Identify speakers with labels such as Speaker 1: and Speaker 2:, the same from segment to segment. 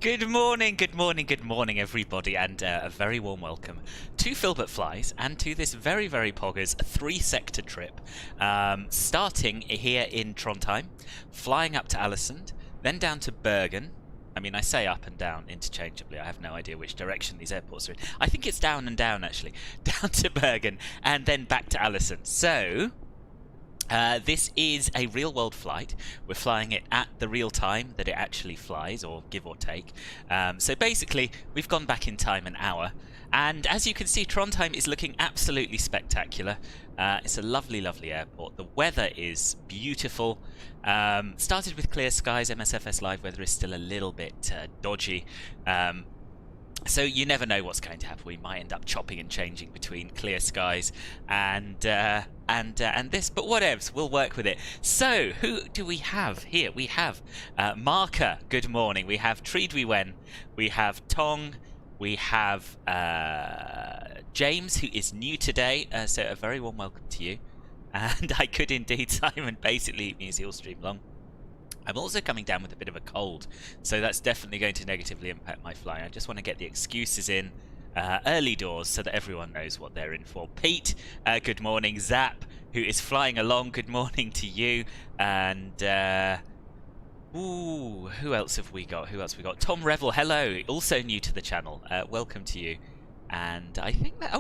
Speaker 1: Good morning, good morning, good morning, everybody, and a very warm welcome to Filbert Flies and to this very, very poggers 3-sector trip, starting here in Trondheim, flying up to Alesund, then down to Bergen. I mean, I say up and down interchangeably. I have no idea which direction these airports are in. I think it's down and down, actually. Down to Bergen, and then back to Alesund. So this is a real-world flight. We're flying it at the real time that it actually flies, or give or take. So basically, we've gone back in time an hour. And as you can see, Trondheim is looking absolutely spectacular. It's a lovely, lovely airport. The weather is beautiful. Started with clear skies. MSFS live weather is still a little bit dodgy. So you never know what's going to happen. We might end up chopping and changing between clear skies and this, but whatevs, we'll work with it. So who do we have here? We have Marker, good morning. We have Tridwiwen, we have Tong, we have James, who is new today, so a very warm welcome to you. And I could indeed, Simon, basically it means he'll stream long. I'm also coming down with a bit of a cold, so that's definitely going to negatively impact my flying. I just want to get the excuses in early doors so that everyone knows what they're in for. Pete, good morning. Zap, who is flying along, good morning to you. And who else have we got? Who else have we got? Tom Revel, hello, also new to the channel. Welcome to you. And I think that,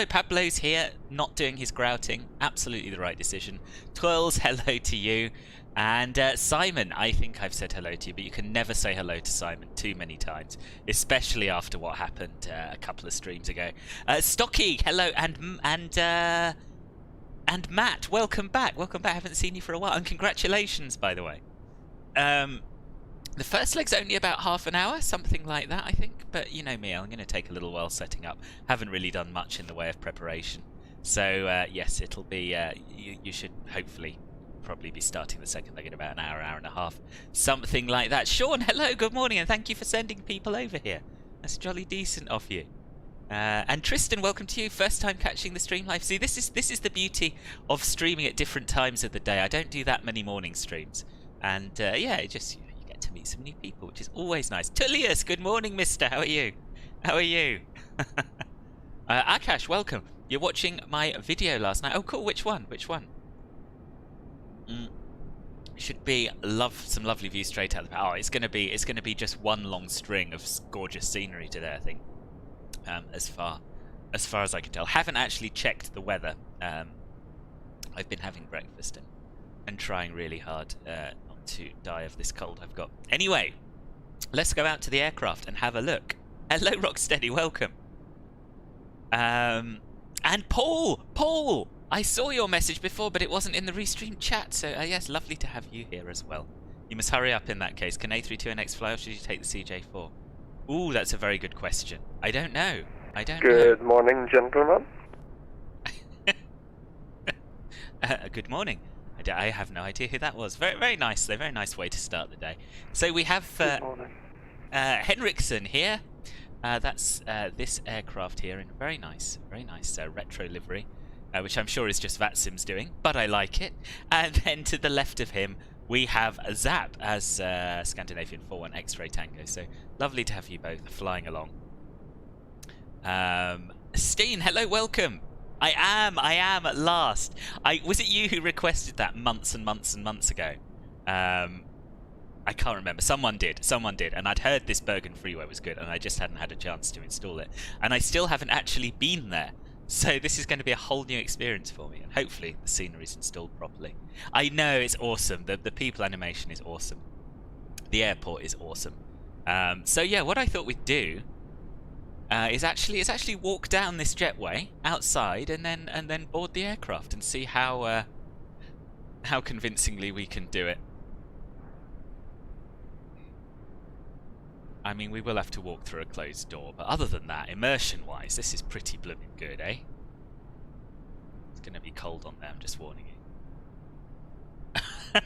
Speaker 1: Pablo's here, not doing his grouting. Absolutely the right decision. Twirls, hello to you. And Simon, I think I've said hello to you, but you can never say hello to Simon too many times, especially after what happened a couple of streams ago. Stocky, hello, and Matt, welcome back. Welcome back. I haven't seen you for a while, and congratulations, by the way. The first leg's only about half an hour, something like that, I think. But you know me, I'm going to take a little while setting up. Haven't really done much in the way of preparation, so yes, it'll be. You should hopefully probably be starting the second leg in about an hour, hour and a half, something like that. Sean, hello, good morning, and thank you for sending people over here. That's jolly decent of you. And Tristan, welcome to you. First time catching the stream live. See, this is the beauty of streaming at different times of the day. I don't do that many morning streams, and yeah, it just you get to meet some new people, which is always nice. Tullius, good morning, mister. How are you? How are you? Akash, welcome. You're watching my video last night. Oh, cool. Which one? Which one? Should be some lovely view straight out of the. Oh, it's gonna be just one long string of gorgeous scenery today, I think. As far as I can tell, haven't actually checked the weather. I've been having breakfast and trying really hard not to die of this cold I've got. Anyway, let's go out to the aircraft and have a look. Hello, Rocksteady, welcome. And Paul. I saw your message before, but it wasn't in the restream chat, so yes, lovely to have you here as well. You must hurry up in that case. Can A32NX fly, or should you take the CJ4? Ooh, that's a very good question. I don't know.
Speaker 2: Good morning, gentlemen.
Speaker 1: Good morning. I have no idea who that was. Very, very nice, though. Very nice way to start the day. So we have Henriksen here. That's this aircraft here in a very nice retro livery. Which I'm sure is just VATSIM's doing, but I like it. And then to the left of him, we have Zap as Scandinavian 41 X-Ray Tango. So lovely to have you both flying along. Steen, hello, welcome. I am at last. Was it you who requested that months and months and months ago? I can't remember. Someone did, and I'd heard this Bergen freeway was good, and I just hadn't had a chance to install it. And I still haven't actually been there. So this is going to be a whole new experience for me, and hopefully the scenery's installed properly. I know, it's awesome. The people animation is awesome. The airport is awesome. So yeah, what I thought we'd do is actually walk down this jetway outside, and then board the aircraft and see how convincingly we can do it. I mean, we will have to walk through a closed door, but other than that, immersion-wise, this is pretty blooming good, eh? It's going to be cold on there, I'm just warning you.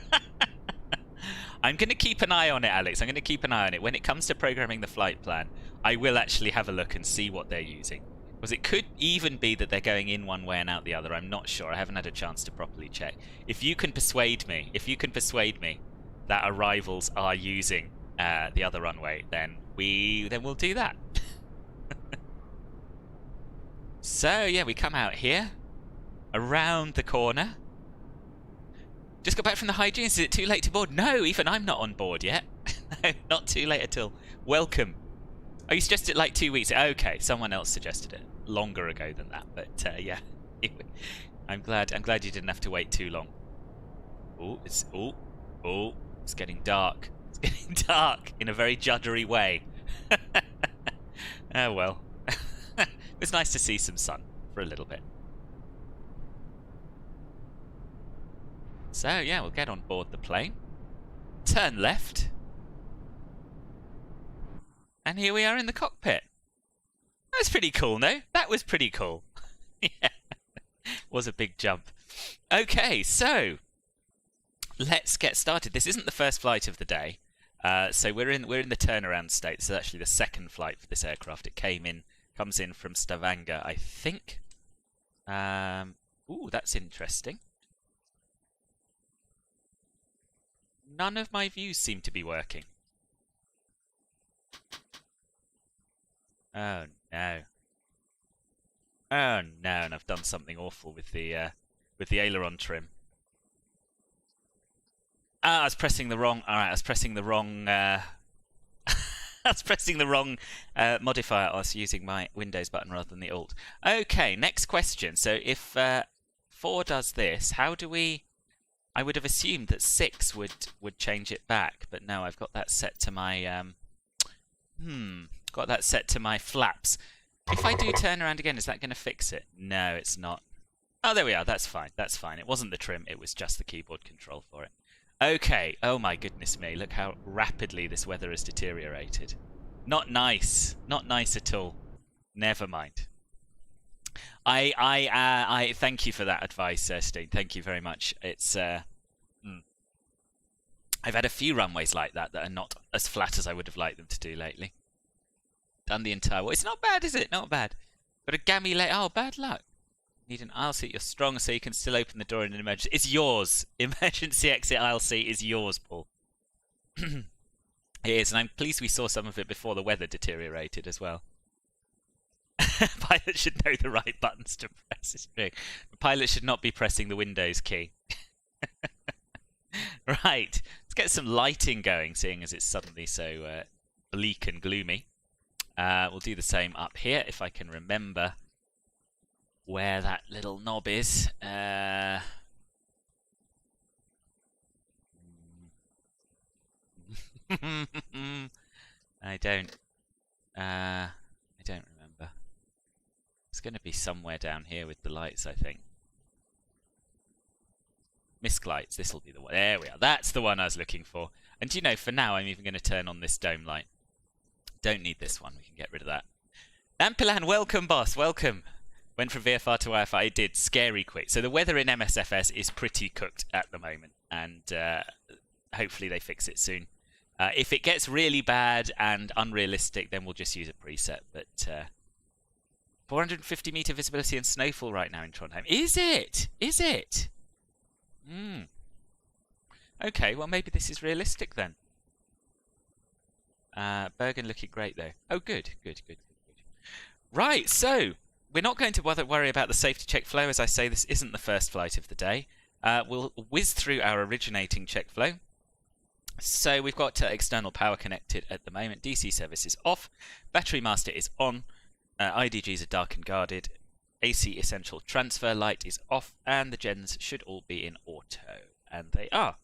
Speaker 1: I'm going to keep an eye on it, Alex. I'm going to keep an eye on it. When it comes to programming the flight plan, I will actually have a look and see what they're using. Because it could even be that they're going in one way and out the other. I'm not sure. I haven't had a chance to properly check. If you can persuade me that arrivals are using the other runway, then we'll do that. So yeah, we come out here, around the corner. Just got back from the hygiene. Is it too late to board? No, even I'm not on board yet. No, not too late at all. Welcome. Oh, you suggested it like 2 weeks. Okay, someone else suggested it longer ago than that. But yeah, I'm glad you didn't have to wait too long. Oh, it's getting dark. It's getting dark in a very juddery way. Oh well. It was nice to see some sun for a little bit. So yeah, we'll get on board the plane. Turn left. And here we are in the cockpit. That was pretty cool, no? That was pretty cool. Yeah. Was a big jump. Okay, so let's get started. This isn't the first flight of the day. So we're in the turnaround state. This is actually the second flight for this aircraft. It comes in from Stavanger, I think. Ooh, that's interesting. None of my views seem to be working. Oh no. Oh no, and I've done something awful with the aileron trim. Ah, I was pressing the wrong. All right, I was pressing the wrong. I was pressing the wrong modifier. I was using my Windows button rather than the Alt. Okay, next question. So if 4 does this, how do we? I would have assumed that 6 would change it back, but no, I've got that set to my got that set to my flaps. If I do turn around again, is that going to fix it? No, it's not. Oh, there we are. That's fine. That's fine. It wasn't the trim. It was just the keyboard control for it. Okay. Oh my goodness me. Look how rapidly this weather has deteriorated. Not nice. Not nice at all. Never mind. I thank you for that advice, Steen. Thank you very much. It's I've had a few runways like that are not as flat as I would have liked them to do lately. Done the entire way. It's not bad, is it? Not bad. But a gammy late. Oh, bad luck. Need an aisle seat. You're strong, so you can still open the door in an emergency. It's yours. Emergency exit aisle seat is yours, Paul. It is, and I'm pleased we saw some of it before the weather deteriorated as well. Pilot should know the right buttons to press. It's true. The pilot should not be pressing the Windows key. Right. Let's get some lighting going, seeing as it's suddenly so bleak and gloomy. We'll do the same up here, if I can remember where that little knob is. I don't remember. It's going to be somewhere down here with the lights, I think. Misc lights, this will be the one. There we are. That's the one I was looking for. And you know, for now, I'm even going to turn on this dome light. Don't need this one. We can get rid of that. Ampilan, welcome, boss. Welcome. Went from VFR to IFR. I did scary quick. So the weather in MSFS is pretty cooked at the moment, and hopefully they fix it soon. If it gets really bad and unrealistic, then we'll just use a preset. But 450 meter visibility and snowfall right now in Trondheim. Is it? Is it? Okay, well maybe this is realistic then. Bergen looking great though. Oh, good. Right, so we're not going to worry about the safety check flow. As I say, this isn't the first flight of the day. We'll whiz through our originating check flow. So we've got external power connected at the moment. DC service is off. Battery master is on. IDGs are dark and guarded. AC essential transfer light is off. And the gens should all be in auto. And they are.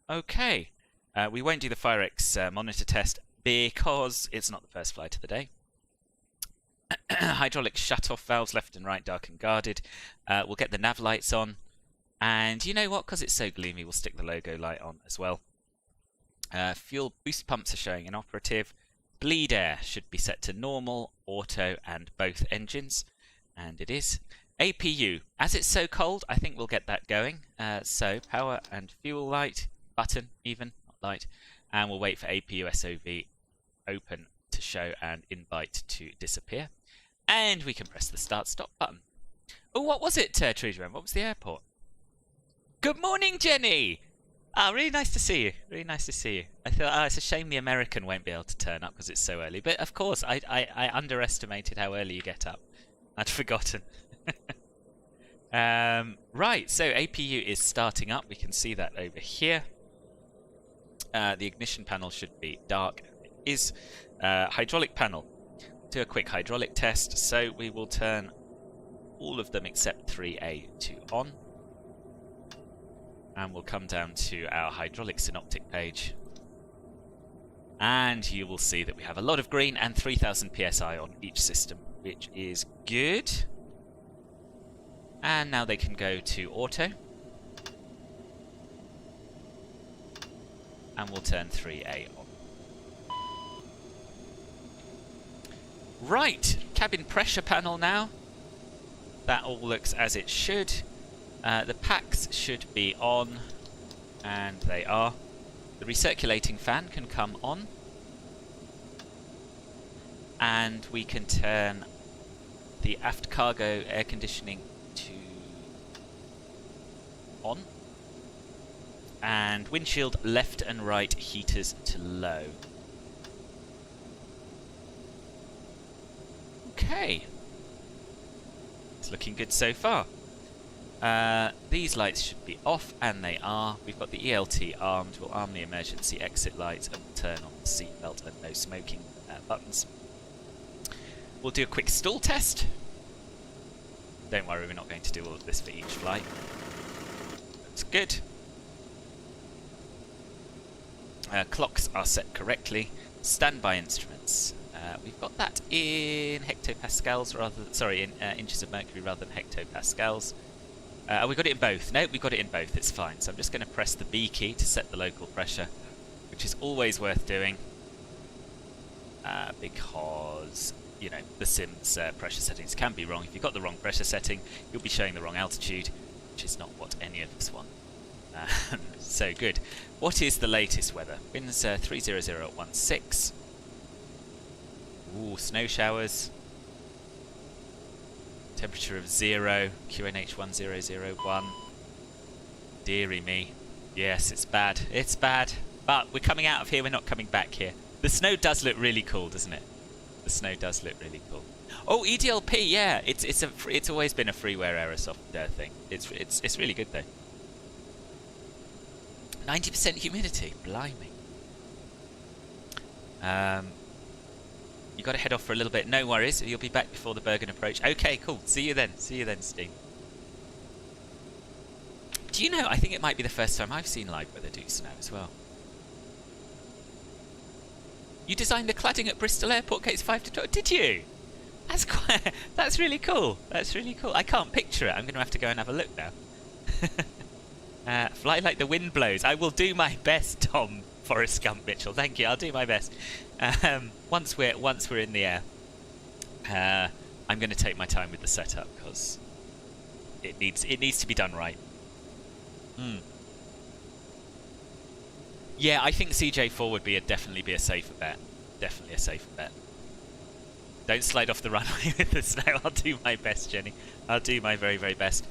Speaker 1: Okay. We won't do the FireX monitor test because it's not the first flight of the day. Hydraulic shut-off valves left and right dark and guarded. We'll get the nav lights on. And you know what? Because it's so gloomy, we'll stick the logo light on as well. Fuel boost pumps are showing inoperative. Bleed air should be set to normal, auto, and both engines. And it is. APU. As it's so cold, I think we'll get that going. So power and fuel light. Button even. Light, and we'll wait for APU SOV open to show and invite to disappear, and we can press the start stop button. Oh, what was it, Treasurer? What was the airport? Good morning, Jenny. Ah, really nice to see you. Really nice to see you. I thought, oh, it's a shame the American won't be able to turn up because it's so early. But of course, I underestimated how early you get up. I'd forgotten. Right, so APU is starting up. We can see that over here. The ignition panel should be dark. It is hydraulic panel. Do a quick hydraulic test. So we will turn all of them except 3A to on. And we'll come down to our hydraulic synoptic page. And you will see that we have a lot of green and 3000 PSI on each system, which is good. And now they can go to auto. And we'll turn 3A on. Right, cabin pressure panel now. That all looks as it should. The packs should be on, and they are. The recirculating fan can come on. And we can turn the aft cargo air conditioning to on. And windshield left and right heaters to low. Okay. It's looking good so far. These lights should be off, and they are. We've got the ELT armed. We'll arm the emergency exit lights and we'll turn on the seatbelt and no smoking buttons. We'll do a quick stall test. Don't worry, we're not going to do all of this for each flight. That's good. Clocks are set correctly. Standby instruments. We've got that in hectopascals in inches of mercury rather than hectopascals. We got it in both. No, we got it in both. It's fine. So I'm just going to press the B key to set the local pressure, which is always worth doing because, you know, the sim's pressure settings can be wrong. If you've got the wrong pressure setting, you'll be showing the wrong altitude, which is not what any of us want. So good. What is the latest weather? Winds 30016. Ooh, snow showers. Temperature of 0, QNH 1001. Deary me. Yes, it's bad. It's bad. But we're coming out of here, we're not coming back here. The snow does look really cool, doesn't it? The snow does look really cool. Oh, EDLP, yeah. It's always been a freeware aerosoft thing. It's really good though. 90% humidity. Blimey. You got to head off for a little bit. No worries. You'll be back before the Bergen approach. Okay, cool. See you then. See you then, Steen. Do you know, I think it might be the first time I've seen live weather do snow as well. You designed the cladding at Bristol Airport gates 5 to 12. Did you? That's quite, that's really cool. That's really cool. I can't picture it. I'm going to have to go and have a look now. Fly like the wind blows. I will do my best, Tom Forrest Gump Mitchell. Thank you. I'll do my best. Once we're in the air, I'm going to take my time with the setup because it needs to be done right. Yeah, I think CJ4 would definitely be a safer bet. Definitely a safer bet. Don't slide off the runway with the snow. I'll do my best, Jenny. I'll do my very, very best.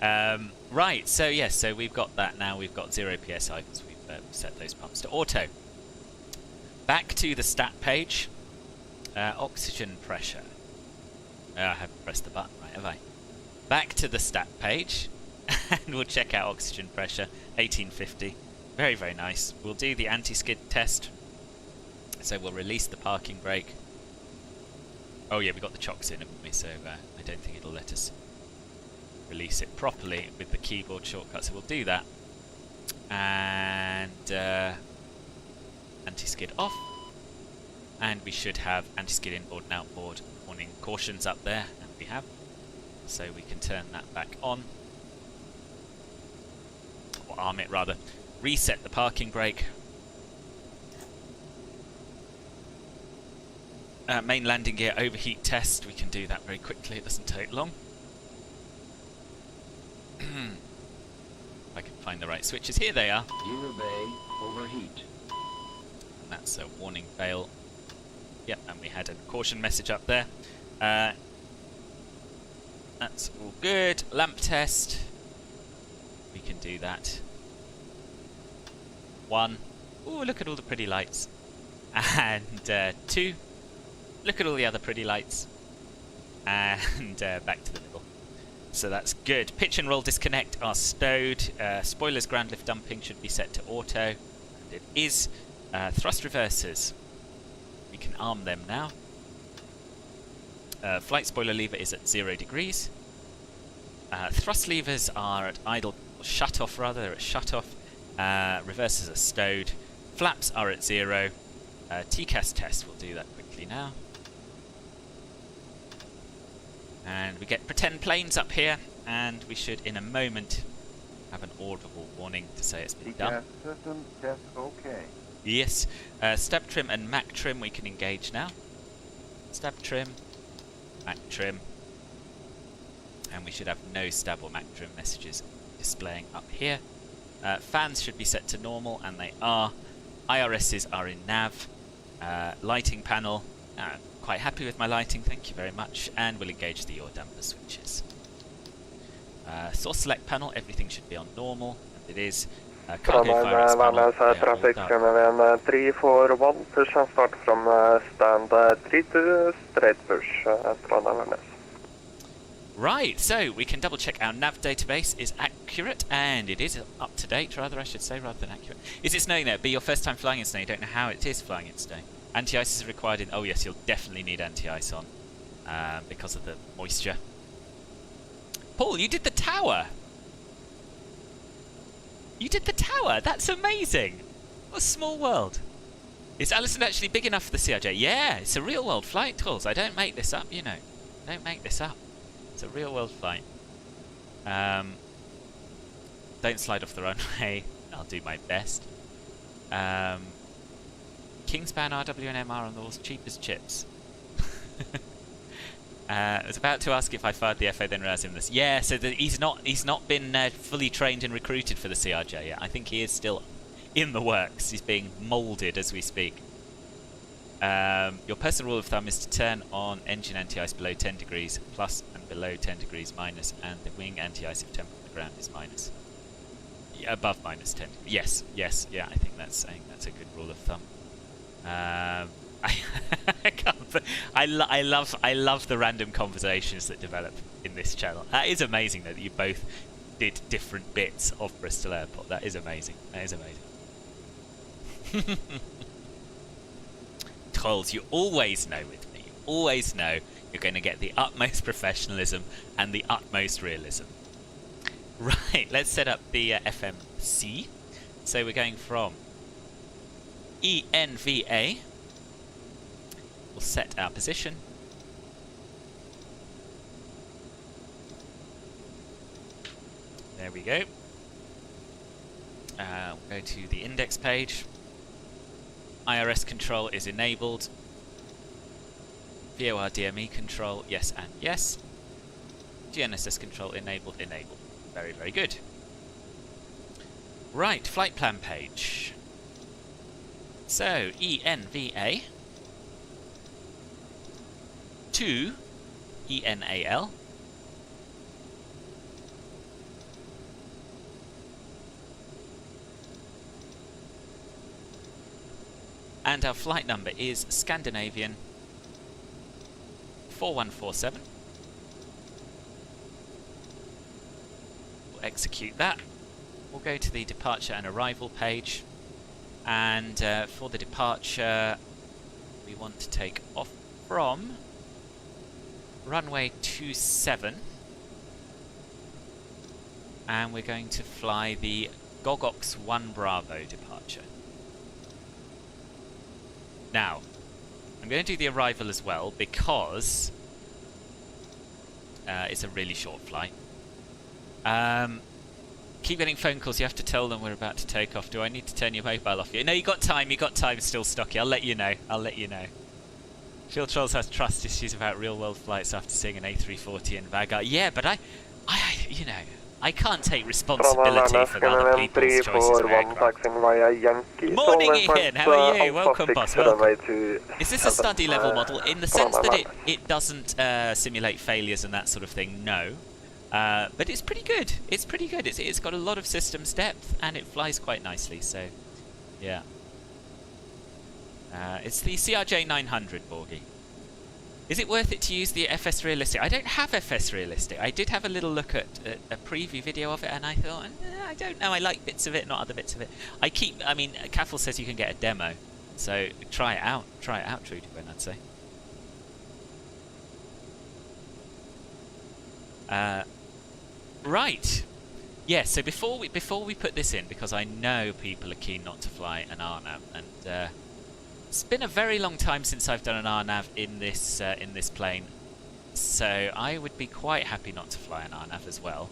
Speaker 1: Right, so yes, so we've got that now. We've got 0 PSI because we've set those pumps to auto. Back to the stat page. Oxygen pressure. I haven't pressed the button right, have I? Back to the stat page. And we'll check out oxygen pressure. 1850. Very, very nice. We'll do the anti-skid test. So we'll release the parking brake. Oh yeah, we got the chocks in, haven't we? So I don't think it'll let us release it properly with the keyboard shortcut. So we'll do that. And anti-skid off. And we should have anti-skid inboard and outboard warning cautions up there. And we have. So we can turn that back on. Or arm it rather. Reset the parking brake. Main landing gear overheat test. We can do that very quickly. It doesn't take long. If I can find the right switches. Here they are.
Speaker 3: Gear bay overheat.
Speaker 1: And that's a warning fail. Yep, and we had a caution message up there. That's all good. Lamp test. We can do that. 1. Ooh, look at all the pretty lights. And 2. Look at all the other pretty lights. And back to the middle. So that's good. Pitch and roll disconnect are stowed. Spoilers ground lift dumping should be set to auto. And it is. Thrust reversers. We can arm them now. Flight spoiler lever is at 0 degrees. Thrust levers are at idle, shut off rather, they're at shut off. Reversers are stowed. Flaps are at 0. TCAS test, we'll do that quickly now. And we get pretend planes up here, and we should in a moment have an audible warning to say it's been done.
Speaker 3: System test okay.
Speaker 1: Yes. Stab trim and Mac trim we can engage now. Stab trim, Mac trim. And we should have no stab or Mac trim messages displaying up here. Fans should be set to normal, and they are. IRSs are in nav. Lighting panel. Quite happy with my lighting, thank you very much. And we'll engage the yaw damper switches. Source select panel, everything should be on normal, and it is. Cargo fire panel,
Speaker 2: traffic 341, push and start from stand 32, straight push, Trondheim.
Speaker 1: Right, so we can double check our nav database is accurate, and it is up to date, rather I should say, rather than accurate. Is it snowing there? It'll be your first time flying in snow, you don't know how it is flying in snow. Anti-ice is required in... Oh yes, you'll definitely need anti-ice on, because of the moisture. Paul, you did the tower! You did the tower! That's amazing! What a small world. Is Alesund actually big enough for the CRJ? Yeah, it's a real world flight, tools. I don't make this up, you know. Don't make this up. It's a real world flight. Don't slide off the runway. I'll do my best. Kingspan RW and MR on the walls, cheap as chips. I was about to ask if I fired the FO, then realised him this. Yeah, so he's not been fully trained and recruited for the CRJ yet. I think he is still in the works. He's being moulded as we speak. Your personal rule of thumb is to turn on engine anti-ice below 10 degrees plus and below 10 degrees minus, and the wing anti-ice if temp on the ground is minus. Yeah, above minus 10. Yes, yeah, I think that's a good rule of thumb. I love the random conversations that develop in this channel. That is amazing that you both did different bits of Bristol Airport. That is amazing. That is amazing. Trolls, you always know with me. You always know you're going to get the utmost professionalism and the utmost realism. Right, let's set up the FMC. So we're going from ENVA. We'll set our position. There we go. We'll go to the index page. IRS control is enabled. VOR DME control, yes and yes. GNSS control enabled. Very, very good. Right, flight plan page. So, ENVA to ENAL. And our flight number is Scandinavian 4147. We'll execute that. We'll go to the departure and arrival page. And for the departure, we want to take off from runway 27. And we're going to fly the Gogox 1 Bravo departure. Now, I'm going to do the arrival as well because it's a really short flight. Keep getting phone calls. You have to tell them we're about to take off. Do I need to turn your mobile off? No, you got time. You got time still, Stocky. I'll let you know. Field Trolls has trust issues about real-world flights after seeing an A340 in Vagar. Yeah, but I can't take responsibility for other people's choices of aircraft. Morning, Ian. How are you? Welcome, boss. Welcome. Is this a study level model? In the sense that it doesn't simulate failures and that sort of thing, no. But it's pretty good. It's got a lot of systems depth and it flies quite nicely. So Yeah. It's the CRJ 900, Borgie. Is it worth it to use the FS Realistic? I don't have FS Realistic. I did have a little look at a preview video of it, and I thought, I don't know. I like bits of it, not other bits of it. I mean, Caffel says you can get a demo, so try it out. Try it out, Trudy, when I'd say. Right. Yeah. So before we put this in, because I know people are keen not to fly an RNAV, and it's been a very long time since I've done an RNAV in this plane, so I would be quite happy not to fly an RNAV as well.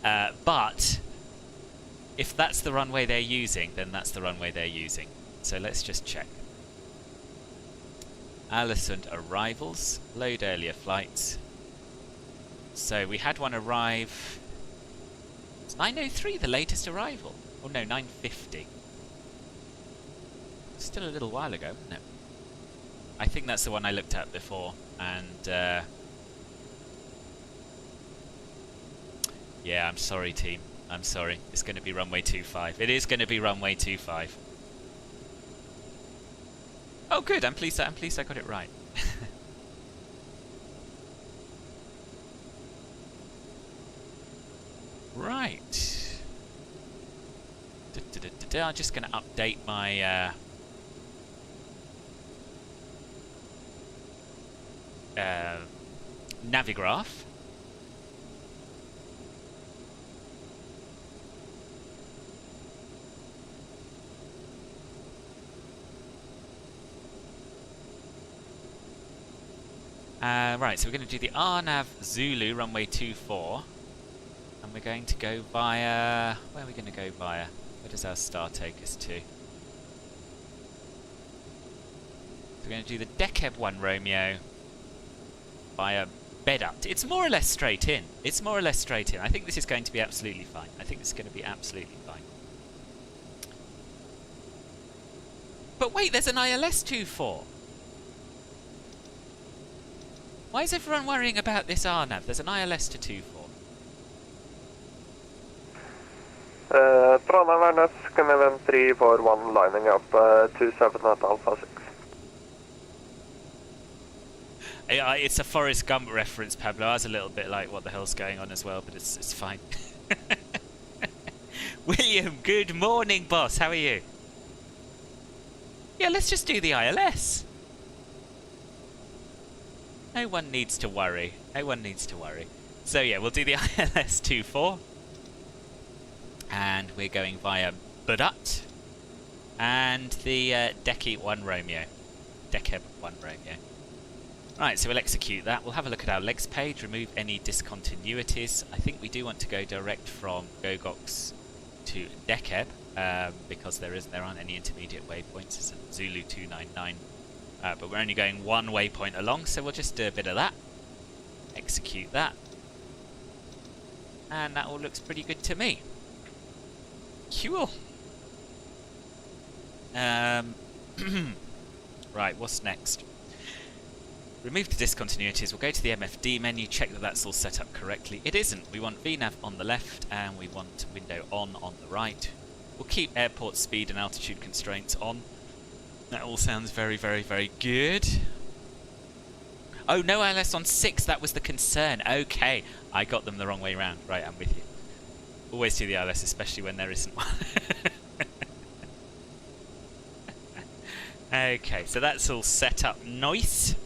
Speaker 1: But if that's the runway they're using, then that's the runway they're using. So let's just check. Alesund arrivals, load earlier flights. So we had one arrive. It's 9:03, the latest arrival. Oh no, 9:50. Still a little while ago, isn't it? I think that's the one I looked at before, and yeah, I'm sorry, team. I'm sorry. It's going to be runway 25. It is going to be runway 25. Oh, good. I'm pleased I got it right. Right. I'm just going to update my Navigraph. Right, so we're going to do the RNAV Zulu runway 24, and we're going to go via... Where are we going to go via? Where does our star take us to? So we're going to do the Dekeb 1 Romeo via Beduct. It's more or less straight in. It's more or less straight in. I think this is going to be absolutely fine. I think this is going to be absolutely fine. But wait, there's an ILS 24. Why is everyone worrying about this RNAV? There's an ILS to 24.
Speaker 2: Trondheim Airness, Canadian 341 lining up 27 at Alpha 6.
Speaker 1: It's a Forrest Gump reference, Pablo. I was a little bit like, what the hell's going on as well, but it's fine. William, good morning, boss. How are you? Yeah, let's just do the ILS. No one needs to worry. No one needs to worry. So yeah, we'll do the ILS 24. And we're going via Budut. And the Dekeb 1 Romeo. Dekeb 1 Romeo. Right, so we'll execute that. We'll have a look at our legs page, remove any discontinuities. I think we do want to go direct from Gogox to Dekeb, because there aren't any intermediate waypoints. It's a Zulu 299. But we're only going one waypoint along, so we'll just do a bit of that. Execute that. And that all looks pretty good to me. Cool. Right, what's next? Remove the discontinuities. We'll go to the MFD menu, check that that's all set up correctly. It isn't. We want VNAV on the left, and we want window on the right. We'll keep airport speed and altitude constraints on. That all sounds very, very, very good. Oh, no ILS on 6. That was the concern. Okay. I got them the wrong way round. Right, I'm with you. Always do the ILS, especially when there isn't one. Okay, so that's all set up nice.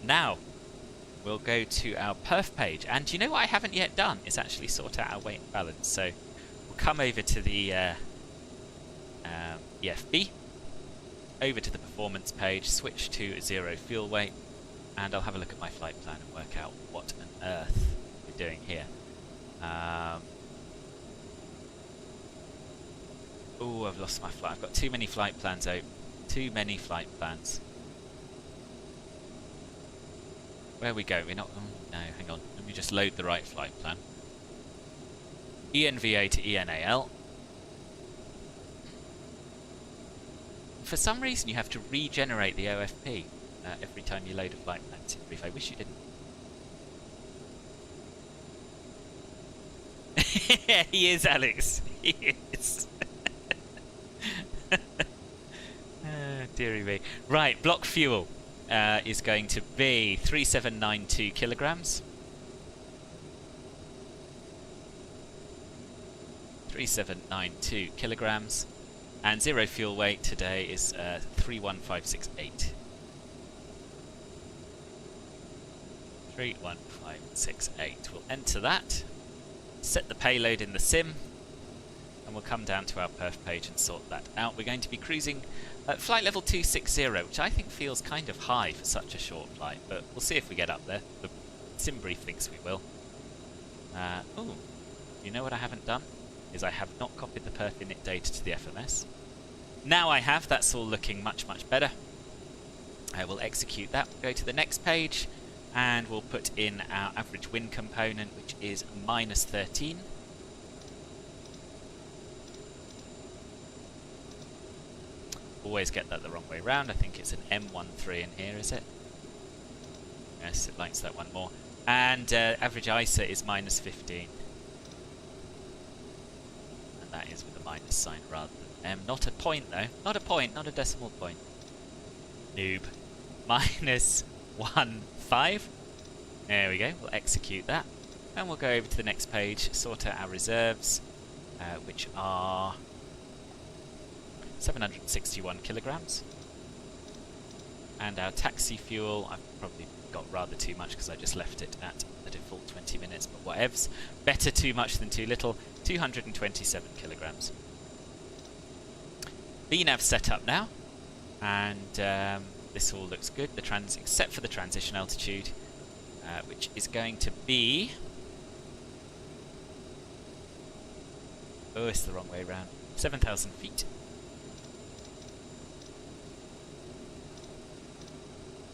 Speaker 1: Now, we'll go to our perf page. And you know what I haven't yet done? Is actually sort out our weight and balance. So, we'll come over to the EFB, over to the performance page, switch to 0 fuel weight, and I'll have a look at my flight plan and work out what on earth we're doing here. Oh, I've lost my flight. I've got too many flight plans open. Too many flight plans. Where we go? We're not... Oh, no, hang on. Let me just load the right flight plan. ENVA to ENAL. For some reason, you have to regenerate the OFP every time you load a flight plan. I wish you didn't. He is, Alex. He is. Deary me. Right, block fuel is going to be 3792 kilograms. 3792 kilograms. And zero fuel weight today is 31568. 31568. We'll enter that, set the payload in the sim, and we'll come down to our perf page and sort that out. We're going to be cruising at flight level 260, which I think feels kind of high for such a short flight, but we'll see if we get up there. The sim brief thinks we will. Oh, you know what I haven't done? Is I have not copied the perf init data to the FMS. Now I have, that's all looking much, much better. I will execute that, go to the next page, and we'll put in our average wind component, which is -13. Always get that the wrong way round. I think it's an M13 in here, is it? Yes, it likes that one more. And average ISA is -15. And that is with a minus sign rather than M. Not a point, though. Not a point, not a decimal point. Noob. -15. There we go. We'll execute that. And we'll go over to the next page, sort out our reserves, which are 761 kilograms. And our taxi fuel, I've probably got rather too much because I just left it at the default 20 minutes, but whatevs. Better too much than too little. 227 kilograms. VNAV set up now, and this all looks good. The except for the transition altitude, which is going to be... Oh, it's the wrong way around. 7,000 feet.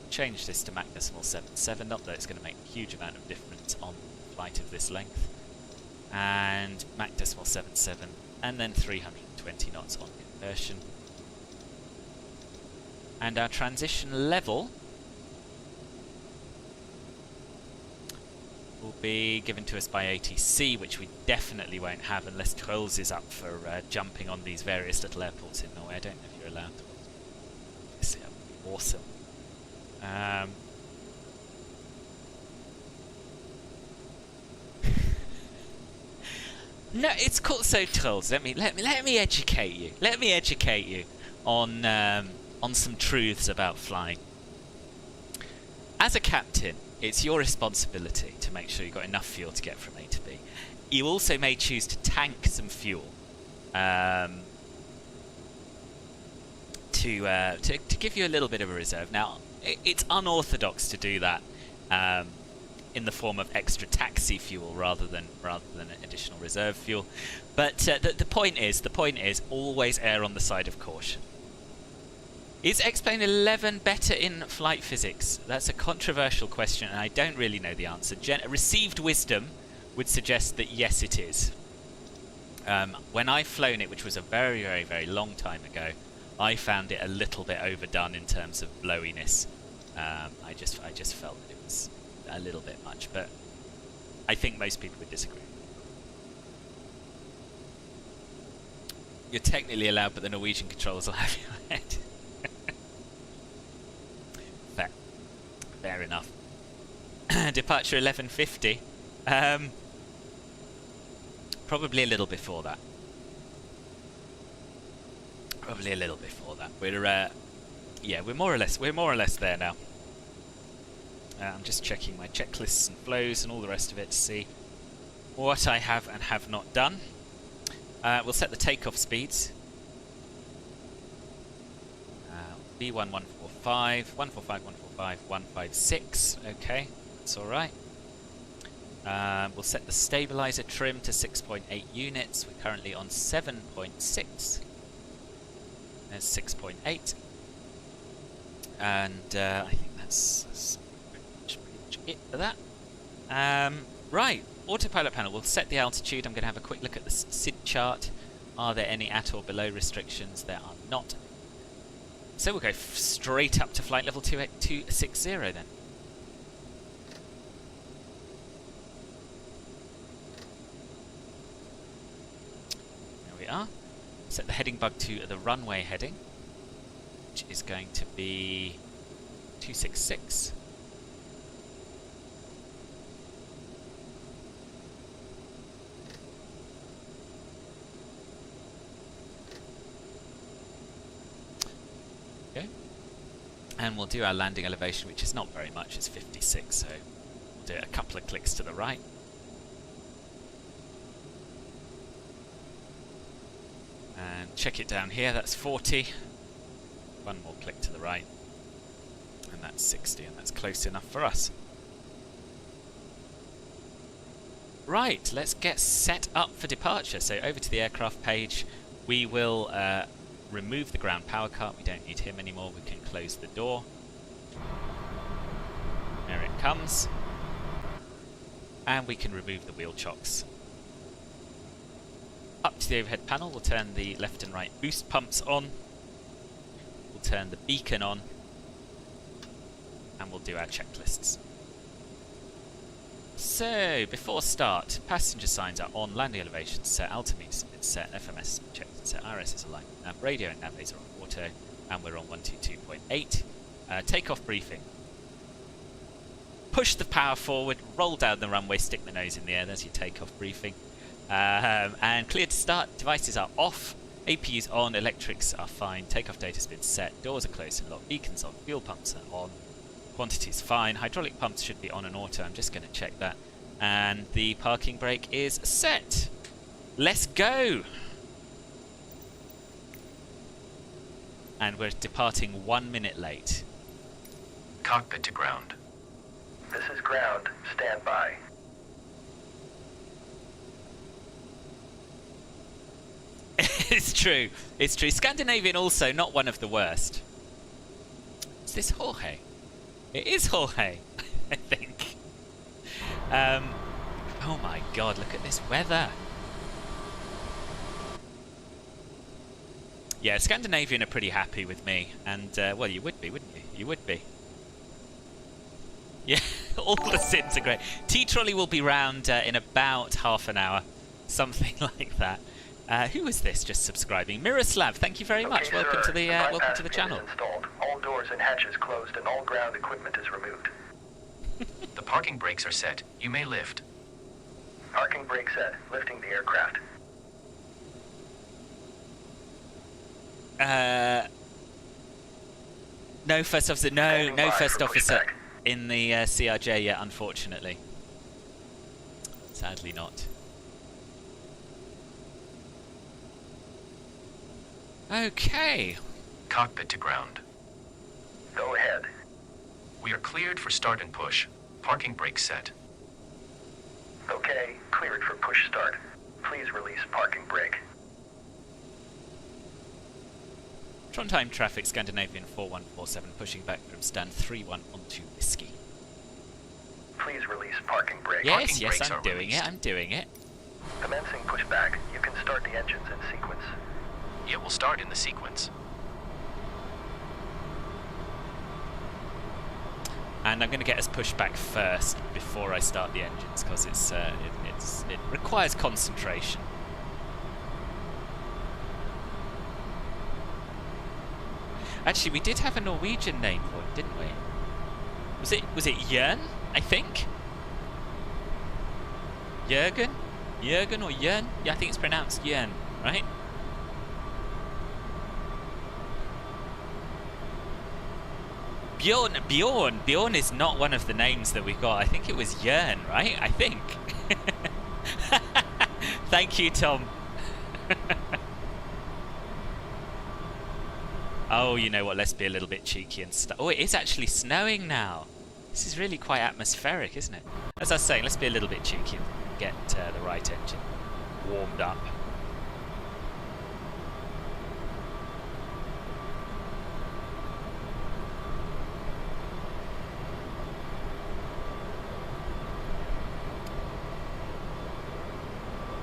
Speaker 1: Change this to Mach decimal 77, not that it's going to make a huge amount of difference on a flight of this length. And Mach decimal 77, and then 320 knots on conversion. And our transition level will be given to us by ATC, which we definitely won't have unless Trolls is up for jumping on these various little airports in Norway. I don't know if you're allowed to. Yes, that would be awesome. No, it's called so Trolls. Let me educate you. Let me educate you on some truths about flying. As a captain, it's your responsibility to make sure you've got enough fuel to get from A to B. You also may choose to tank some fuel to give you a little bit of a reserve. Now, it's unorthodox to do that in the form of extra taxi fuel rather than additional reserve fuel. But the point is always err on the side of caution. Is X-Plane 11 better in flight physics? That's a controversial question, and I don't really know the answer. Received wisdom would suggest that yes, it is. When I've flown it, which was a very, very, very long time ago, I found it a little bit overdone in terms of blowiness. I just felt that it was a little bit much, but I think most people would disagree. You're technically allowed, but the Norwegian controls will have your head. Fair enough. Departure 1150. Probably a little before that. Probably a little before that. We're yeah, we're more or less there now. I'm just checking my checklists and flows and all the rest of it to see what I have and have not done. We'll set the takeoff speeds. B1145, 145, 145, 156. Okay, that's all right. We'll set the stabilizer trim to 6.8 units. We're currently on 7.6. There's 6.8. And I think that's pretty much it for that. Right, autopilot panel. We'll set the altitude. I'm going to have a quick look at the SID chart. Are there any at or below restrictions? There are not. So we'll go straight up to flight level 260 then. There we are. Set the heading bug to the runway heading. which is going to be 266. Okay. And we'll do our landing elevation, which is not very much, it's 56, so we'll do it a couple of clicks to the right. And check it down here, that's 40. One more click to the right. And that's 60, and that's close enough for us. Right, let's get set up for departure. So over to the aircraft page, we will remove the ground power cart. We don't need him anymore. We can close the door. There it comes. And we can remove the wheel chocks. Up to the overhead panel, we'll turn the left and right boost pumps on. We'll turn the beacon on. And we'll do our checklists. So, before start, passenger signs are on, landing elevation set, altimeter been set, FMS checked set, RS is aligned, nav radio and nav laser on auto, and we're on 122.8. Takeoff briefing. Push the power forward, roll down the runway, stick the nose in the air, there's your takeoff briefing. And clear to start, devices are off, APUs on, electrics are fine, takeoff data's been set, doors are closed and locked, beacons on, fuel pumps are on, quantity's fine, hydraulic pumps should be on and auto, I'm just going to check that. And the parking brake is set. Let's go! And we're departing 1 minute late.
Speaker 4: Cockpit to ground.
Speaker 3: This is ground. Stand by.
Speaker 1: It's true. It's true. Scandinavian also not one of the worst. Is this Jorge? It is Jorge, I think. Oh my god, look at this weather. Yeah, Scandinavian are pretty happy with me. And, well, you would be, wouldn't you? You would be. Yeah, all the sims are great. T-Trolley will be round in about half an hour. Something like that. Who is this just subscribing? Miroslav, thank you very much. Welcome to the channel.
Speaker 3: Installed. All doors and hatches closed and all ground equipment is removed.
Speaker 4: The parking brakes are set. You may lift.
Speaker 3: Parking brake set. Lifting the aircraft.
Speaker 1: No first officer. No
Speaker 3: by
Speaker 1: first
Speaker 3: for
Speaker 1: officer
Speaker 3: pushback.
Speaker 1: in the CRJ yet, unfortunately. Sadly not. Okay.
Speaker 4: Cockpit to ground.
Speaker 3: Go ahead.
Speaker 4: We are cleared for start and push. Parking brakes set.
Speaker 3: Okay, cleared for push start. Please release parking brake.
Speaker 1: Trondheim traffic, Scandinavian 4147, pushing back from stand 31 onto Whiskey.
Speaker 3: Please release parking brake.
Speaker 1: Yes,
Speaker 4: brakes
Speaker 1: I'm
Speaker 4: are
Speaker 1: doing
Speaker 4: released.
Speaker 1: it, I'm doing it.
Speaker 3: Commencing pushback. You can start the engines in sequence.
Speaker 4: It will start in the sequence.
Speaker 1: And I'm going to get us pushed back first before I start the engines, because it requires concentration. Actually, we did have a Norwegian name for it, didn't we? Was it Jørn, I think? Jørgen? Jørgen or Jørn? Yeah, I think it's pronounced Jørn, right? Bjorn is not one of the names that we got. I think it was Jørn, right? I think. Thank you, Tom. Oh, you know what? Let's be a little bit cheeky and stuff. Oh, it is actually snowing now. This is really quite atmospheric, isn't it? As I was saying, let's be a little bit cheeky and get the right engine warmed up.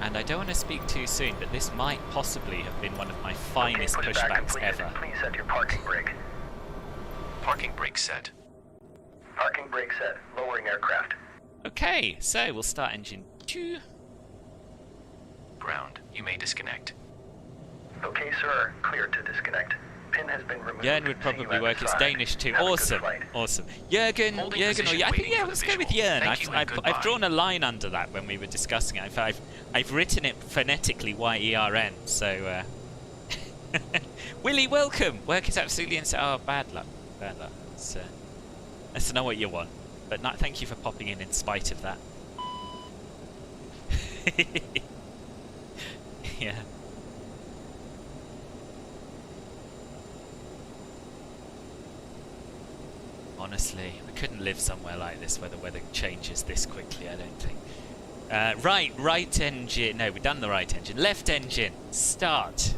Speaker 1: And I don't want to speak too soon, but this might possibly have been one of my finest
Speaker 3: Okay, pushback
Speaker 1: pushbacks
Speaker 3: completed.
Speaker 1: ever.
Speaker 3: Please set your parking brake.
Speaker 4: Parking brakes set.
Speaker 3: Parking brake set. Lowering aircraft.
Speaker 1: Okay, so we'll start engine 2.
Speaker 4: Ground. You may disconnect.
Speaker 3: Okay, sir. Clear to disconnect. Pin has been removed.
Speaker 1: Jörn would
Speaker 3: See you
Speaker 1: probably work. It's
Speaker 3: outside.
Speaker 1: Danish too.
Speaker 3: Have a good
Speaker 1: Awesome,
Speaker 3: flight.
Speaker 1: awesome. Jürgen,
Speaker 4: Holding
Speaker 1: or
Speaker 4: position,
Speaker 1: I think
Speaker 4: waiting for
Speaker 1: let's
Speaker 4: the
Speaker 1: go with
Speaker 4: visual.
Speaker 1: Jörn.
Speaker 4: Thank you and
Speaker 1: I've
Speaker 4: goodbye.
Speaker 1: drawn a line under that when we were discussing it. I've written it phonetically Y-E-R-N. So, Willie, welcome. Work is absolutely insane. Oh, bad luck, bad luck. Let's know what you want. But thank you for popping in spite of that. Yeah. Honestly, I couldn't live somewhere like this where the weather changes this quickly, I don't think. Right engine. No, we've done the right engine. Left engine. Start.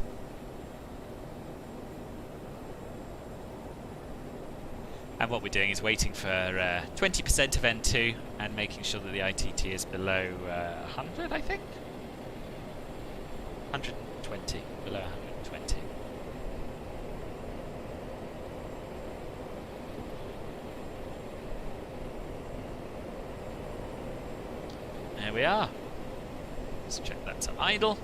Speaker 1: And what we're doing is waiting for 20% of N2 and making sure that the ITT is below 100, I think? 120. Below 120. There we are. Let's check that's on idle.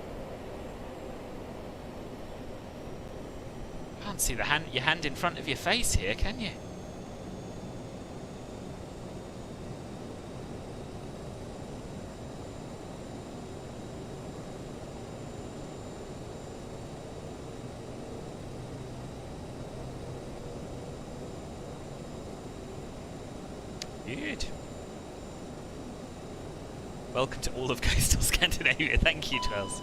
Speaker 1: Can't see your hand in front of your face here, can you? Good. Welcome to all of coastal Scandinavia. Thank you, Twells.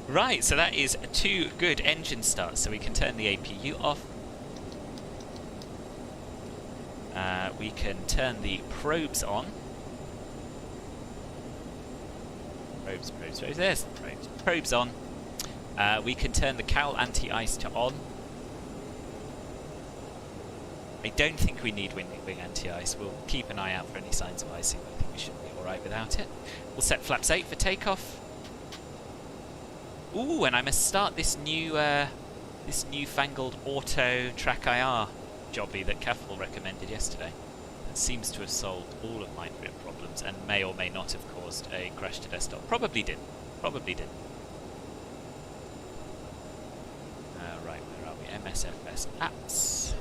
Speaker 1: Right, so that is 2 good engine starts, so we can turn the APU off. We can turn the probes on. Probes. There's the probes. Probes on. We can turn the CAL anti-ice to on. I don't think we need wing anti-ice. We'll keep an eye out for any signs of icing. I think we should be alright without it. We'll set flaps 8 for takeoff. Ooh, and I must start this newfangled auto track IR jobby that Caffel recommended yesterday. That seems to have solved all of my problems and may or may not have caused a crash to desktop. Probably did. Probably did. Right, where are we? MSFS apps.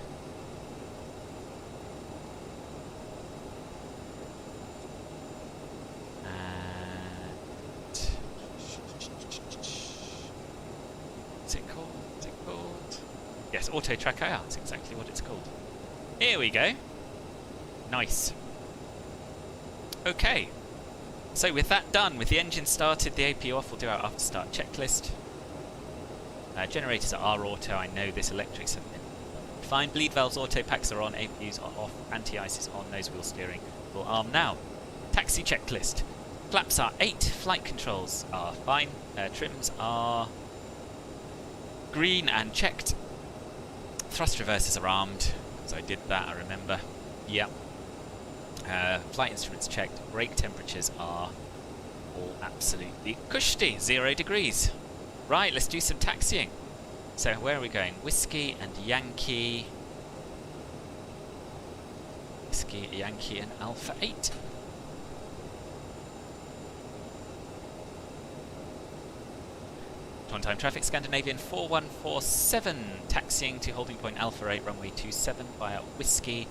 Speaker 1: Yes, Auto Track IR, that's exactly what it's called. Here we go. Nice. Okay. So with that done, with the engine started, the APU off, we'll do our after start checklist. Generators are auto, I know this, electrics have been fine. Bleed valves auto, packs are on, APUs are off, anti-ice is on, nose wheel steering will arm now. Taxi checklist. Flaps are 8, flight controls are fine, trims are green and checked. Thrust reversers are armed, because I did that, I remember. Yep. Flight instruments checked. Brake temperatures are all absolutely cushy, 0 degrees. Right, let's do some taxiing. So where are we going? Whiskey and Yankee. Whiskey, Yankee and Alpha 8. Trondheim traffic, Scandinavian 4147, taxiing to holding point Alpha 8, runway 27 via Whiskey,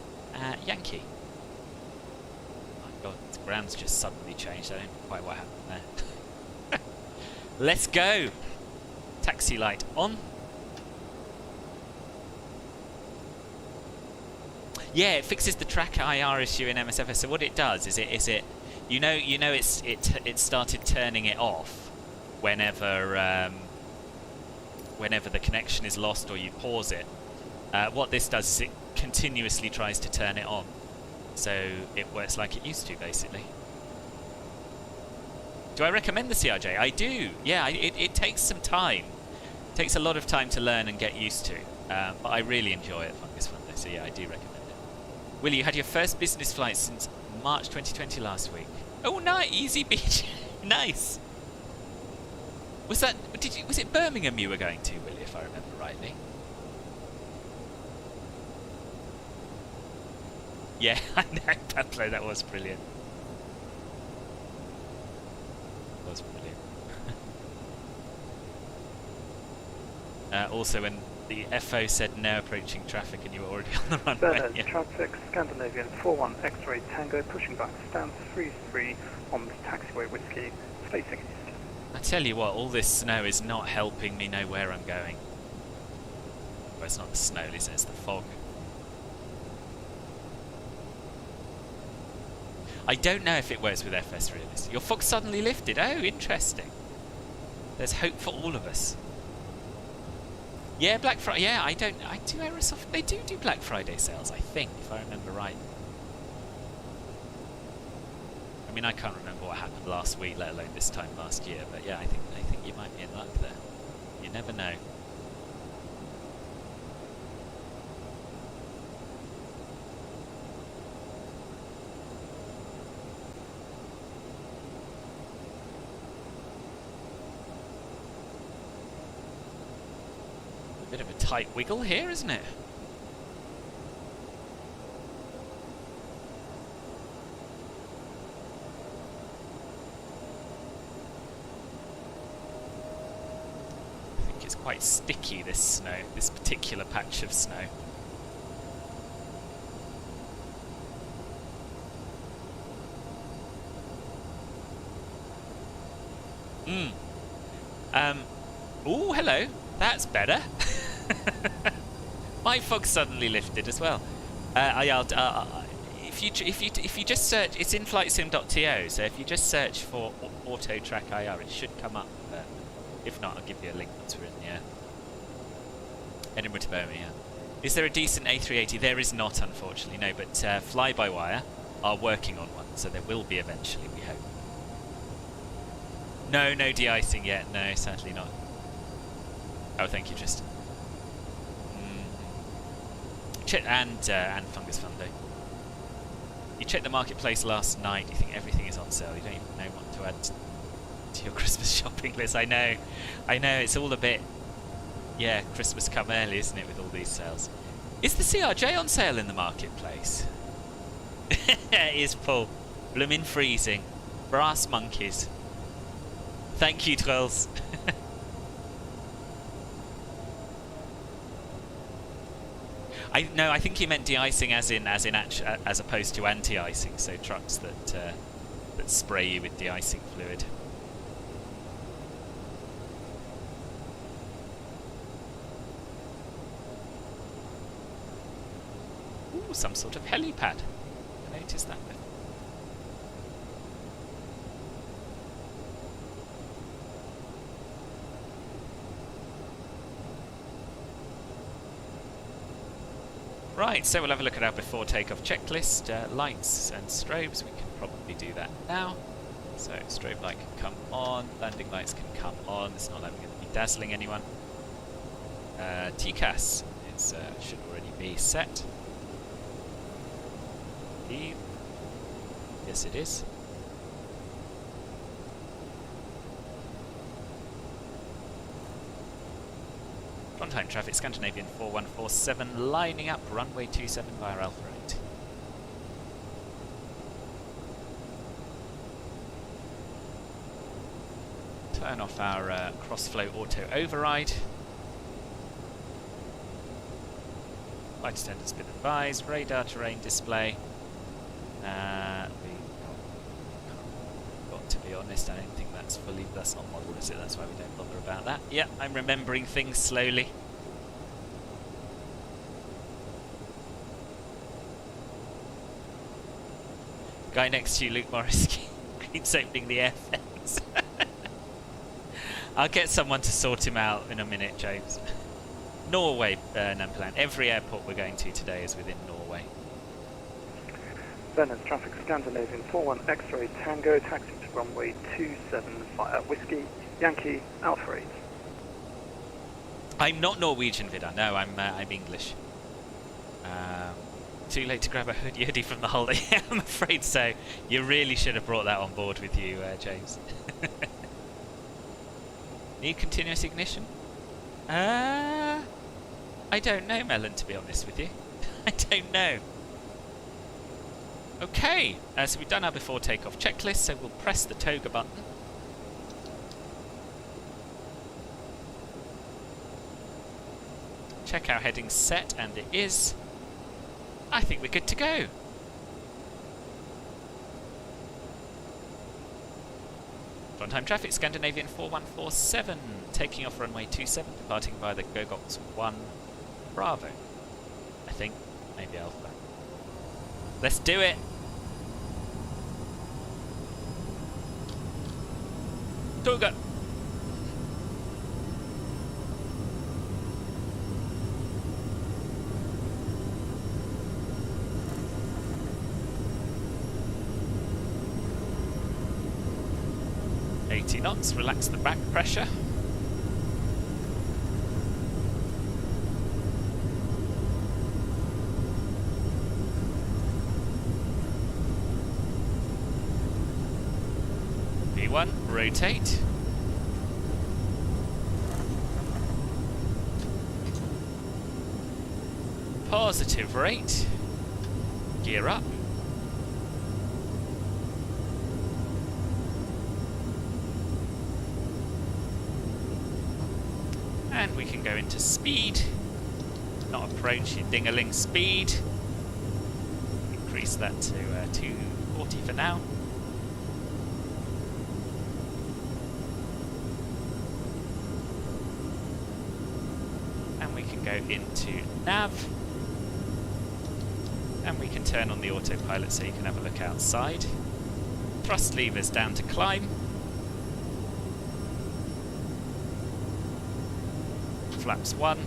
Speaker 1: Yankee. Oh my god, the ground's just suddenly changed, I don't know quite what happened there. Let's go! Taxi light on. Yeah, it fixes the track IR issue in MSFS. So what it does is it it started turning it off whenever whenever the connection is lost or you pause it. What this does is it continuously tries to turn it on, so it works like it used to, basically. Do I recommend the CRJ? I do. Yeah, it takes some time. It takes a lot of time to learn and get used to, but I really enjoy it. It's fun though, so yeah, I do recommend it. Willie, you had your first business flight since March 2020 last week. Oh, nice, easy beach. Nice. Was it Birmingham you were going to, Willie, if I remember rightly? Yeah, I know, Pablo, that was brilliant. That was brilliant. Also, when the FO said no approaching traffic and you were already on the runway.
Speaker 5: Bergen,
Speaker 1: Yeah.
Speaker 5: traffic, Scandinavian 41 X-ray Tango, pushing back, stand 33 on the taxiway whiskey, facing east.
Speaker 1: I tell you what, all this snow is not helping me know where I'm going. Well, it's not the snow, is it? It's the fog. I don't know if it works with FS Realist. Your fog suddenly lifted. Oh, interesting. There's hope for all of us. Yeah, Black Friday. Yeah, I do Aerosoft. They do Black Friday sales, I think, if I remember right. I mean, I can't remember what happened last week, let alone this time last year. But yeah, I think you might be in luck there. You never know. Bit of a tight wiggle here, isn't it? I think it's quite sticky, this snow, this particular patch of snow. Ooh, hello. That's better. My fog suddenly lifted as well. If you just search, it's in flightsim.to. So if you just search for auto track IR, it should come up. If not, I'll give you a link once we're in the air. Edinburgh to Birmingham. Is there a decent A380? There is not, unfortunately, no. But fly-by-wire are working on one, so there will be eventually, we hope. No de-icing yet. No, sadly not. Oh, thank you, Tristan. And Fungus Fundo. You checked the marketplace last night. You think everything is on sale. You don't even know what to add to your Christmas shopping list. I know. It's all a bit, yeah, Christmas come early, isn't it, with all these sales? Is the CRJ on sale in the marketplace? It is, Paul. Bloomin' freezing. Brass monkeys. Thank you, Trolls. I think he meant de-icing as opposed to anti-icing, so trucks that spray you with de-icing fluid. Ooh, some sort of helipad. I noticed that bit. Right, so we'll have a look at our before takeoff checklist. Lights and strobes, we can probably do that now. So strobe light can come on, landing lights can come on. It's not like we're going to be dazzling anyone. TCAS should already be set. Yes, it is. Trondheim traffic, Scandinavian 4147, lining up, runway 27 via Alpha 8. Turn off our cross-flow auto override. Flight attendants been advised, radar terrain display. To be honest, I don't think that's not model, is it? That's why we don't bother about that. Yeah, I'm remembering things slowly. Guy next to you, Luke Morris, keeps opening the air vents. I'll get someone to sort him out in a minute, James. Norway, Nampeland. Every airport we're going to today is within Norway.
Speaker 5: Bergen, traffic, Scandinavian 41 X-ray Tango, taxi to runway 27 via Whiskey, Yankee, Alpha 8.
Speaker 1: I'm not Norwegian, Vidar. No, I'm English. Too late to grab a hoodie from the holiday. Yeah, I'm afraid so. You really should have brought that on board with you, James. Need continuous ignition? I don't know, Melon, to be honest with you. I don't know. Okay, so we've done our before takeoff checklist, so we'll press the toga button. Check our heading set, and it is. I think we're good to go. Trondheim traffic, Scandinavian 4147, taking off runway 27, departing via the Gogox 1 Bravo. I think, maybe Alpha. Let's do it! Toga! knots, relax the back pressure. V1, rotate. Positive rate. Gear up. And we can go into speed. Not approach, ding-a-ling speed. Increase that to 240 for now. And we can go into nav. And we can turn on the autopilot so you can have a look outside. Thrust levers down to climb. Flaps 1.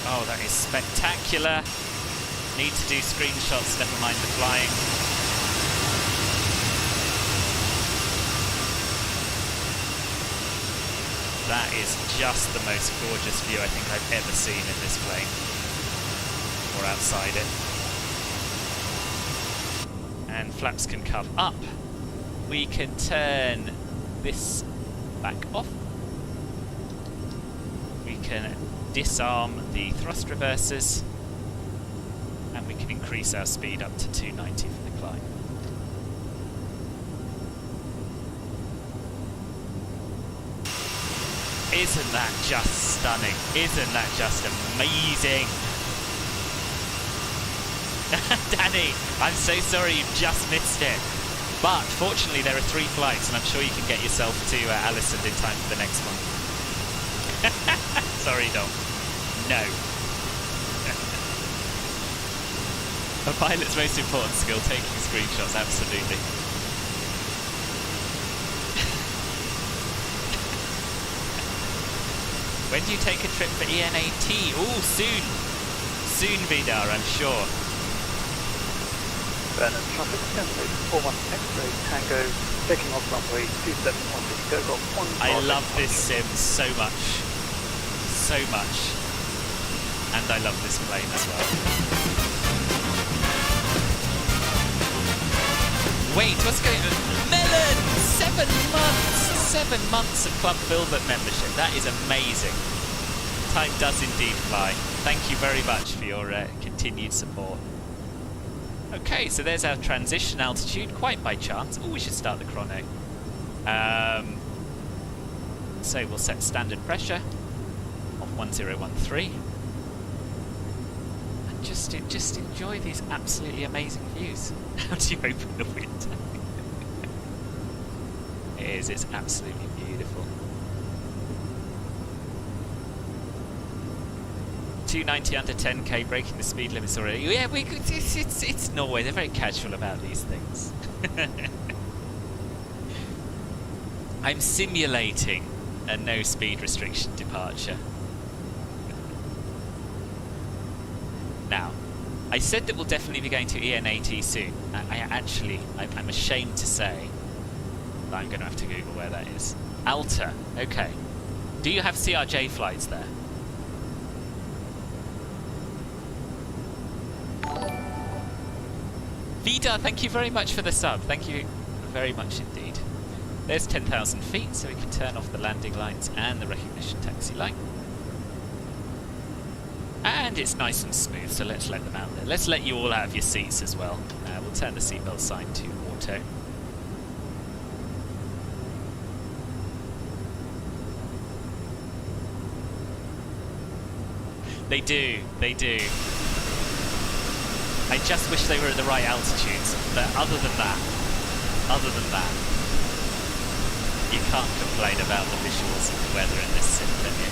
Speaker 1: Oh, that is spectacular. Need to do screenshots, never mind the flying. That is just the most gorgeous view I think I've ever seen in this plane. Or outside it. And flaps can come up. We can turn this back off. We can disarm the thrust reversers. And we can increase our speed up to 290 for the climb. Isn't that just stunning? Isn't that just amazing? Danny, I'm so sorry you've just missed it. But fortunately there are 3 flights and I'm sure you can get yourself to Alesund in time for the next one. Sorry, Dom. No. A pilot's most important skill, taking screenshots, absolutely. When do you take a trip for ENAT? Oh, soon. Soon, Vidar, I'm sure.
Speaker 5: Bergen traffic, Scandinavian 41 X-ray Tango, taking off runway 27 on the Gogox 1.
Speaker 1: I love this sim so much. So much. And I love this plane as well. Wait, what's going on? Melon! 7 months! 7 months of Club Filbert membership. That is amazing. Time does indeed fly. Thank you very much for your continued support. Okay, so there's our transition altitude, quite by chance. Oh, we should start the chrono. So we'll set standard pressure of 1013. And just enjoy these absolutely amazing views. How do you open the window? It's absolutely beautiful. 290 under 10k, breaking the speed limits already. Yeah, it's Norway. They're very casual about these things. I'm simulating a no speed restriction departure. Now, I said that we'll definitely be going to ENAT soon. I'm ashamed to say that I'm going to have to Google where that is. Alta, okay. Do you have CRJ flights there? Vida, thank you very much for the sub. Thank you very much indeed. There's 10,000 feet, so we can turn off the landing lights and the recognition taxi light. And it's nice and smooth, so let's let them out there. Let's let you all out of your seats as well. We'll turn the seatbelt sign to auto. They do. I just wish they were at the right altitudes, but other than that, you can't complain about the visuals of the weather in this sim, can you?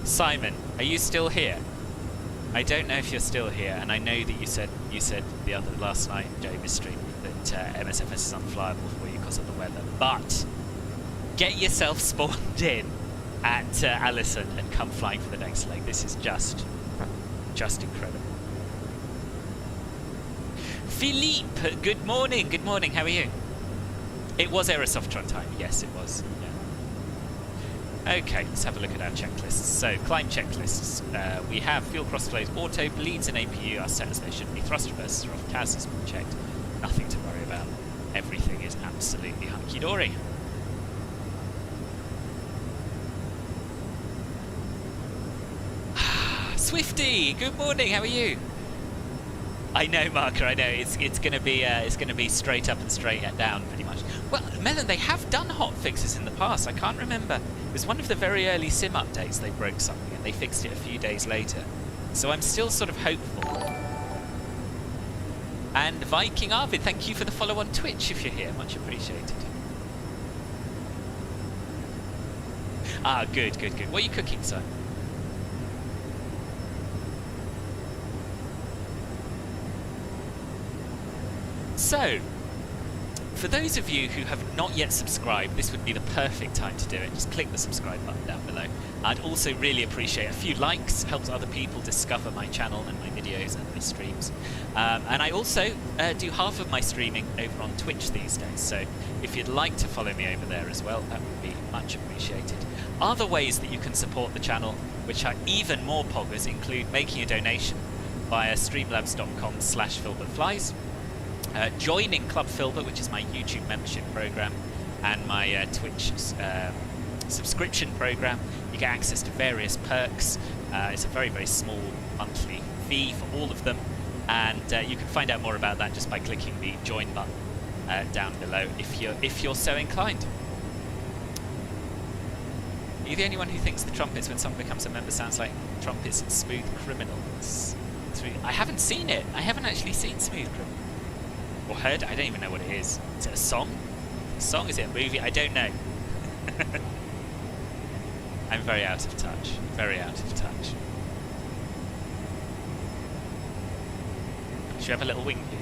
Speaker 1: Simon, are you still here? I don't know if you're still here, and I know that you said last night in Jamie's stream that MSFS is unflyable for you because of the weather. But get yourself spawned in at Alesund and come flying for the next leg. This is just incredible. Philippe, good morning. Good morning. How are you? It was Aerosoft Trondheim. Yes, it was. Yeah. Okay, let's have a look at our checklists. So, climb checklists. We have fuel crossflows auto, bleeds and APU are set as they should be. Thrust reversers are off, CAS has been checked. Nothing to worry about. Everything is absolutely hunky-dory. Swifty, good morning. How are you? I know, Marker. I know it's gonna be straight up and straight down, pretty much. Well, Melon, they have done hot fixes in the past. I can't remember. It was one of the very early sim updates. They broke something and they fixed it a few days later. So I'm still sort of hopeful. And Viking Arvid, thank you for the follow on Twitch if you're here. Much appreciated. Ah, good. What are you cooking, son? So, for those of you who have not yet subscribed, this would be the perfect time to do it. Just click the subscribe button down below. I'd also really appreciate a few likes. Helps other people discover my channel and my videos and my streams. And I also do half of my streaming over on Twitch these days. So if you'd like to follow me over there as well, that would be much appreciated. Other ways that you can support the channel, which are even more poggers, include making a donation via streamlabs.com/filbertflies. Joining Club Filbert, which is my YouTube membership program, and my Twitch subscription program. You get access to various perks. It's a very, very small monthly fee for all of them, and you can find out more about that just by clicking the join button down below if you're so inclined. Are you the only one who thinks the trumpets when someone becomes a member sounds like trumpets in Smooth Criminals? I haven't seen it. I haven't actually seen Smooth Criminals. Or heard it. I don't even know what it is. Is it a song? Is it a movie? I don't know. I'm very out of touch. Very out of touch. Should we have a little wing view?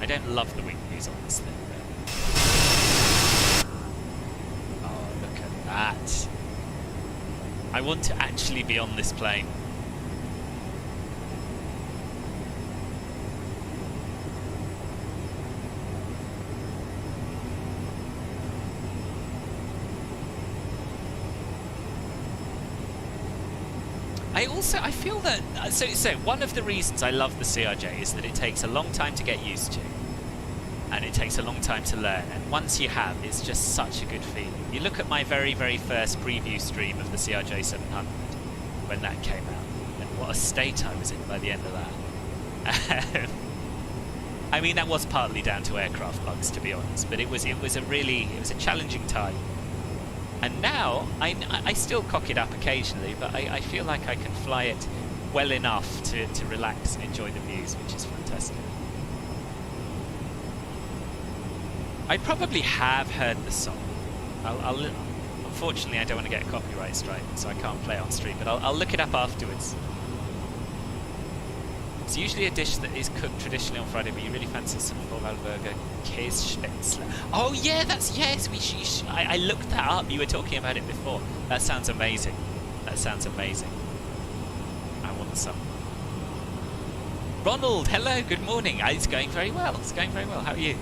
Speaker 1: I don't love the wing views on this thing. But... oh, look at that. I want to actually be on this plane. I feel that so one of the reasons I love the CRJ is that it takes a long time to get used to, and it takes a long time to learn, and once you have, it's just such a good feeling. You look at my very, very first preview stream of the CRJ 700 when that came out, and what a state I was in by the end of that. I mean, that was partly down to aircraft bugs, to be honest, but it was a challenging time. And now, I still cock it up occasionally, but I feel like I can fly it well enough to relax and enjoy the views, which is fantastic. I probably have heard the song. Unfortunately, I don't want to get a copyright strike, so I can't play it on stream, but I'll look it up afterwards. It's usually a dish that is cooked traditionally on Friday, but you really fancy some Vorarlberger Kässpätzle. Oh yeah, I looked that up. You were talking about it before. That sounds amazing. I want some. Ronald, hello, good morning. It's going very well. How are you?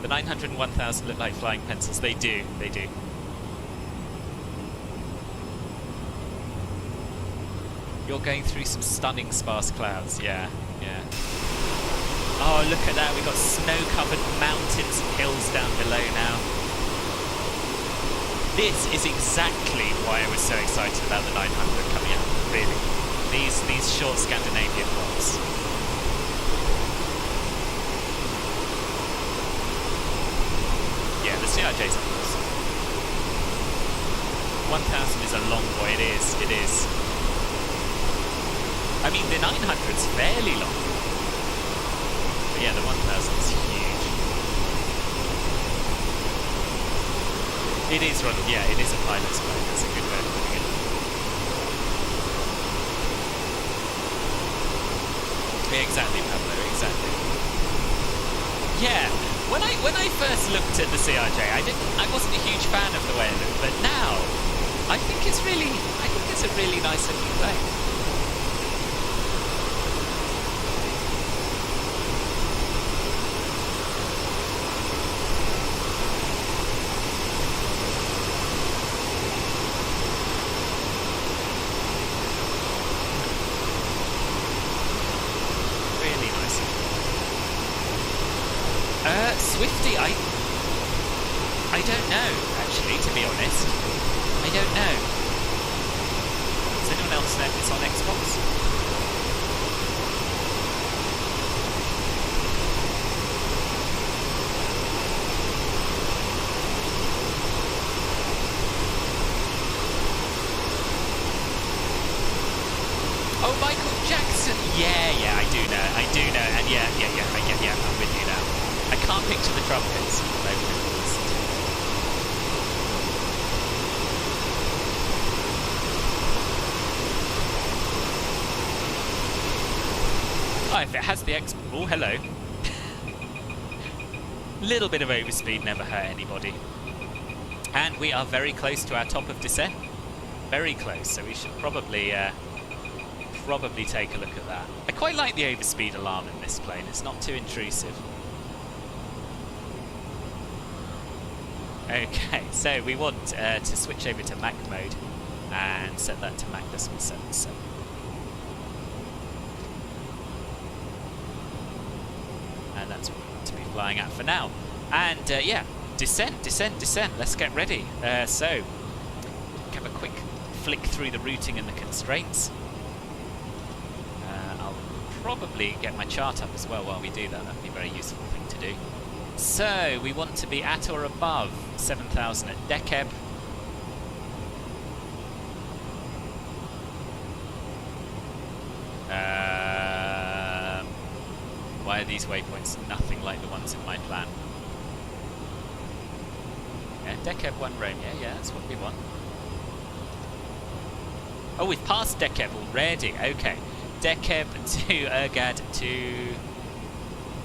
Speaker 1: The 900 and 1000 look like flying pencils. They do. You're going through some stunning sparse clouds, yeah. Oh, look at that, we've got snow-covered mountains and hills down below now. This is exactly why I was so excited about the 900 coming out, really. These short Scandinavian blocks. It is, Ronald, yeah, it is a pilot's plane. That's a good way of putting it. Yeah, exactly, Pablo, exactly. Yeah, when I first looked at the CRJ, I wasn't a huge fan of the way it looked, but now I think it's a really nice looking plane. Swifty, I don't know, actually, to be honest. I don't know. Does anyone else know if it's on Xbox? Oh, Michael Jackson! Yeah, I do know, and yeah, I'm with you now. I can't picture the trumpets. Oh, if it has the X... Oh, hello. Little bit of overspeed never hurt anybody. And we are very close to our top of descent. Very close, so we should probably take a look at that. I quite like the overspeed alarm in this plane. It's not too intrusive. Okay, so we want to switch over to Mac mode and set that to Mach.77. And that's what we want to be flying at for now. And yeah, descent. Let's get ready. So, have a quick flick through the routing and the constraints. I'll probably get my chart up as well while we do that. That'd be a very useful thing to do. So, we want to be at or above 7,000 at Dekeb. Why are these waypoints nothing like the ones in my plan? Yeah, Dekeb 1 Rome, yeah, that's what we want. Oh, we've passed Dekeb already, okay. Dekeb to Urgad to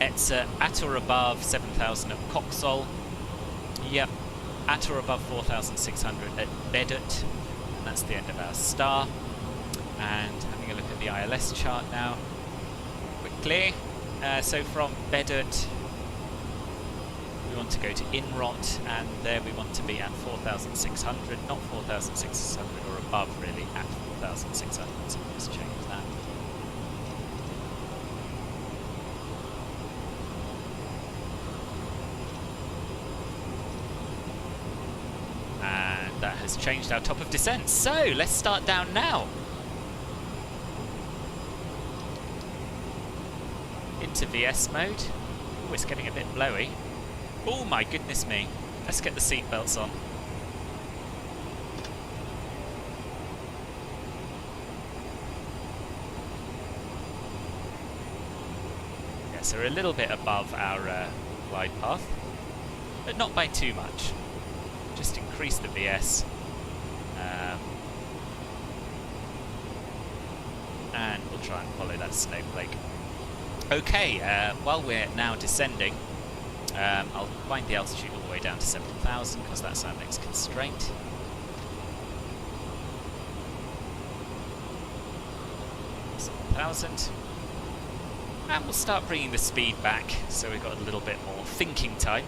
Speaker 1: Etzer, at or above 7,000 at Coxol. Yep, at or above 4,600 at Bedut. And that's the end of our star. And having a look at the ILS chart now, quickly. So from Bedut, we want to go to Inrot, and there we want to be at 4,600, not 4,600 or above, really, at 4,600. So let's change that. And that has changed our top of descent. So let's start down now. Into VS mode. Oh, it's getting a bit blowy. Oh my goodness me. Let's get the seatbelts on. Yeah, so we're a little bit above our glide path, but not by too much. Just increase the VS. And we'll try and follow that snowflake. Okay, while we're now descending, I'll find the altitude all the way down to 7,000 because that's our next constraint. And we'll start bringing the speed back so we've got a little bit more thinking time.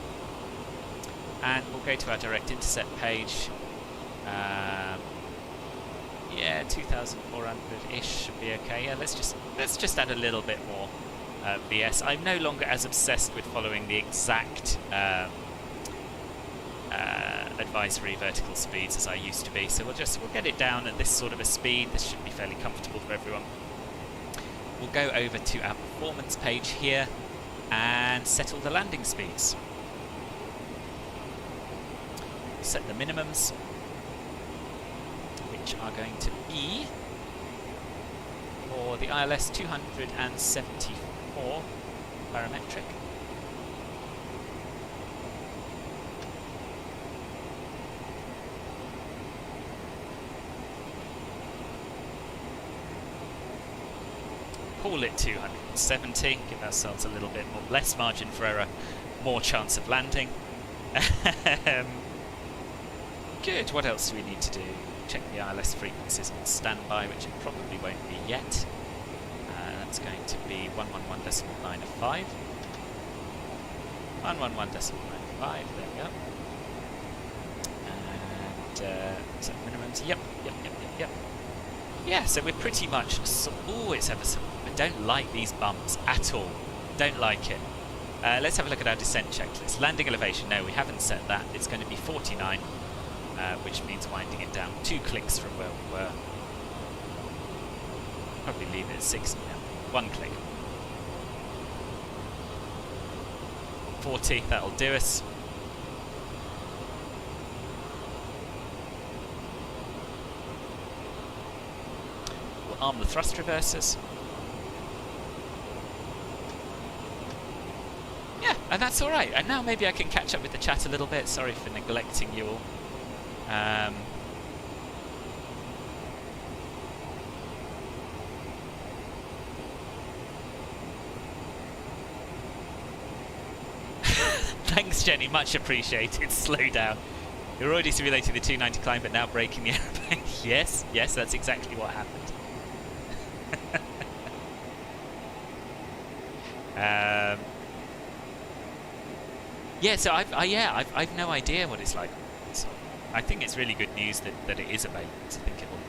Speaker 1: And we'll go to our direct intercept page. Yeah, 2,400-ish should be okay. Yeah, let's just add a little bit more VS. I'm no longer as obsessed with following the exact advisory vertical speeds as I used to be. So we'll get it down at this sort of a speed. This should be fairly comfortable for everyone. We'll go over to our performance page here and set all the landing speeds. Set the minimums, which are going to be for the ILS 274 barometric. call it 270, give ourselves a little bit more, less margin for error, more chance of landing. Good, what else do we need to do? Check the ILS frequencies on standby, which it probably won't be yet. That's going to be 111.905. 111.905, there we go. And is that minimums? Yep. Yeah, so we're pretty much... Oh, it's ever so... I don't like these bumps at all. Don't like it. Let's have a look at our descent checklist. Landing elevation, no, we haven't set that. It's going to be 49, which means winding it down 2 clicks from where we were. Probably leave it at 60 now. 1 click. 40, that'll do us. We'll arm the thrust reversers. Yeah, and that's alright. And now maybe I can catch up with the chat a little bit. Sorry for neglecting you all. Thanks, Jenny. Much appreciated. Slow down. You're already simulating the 290 climb, but now braking the aeroplane. Yes, that's exactly what happened. Yeah, so I've no idea what it's like. So I think it's really good news that it is available. I think it will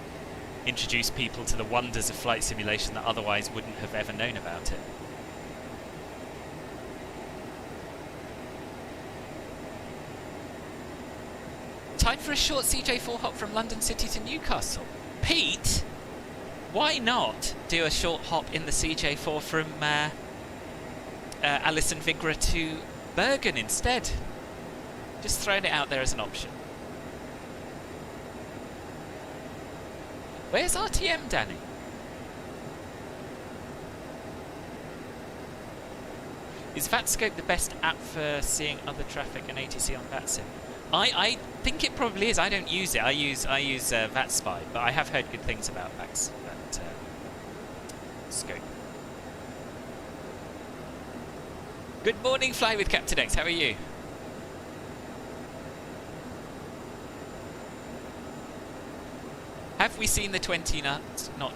Speaker 1: introduce people to the wonders of flight simulation that otherwise wouldn't have ever known about it. Time for a short CJ4 hop from London City to Newcastle. Pete, why not do a short hop in the CJ4 from Alesund Vigra to Bergen instead? Just throwing it out there as an option. Where's RTM, Danny? Is VATScope the best app for seeing other traffic and ATC on VATSIM? I think it probably is. I don't use it. I use VATSpy, but I have heard good things about VATScope. Good morning, Fly with Captain X. How are you? Have we seen the 20 knot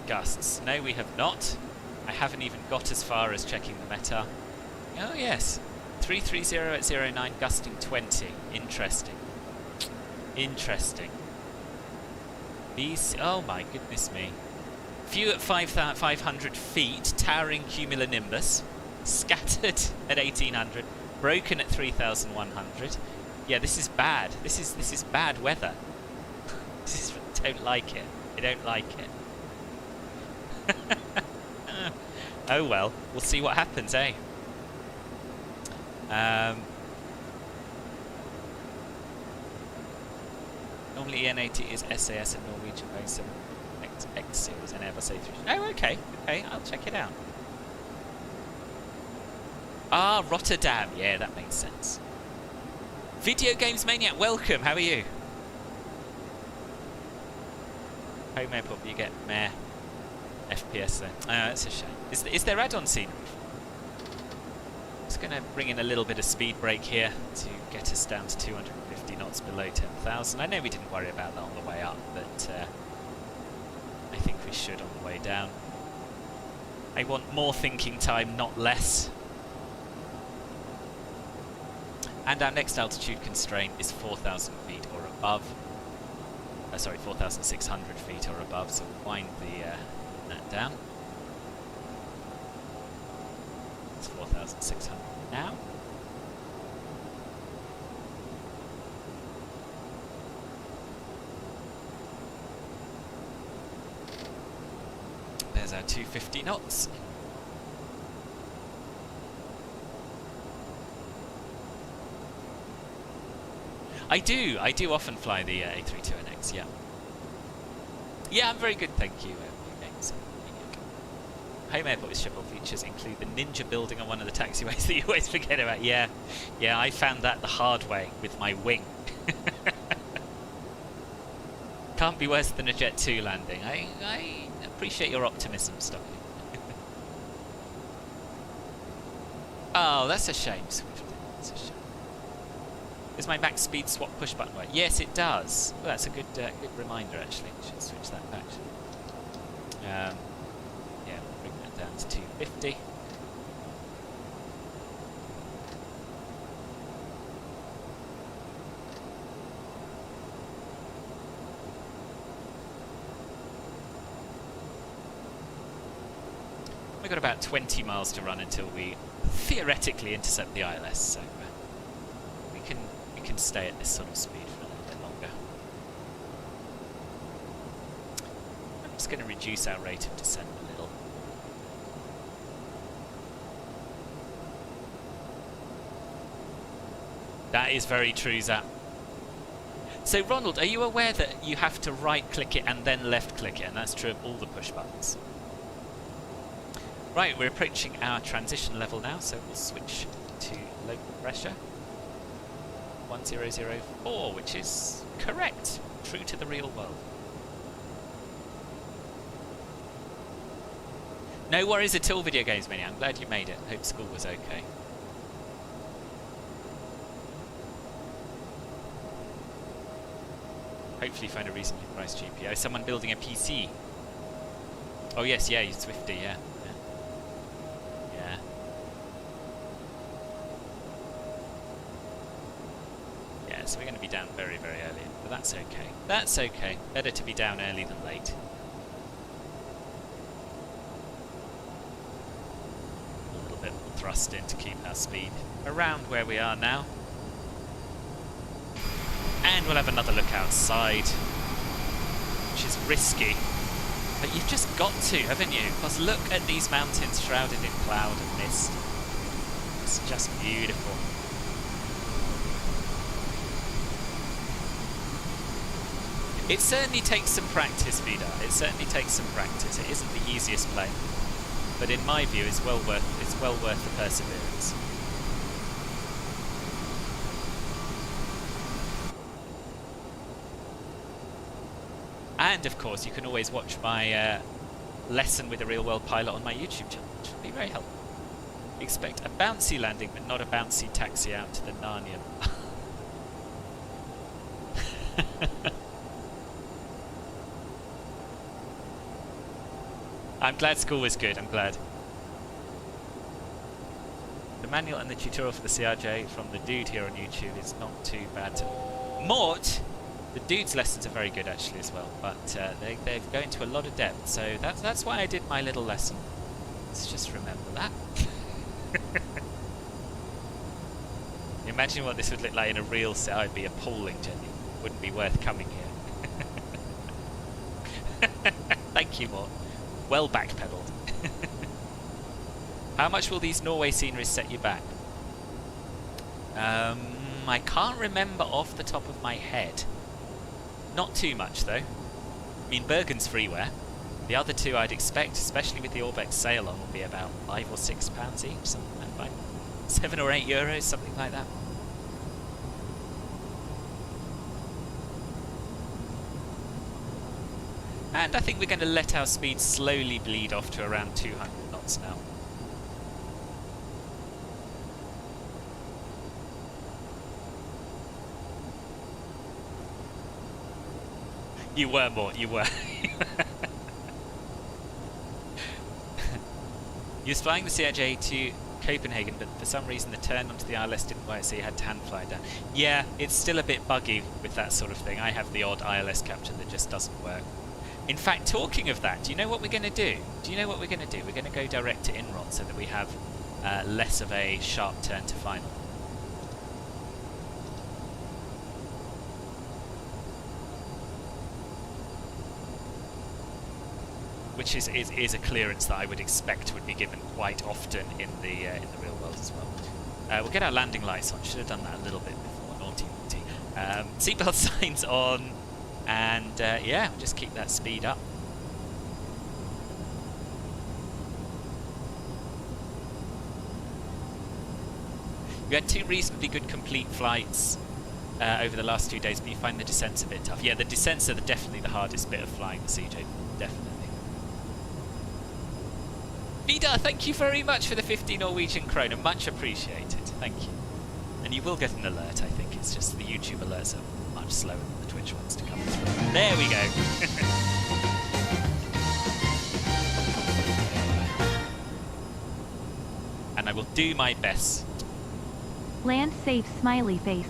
Speaker 1: gusts? No, we have not. I haven't even got as far as checking the meta. Oh yes, 330 at 09, gusting 20. Interesting. Interesting. These, oh my goodness me. Few at 500 feet, towering cumulonimbus. Scattered at 1800, broken at 3100. Yeah, this is bad. This is bad weather. Don't like it. I don't like it. Oh well, we'll see what happens, eh? Normally EN80 is SAS and Norwegian Boeing 7X series and Airbus A3. Oh, okay, I'll check it out. Ah, Rotterdam. Yeah, that makes sense. Video Games Maniac, welcome. How are you? Home airport, you get meh FPS there. That's a shame. Is there add-on scenery? Just going to bring in a little bit of speed brake here to get us down to 250 knots below 10,000. I know we didn't worry about that on the way up, but I think we should on the way down. I want more thinking time, not less. And our next altitude constraint is 4,000 feet or above. Sorry, 4,600 feet or above, so we'll wind that down. It's 4,600 now. There's our 250 knots. I do often fly the A32NX, yeah. Yeah, I'm very good, thank you. Home airport with Schiphol features include the ninja building on one of the taxiways that you always forget about. Yeah, I found that the hard way with my wing. Can't be worse than a Jet 2 landing. I appreciate your optimism, Stocky. Oh, that's a shame, Swift. That's a shame. Does my max speed swap push button work? Yes, it does. Well, that's a good good reminder, actually. We should switch that back. Yeah, we'll bring that down to 250. We've got about 20 miles to run until we theoretically intercept the ILS, so we can stay at this sort of speed for a little bit longer. I'm just going to reduce our rate of descent a little. That is very true, Zap. So Ronald, are you aware that you have to right click it and then left click it, and that's true of all the push buttons? Right, we're approaching our transition level now, so we'll switch to local pressure. 1004, which is correct, true to the real world. No worries at all, Video Games Mania. I'm glad you made it. Hope school was okay. Hopefully find a reasonably priced GPU. Someone building a PC. Oh yes, yeah, Swifty, yeah. So we're going to be down very, very early, but that's okay. That's okay. Better to be down early than late. A little bit more thrust in to keep our speed around where we are now. And we'll have another look outside, which is risky. But you've just got to, haven't you? Because look at these mountains shrouded in cloud and mist. It's just beautiful. It certainly takes some practice, Vida. It certainly takes some practice. It isn't the easiest plane, but in my view, it's well worth the perseverance. And of course, you can always watch my lesson with a real-world pilot on my YouTube channel, which would be very helpful. Expect a bouncy landing, but not a bouncy taxi out to the Narnia. I'm glad school was good, I'm glad. The manual and the tutorial for the CRJ from the dude here on YouTube is not too bad. Mort! The dude's lessons are very good actually as well, but they go into a lot of depth, so that's why I did my little lesson. Let's just remember that. Imagine what this would look like in a real set. I'd be appalling, Jenny. Wouldn't be worth coming here. Thank you, Mort. Well backpedaled. How much will these Norway sceneries set you back? I can't remember off the top of my head. Not too much though. I mean, Bergen's freeware. The other two I'd expect, especially with the Orbex sail-on, will be about £5 or £6 each, something like that. 7 or 8 euros, something like that. And I think we're going to let our speed slowly bleed off to around 200 knots now. You were, Mort, you were. You was flying the CRJ to Copenhagen, but for some reason the turn onto the ILS didn't work, so you had to hand fly down. Yeah, it's still a bit buggy with that sort of thing. I have the odd ILS capture that just doesn't work. In fact, talking of that, do you know what we're going to do? We're going to go direct to Inron so that we have less of a sharp turn to final. Which is a clearance that I would expect would be given quite often in the real world as well. We'll get our landing lights on. Should have done that a little bit before. Naughty. Seatbelt signs on. And yeah, we'll just keep that speed up. You had 2 reasonably good complete flights over the last 2 days, but you find the descents a bit tough. Yeah, the descents are definitely the hardest bit of flying the CJ, definitely. Vidar, thank you very much for the 50 Norwegian krona. Much appreciated. Thank you. And you will get an alert, I think. It's just the YouTube alerts are much slower than the Twitch ones to come through. There we go. And I will do my best.
Speaker 6: Land safe, smiley face.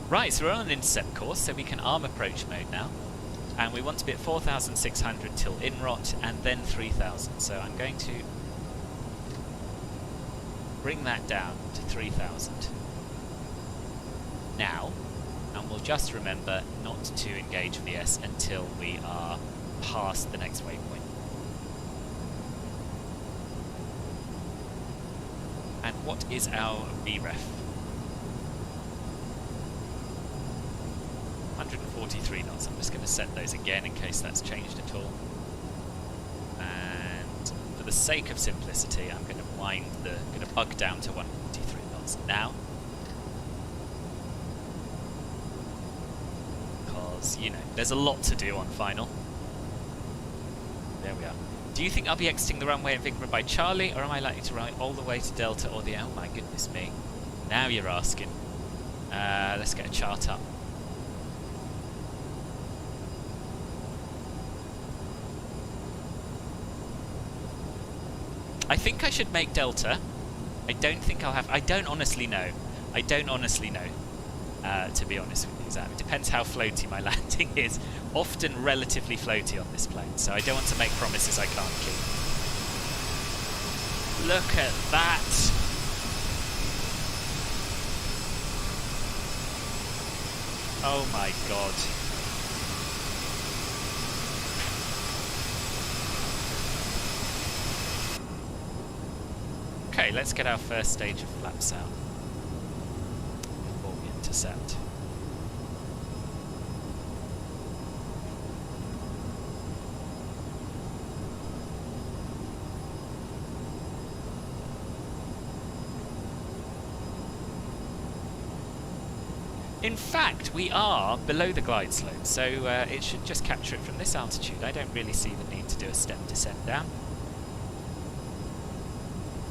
Speaker 1: Right, so we're on an intercept course, so we can arm approach mode now. And we want to be at 4,600 till inrot, and then 3,000. So I'm going to bring that down to 3,000 now, and we'll just remember not to engage VS until we are past the next waypoint. And what is our VREF? 143 knots. I'm just going to set those again in case that's changed at all. And for the sake of simplicity, I'm going to bug down to 143 knots now. Because, you know, there's a lot to do on final. There we are. Do you think I'll be exiting the runway at Vigra by Charlie, or am I likely to ride all the way to Delta or the... Oh my goodness me. Now you're asking. Let's get a chart up. I think I should make Delta. I don't think I'll have... I don't honestly know. I don't honestly know, to be honest with you, Zap. It depends how floaty my landing is. Often relatively floaty on this plane, so I don't want to make promises I can't keep. Look at that! Oh my god. Okay, let's get our first stage of flaps out before we intercept. In fact, we are below the glide slope, so it should just capture it from this altitude. I don't really see the need to do a step descent down.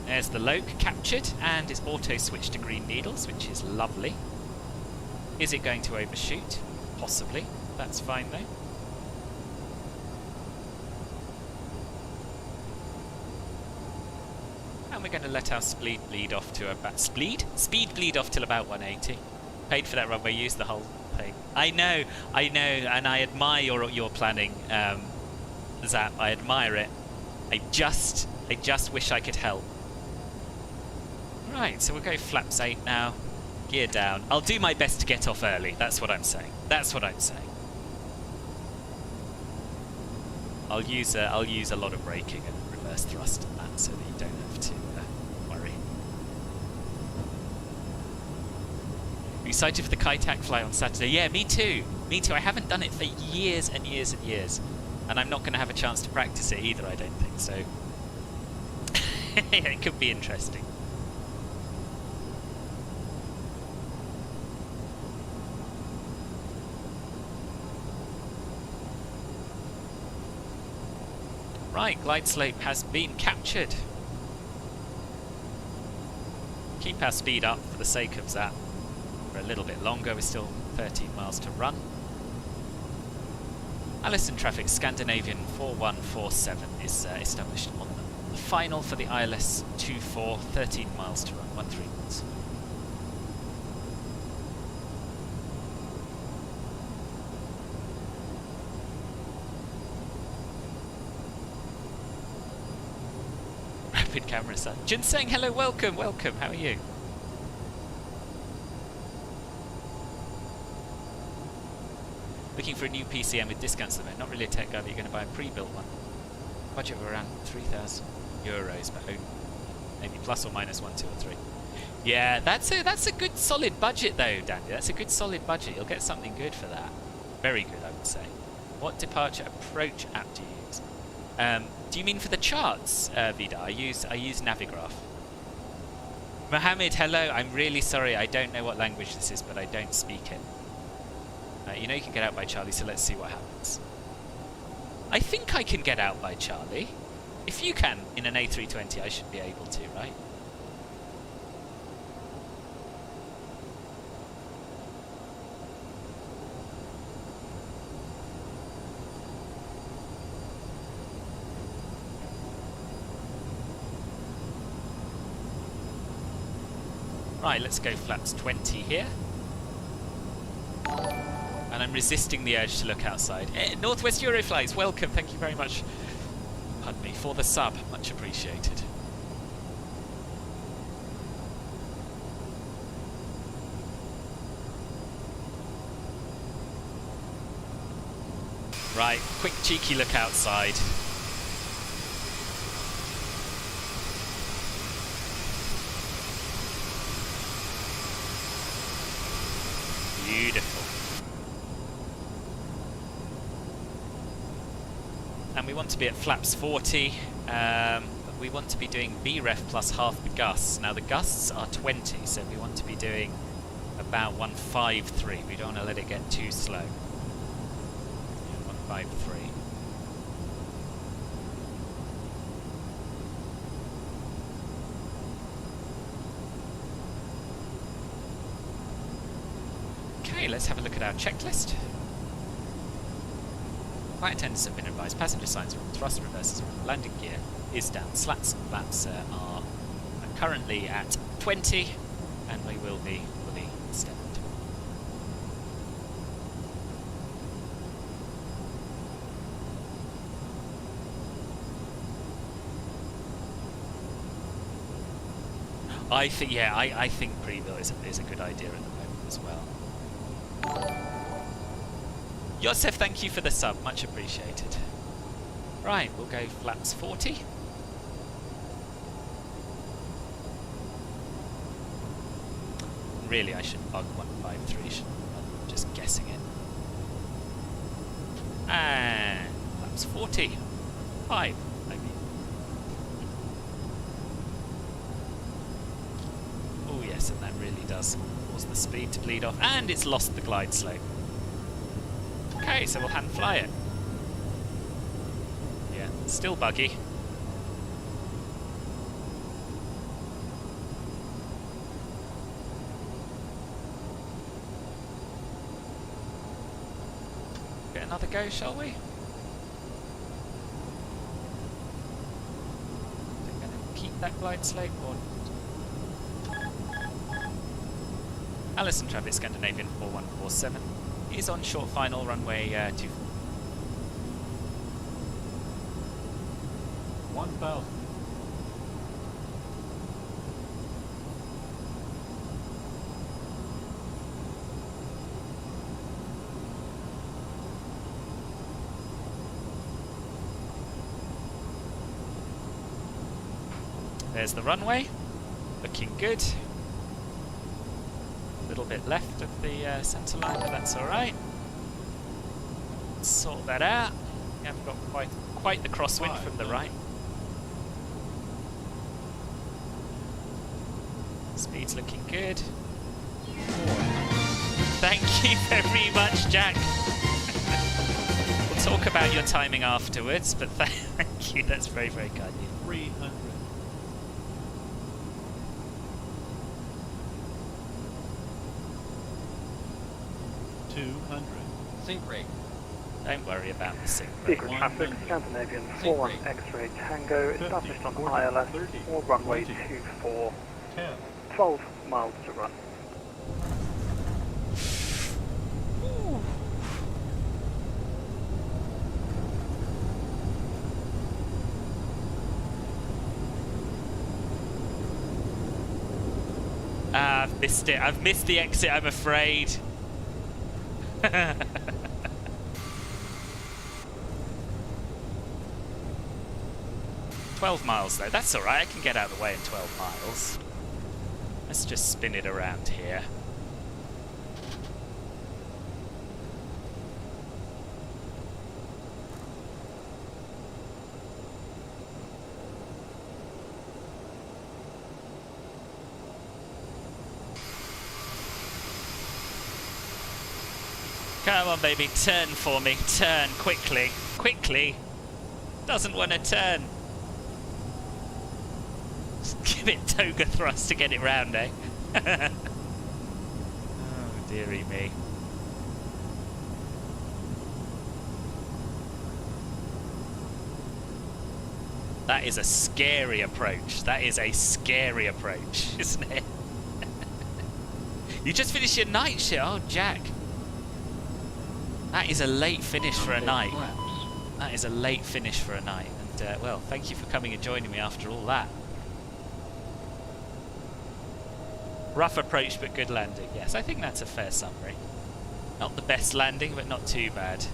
Speaker 1: There's the loc captured, and it's auto-switched to green needles, which is lovely. Is it going to overshoot? Possibly. That's fine, though. And we're going to let our speed bleed off to about... Speed bleed off till about 180. Paid for that runway use, the whole thing. I know, and I admire your planning, Zap. I admire it. I just wish I could help. Right, so we'll go flaps 8 now. Gear down. I'll do my best to get off early. That's what I'm saying. That's what I'm saying. I'll use a lot of braking and reverse thrust and that, so that you don't have to worry. Are you excited for the Kiteac fly on Saturday? Yeah, me too. Me too. I haven't done it for years and years and years, and I'm not going to have a chance to practice it either, I don't think, so it could be interesting. Right, glide slope has been captured. Keep our speed up for the sake of that for a little bit longer. We're still 13 miles to run. Alesund traffic Scandinavian 4147 is established on the final for the ILS 24, 13 miles to run, 13 miles. Rapid camera son. Jin saying hello, welcome, welcome, how are you? Looking for a new PCM with discounts at the moment. Not really a tech guy, but you're going to buy a pre-built one. Budget of around €3,000, but maybe plus or minus 1, 2 or 3. Yeah, that's a good solid budget though, Danny. That's a good solid budget. You'll get something good for that. Very good, I would say. What departure approach app do you use? Do you mean for the charts, Vida? I use Navigraph. Mohammed, hello. I'm really sorry. I don't know what language this is, but I don't speak it. You know you can get out by Charlie, so let's see what happens. I think I can get out by Charlie. If you can, in an A320, I should be able to, right? Right, let's go flaps 20 here. And I'm resisting the urge to look outside. Northwest Euroflies, welcome, thank you very much. Pardon me, for the sub, much appreciated. Right, quick cheeky look outside. Beautiful. And we want to be at flaps 40. We want to be doing VREF plus half the gusts. Now the gusts are 20, so we want to be doing about 153. We don't want to let it get too slow. Yeah, 153. Okay, let's have a look at our checklist. Flight attendants have been advised passenger signs are on, thrust reversers are on, landing gear is down, slats and flaps are currently at 20 and we will be fully extended. I think, yeah, I think pre-bill is a good idea at the moment as well. Yosef, thank you for the sub, much appreciated. Right, we'll go flaps 40. Really, I should bug 153, shouldn't I? I'm just guessing it. And flaps 40. 5, maybe. Oh yes, and that really does cause the speed to bleed off. And it's lost the glide slope. Okay, so we'll hand fly it. Yeah, still buggy. Get another go, shall we? We're going to keep that glide slope or Alesund Traffic Scandinavian 4147 is on short final runway 24.
Speaker 7: 1,000.
Speaker 1: There's the runway, looking good. A little bit left of the centre line, but that's alright. Sort that out. We haven't got quite the crosswind from the right. Speed's looking good. Thank you very much, Jack. We'll talk about your timing afterwards, but thank you. That's very, very kind of you.
Speaker 7: 300. 200.
Speaker 8: Sync rate.
Speaker 1: Don't worry about the sync rate.
Speaker 5: Secret traffic, Scandinavian 41 X-ray Tango, established on ILS or runway 24,
Speaker 7: 10.
Speaker 5: 12 miles to run.
Speaker 1: I've missed it. I've missed the exit, I'm afraid. 12 miles though, that's alright, I can get out of the way in 12 miles. Let's just spin it around here. Come on, baby, turn for me. Turn quickly. Quickly. Doesn't want to turn. Just give it toga thrust to get it round, eh? Oh, dearie me. That is a scary approach. That is a scary approach, isn't it? You just finished your night shift. Oh, Jack. That is a late finish for a night. That is a late finish for a night. And, well, thank you for coming and joining me after all that. Rough approach, but good landing. Yes, I think that's a fair summary. Not the best landing, but not too bad.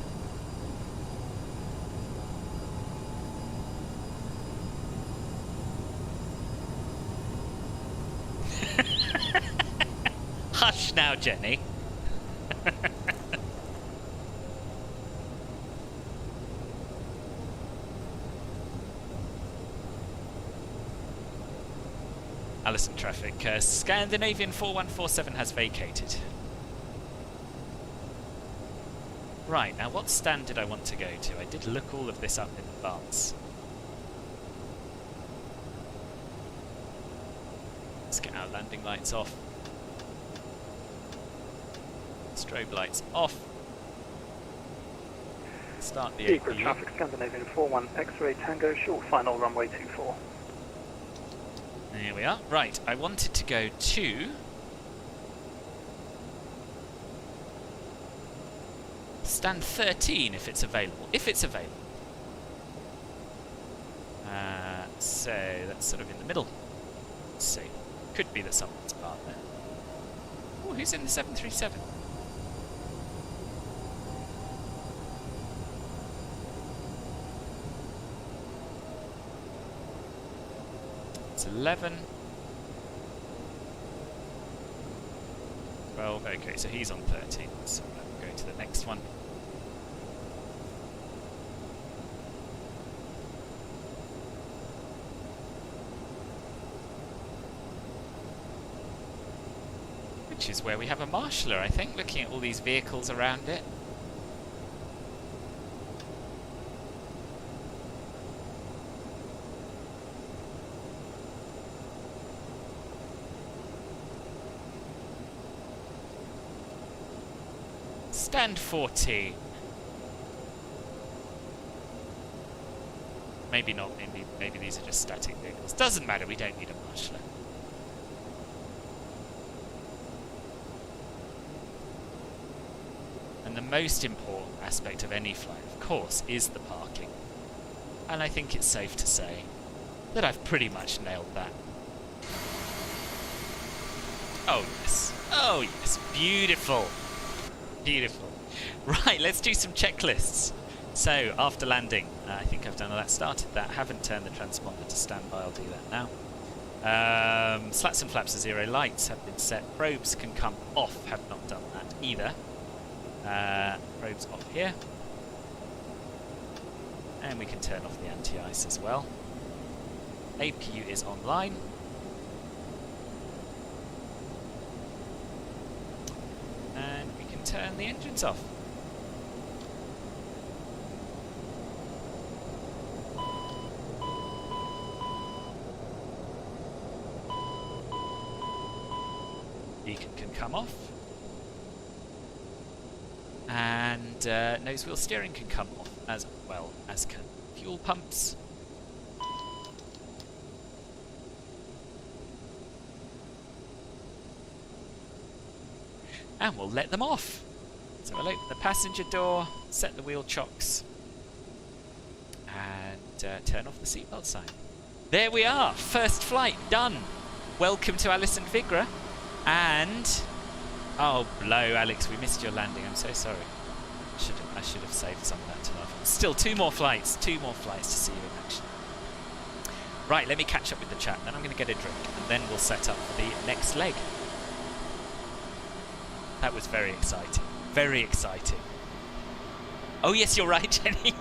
Speaker 1: Hush now, Jenny. Alesund traffic. Scandinavian 4147 has vacated. Right, now what stand did I want to go to? I did look all of this up in advance. Let's get our landing lights off. Strobe lights off. Start the
Speaker 5: Secret
Speaker 1: APU.
Speaker 5: traffic, Scandinavian 41 X-ray Tango, short final runway 24.
Speaker 1: There we are. Right, I wanted to go to stand 13 if it's available. If it's available. So that's sort of in the middle. Let's see. Could be that someone's parked there. Oh, who's in the 737? It's 11. 12. Okay, so he's on 13. So we'll go to the next one. Which is where we have a marshaller, I think, looking at all these vehicles around it. Stand 14. Maybe not, maybe these are just static vehicles. Doesn't matter, we don't need a marshaller. And the most important aspect of any flight, of course, is the parking. And I think it's safe to say that I've pretty much nailed that. Oh yes, oh yes, beautiful. Beautiful. Right, let's do some checklists. So, after landing, I think I've done all that, started that, haven't turned the transponder to standby, I'll do that now. Slats and flaps are 0, lights have been set, probes can come off, have not done that either. Probes off here. And we can turn off the anti-ice as well. APU is online. And we can turn the engines off. Beacon can come off. And nose wheel steering can come off, as well as can fuel pumps. And we'll let them off. So we'll open the passenger door, set the wheel chocks, and turn off the seatbelt sign. There we are, first flight done. Welcome to Alesund Vigra. And oh, blow, Alex, we missed your landing. I'm so sorry. I should have saved some of that to love. Still, two more flights to see you in action. Right, let me catch up with the chat. Then I'm going to get a drink, and then we'll set up for the next leg. That was very exciting. Very exciting. Oh yes, you're right, Jenny.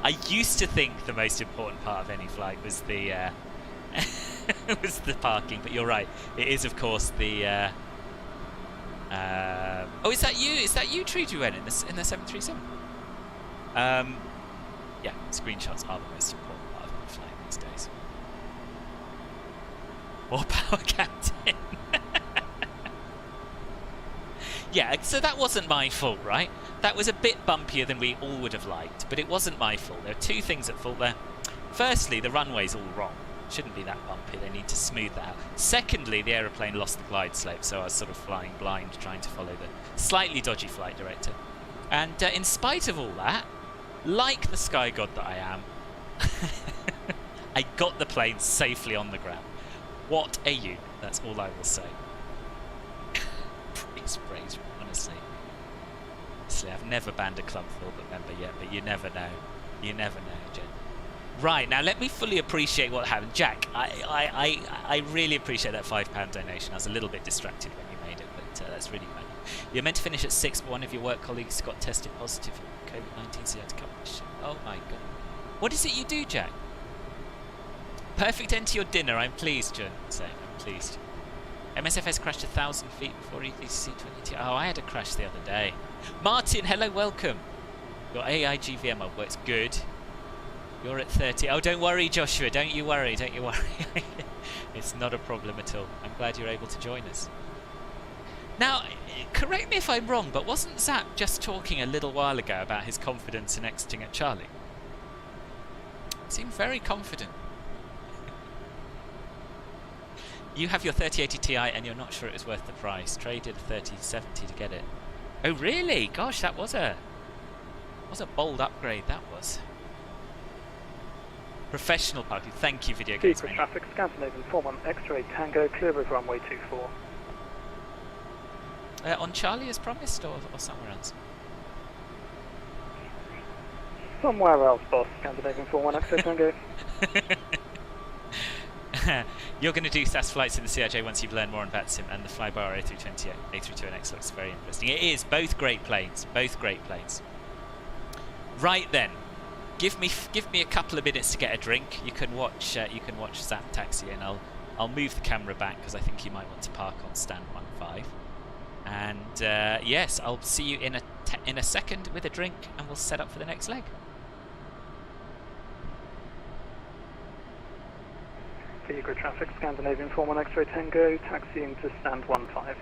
Speaker 1: I used to think the most important part of any flight was the was the parking, but you're right. It is, of course, the Oh, is that you? Is that you, Tree Duane, in the 737? Yeah, screenshots are the most important part of my flying these days. More power, Captain. Yeah, so that wasn't my fault, right? That was a bit bumpier than we all would have liked, but it wasn't my fault. There are two things at fault there. Firstly, the runway's all wrong. Shouldn't be that bumpy. They need to smooth that out. Secondly, the aeroplane lost the glide slope, so I was sort of flying blind, trying to follow the slightly dodgy flight director. And in spite of all that, like the sky god that I am, I got the plane safely on the ground. What a unit. That's all I will say. Praise, honestly. I've never banned a club Filbert member yet, but you never know. You never know, Jen. Right, now let me fully appreciate what happened. Jack, I really appreciate that £5 donation. I was a little bit distracted when you made it, but that's really funny. You're meant to finish at 6, but one of your work colleagues got tested positive for COVID-19, so you had to come on the ship. Oh my god. What is it you do, Jack? Perfect end to your dinner, I'm pleased, Jen. I'm pleased. MSFS crashed 1,000 feet before ETC-22. Oh, I had a crash the other day. Martin, hello, welcome. Your AIG VMO works good. You're at 30. Oh, don't worry, Joshua. Don't you worry. Don't you worry. It's not a problem at all. I'm glad you're able to join us. Now, correct me if I'm wrong, but wasn't Zap just talking a little while ago about his confidence in exiting at Charlie? He seemed very confident. You have your 3080 Ti and you're not sure it was worth the price. Traded 3070 to get it. Oh, really? Gosh, that was a bold upgrade, that was. Professional parking. Thank you, Video Games.
Speaker 5: Secret traffic, Scandinavian 41 X-ray Tango, clear of runway 24.
Speaker 1: On Charlie as promised, or somewhere else?
Speaker 5: Somewhere else, boss. Scandinavian 41 X-ray Tango.
Speaker 1: You're going to do SAS flights in the CRJ once you've learned more on VATSIM, and the flyby A320NX looks very interesting. It is, both great planes, both great planes. Right then, give me a couple of minutes to get a drink. You can watch Zap Taxi, and I'll move the camera back because I think you might want to park on stand 15. And yes, I'll see you in a second with a drink, and we'll set up for the next leg.
Speaker 5: Secret traffic, Scandinavian 41 X-ray Tango, taxiing to stand 15.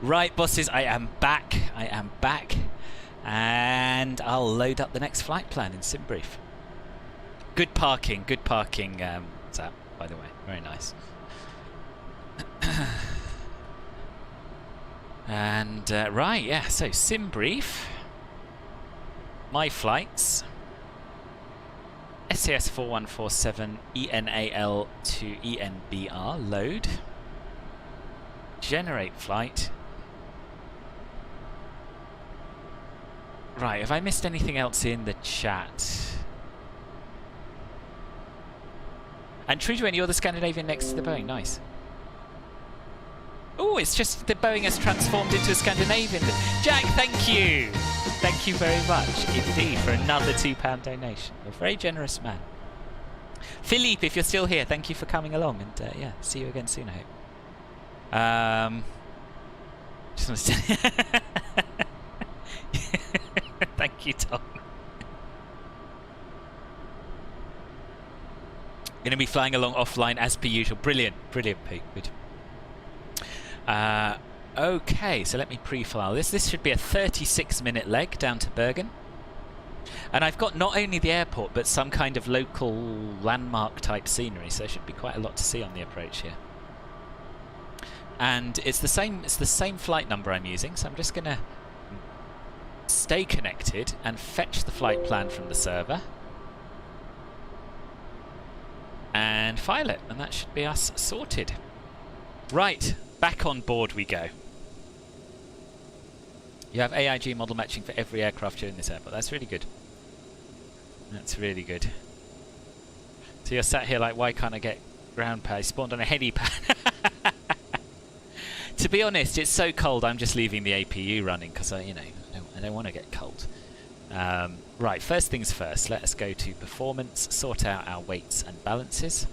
Speaker 1: Right, bosses, I am back, and I'll load up the next flight plan in SimBrief. Good parking, Zap, by the way, very nice. And, right, yeah, so sim brief. My flights. SAS4147 ENAL to ENBR, load. Generate flight. Right, have I missed anything else in the chat? And Trudwen, you're the Scandinavian next to the Boeing, nice. Oh, it's just the Boeing has transformed into a Scandinavian. Jack, thank you! Thank you very much indeed for another £2 donation. You're a very generous man. Philippe, if you're still here, thank you for coming along, and yeah, see you again soon, I hope. Just want to say thank you, Tom. Going to be flying along offline as per usual. Brilliant, brilliant, Pete. Good. Okay, so let me pre-file this. This should be a 36-minute leg down to Bergen. And I've got not only the airport, but some kind of local landmark type scenery, so there should be quite a lot to see on the approach here. And it's the same flight number I'm using, so I'm just going to stay connected and fetch the flight plan from the server. And file it, and that should be us sorted. Right, back on board we go. You have AIG model matching for every aircraft during this airport. That's really good. That's really good. So you're sat here like, why can't I get ground power? I spawned on a helipad. To be honest, it's so cold I'm just leaving the APU running because I don't want to get cold. Right, first things first, let us go to performance, sort out our weights and balances.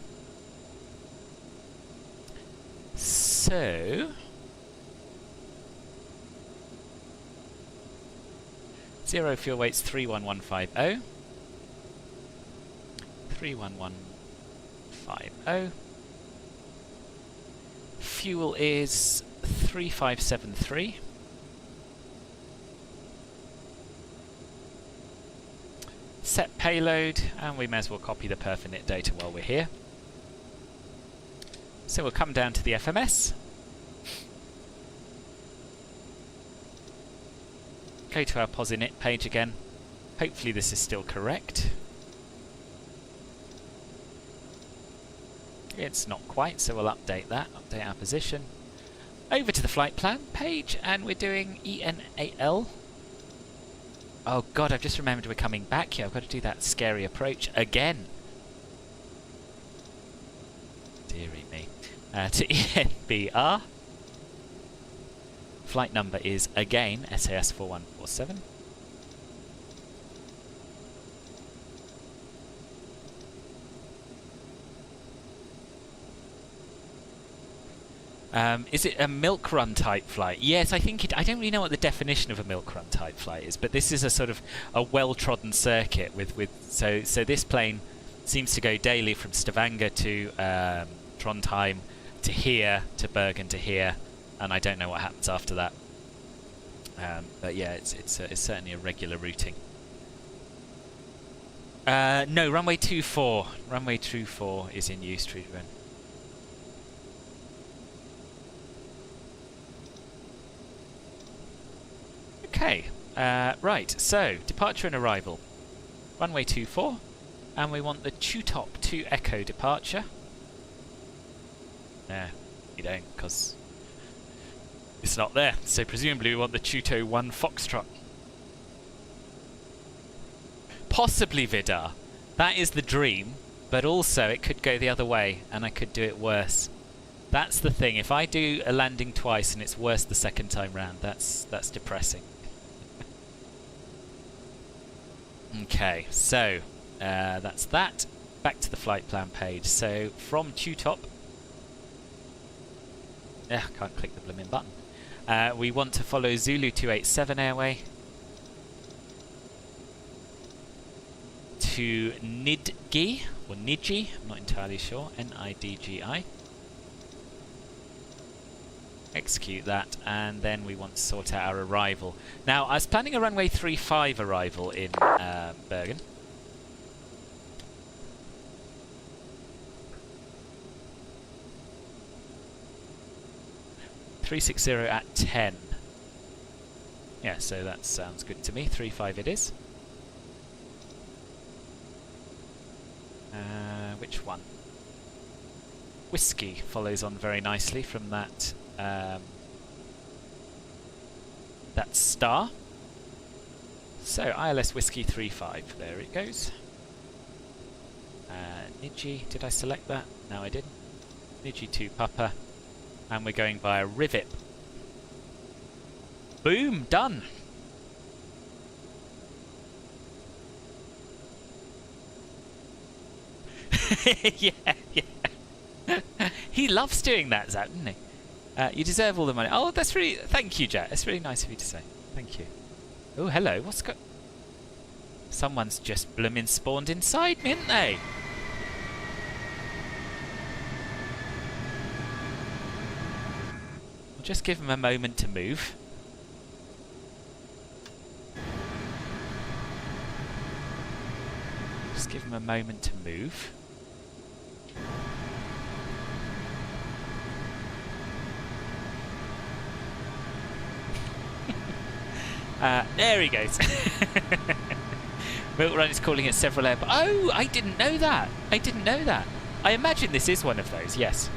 Speaker 1: So, 0 fuel weights 31150. 31150. Fuel is 3573. Set payload, and we may as well copy the perf init data while we're here. So we'll come down to the FMS. Go to our pos init page again. Hopefully this is still correct. It's not quite, so we'll update that, update our position. Over to the flight plan page, and we're doing ENAL. Oh god, I've just remembered we're coming back here. I've got to do that scary approach again. Dearie me. To ENBR. Flight number is again SAS4147. Is it a milk run type flight? Yes, I think it. I don't really know what the definition of a milk run type flight is, but this is a sort of a well-trodden circuit so this plane seems to go daily from Stavanger to Trondheim to here to Bergen to here, and I don't know what happens after that. But yeah, it's certainly a regular routing. No, runway 24. Runway 24 is in use, Trudwen. Okay, right, so departure and arrival. Runway 24, and we want the Tutop to Echo departure. No, we don't, because it's not there. So presumably we want the Tuto 1 Foxtrot. Possibly Vidar. That is the dream, but also it could go the other way, and I could do it worse. That's the thing. If I do a landing twice and it's worse the second time round, that's depressing. Okay, so that's that. Back to the flight plan page. So from Tutop, I can't click the blooming button. We want to follow Zulu 287 airway to Nidgi or Nidgi. I'm not entirely sure. Nidgi. Execute that, and then we want to sort out our arrival. Now, I was planning a runway 35 arrival in Bergen. 360 at 10. Yeah, so that sounds good to me. 35 it is. Which one? Whiskey follows on very nicely from that that star. So ILS Whiskey 35, there it goes. Niji, did I select that? No, I didn't. Niji 2 Papa, and we're going by a rivet. Boom, done. yeah. He loves doing that, Zach, doesn't he? You deserve all the money. Oh, that's really... Thank you, Jack. That's really nice of you to say. Thank you. Oh, hello. What's got... Someone's just bloomin' spawned inside me, haven't they? We'll just give them a moment to move. Just give them a moment to move. There he goes. Milk Run is calling it several air... Oh, I didn't know that. I didn't know that. I imagine this is one of those, yes.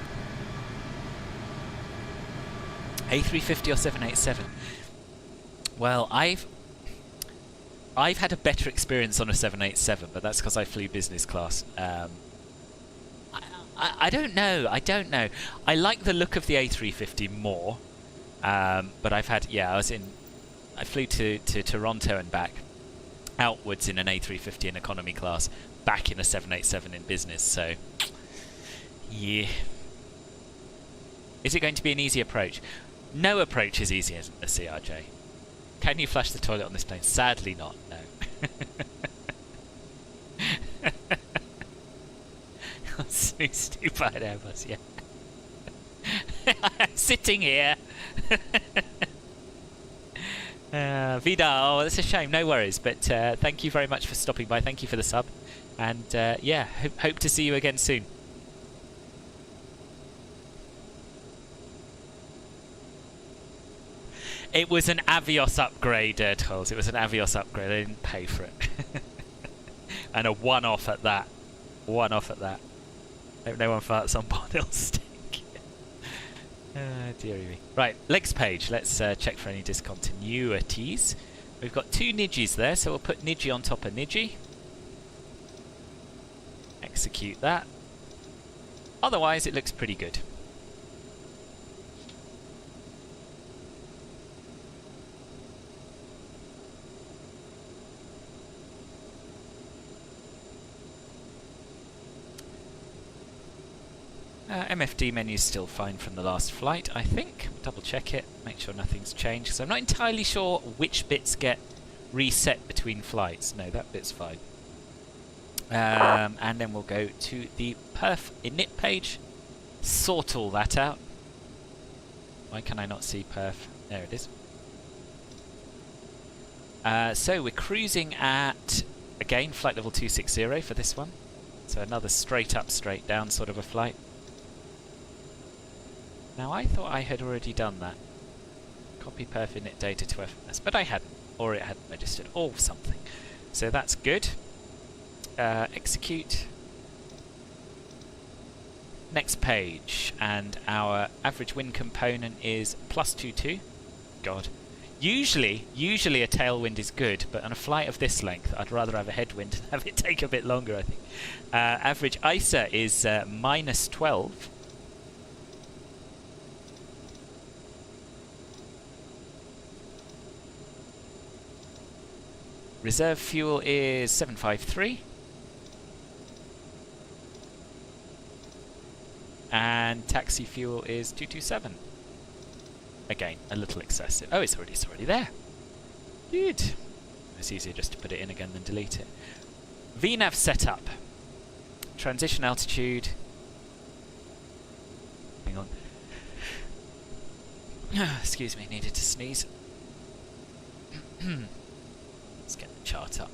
Speaker 1: A350 or 787. Well, I've had a better experience on a 787, but that's because I flew business class. I don't know. I don't know. I like the look of the A350 more, but I've had... Yeah, I flew to Toronto and back, outwards in an A350 in economy class, back in a 787 in business, so... Yeah. Is it going to be an easy approach? No approach is easy as a CRJ. Can you flush the toilet on this plane? Sadly not, no. So stupid Airbus, yeah. I'm sitting here. Vida, oh, that's a shame, no worries, but thank you very much for stopping by, thank you for the sub, and yeah, hope to see you again soon. It was an Avios upgrade, Tolls. It was an Avios upgrade. I didn't pay for it. And a one-off at that. One-off at that. Hope no one farts on board, it'll stink. Dearie me. Right, legs page. Let's check for any discontinuities. We've got two Nijis there, so we'll put Niji on top of Niji. Execute that. Otherwise, it looks pretty good. MFD menu's still fine from the last flight, I think. Double check it, make sure nothing's changed, because I'm not entirely sure which bits get reset between flights. No, that bit's fine. And then we'll go to the perf init page, sort all that out. Why can I not see perf? There it is. So we're cruising at, again, flight level 260 for this one. So another straight up, straight down sort of a flight. Now I thought I had already done that. Copy perf init data to FMS, but I hadn't, or it hadn't registered, or something. So that's good. Execute. Next page, and our average wind component is +22. God. Usually a tailwind is good, but on a flight of this length, I'd rather have a headwind and have it take a bit longer, I think. Average ISA is -12. Reserve fuel is 753. And taxi fuel is 227. Again, a little excessive. Oh, it's already there. Good. It's easier just to put it in again than delete it. VNAV setup. Transition altitude. Hang on. Excuse me, needed to sneeze. Let's get the chart up.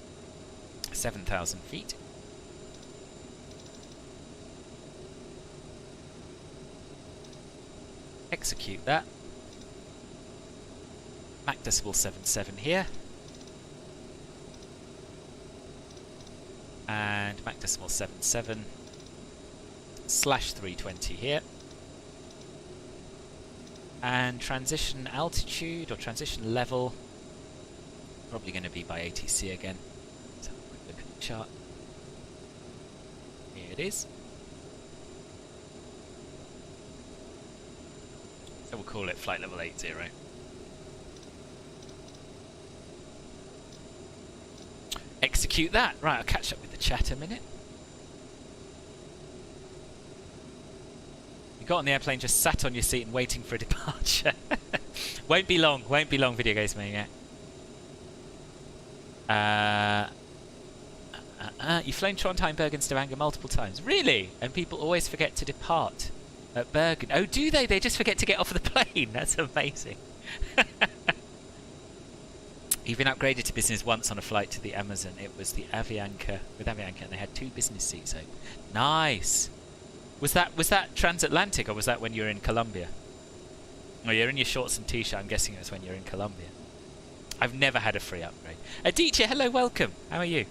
Speaker 1: 7,000 feet. Execute that. MAC.77 here. And MAC.77 /320 here. And transition altitude or transition level, probably going to be by ATC again. Let's have a quick look at the chart. Here it is. So we'll call it flight level 80. Execute that. Right, I'll catch up with the chat a minute. You got on the airplane, just sat on your seat and waiting for a departure. Won't be long, video games maniac. You've flown Trondheim, Bergen, Stavanger multiple times. Really? And people always forget to depart at Bergen. Oh, do they? They just forget to get off the plane. That's amazing. You've been upgraded to business once on a flight to the Amazon. It was the Avianca, and they had 2 business seats open. Nice. Was that transatlantic, or was that when you were in Colombia? Oh, you're in your shorts and t-shirt. I'm guessing it was when you're in Colombia. I've never had a free upgrade. Aditya, hello, welcome. How are you?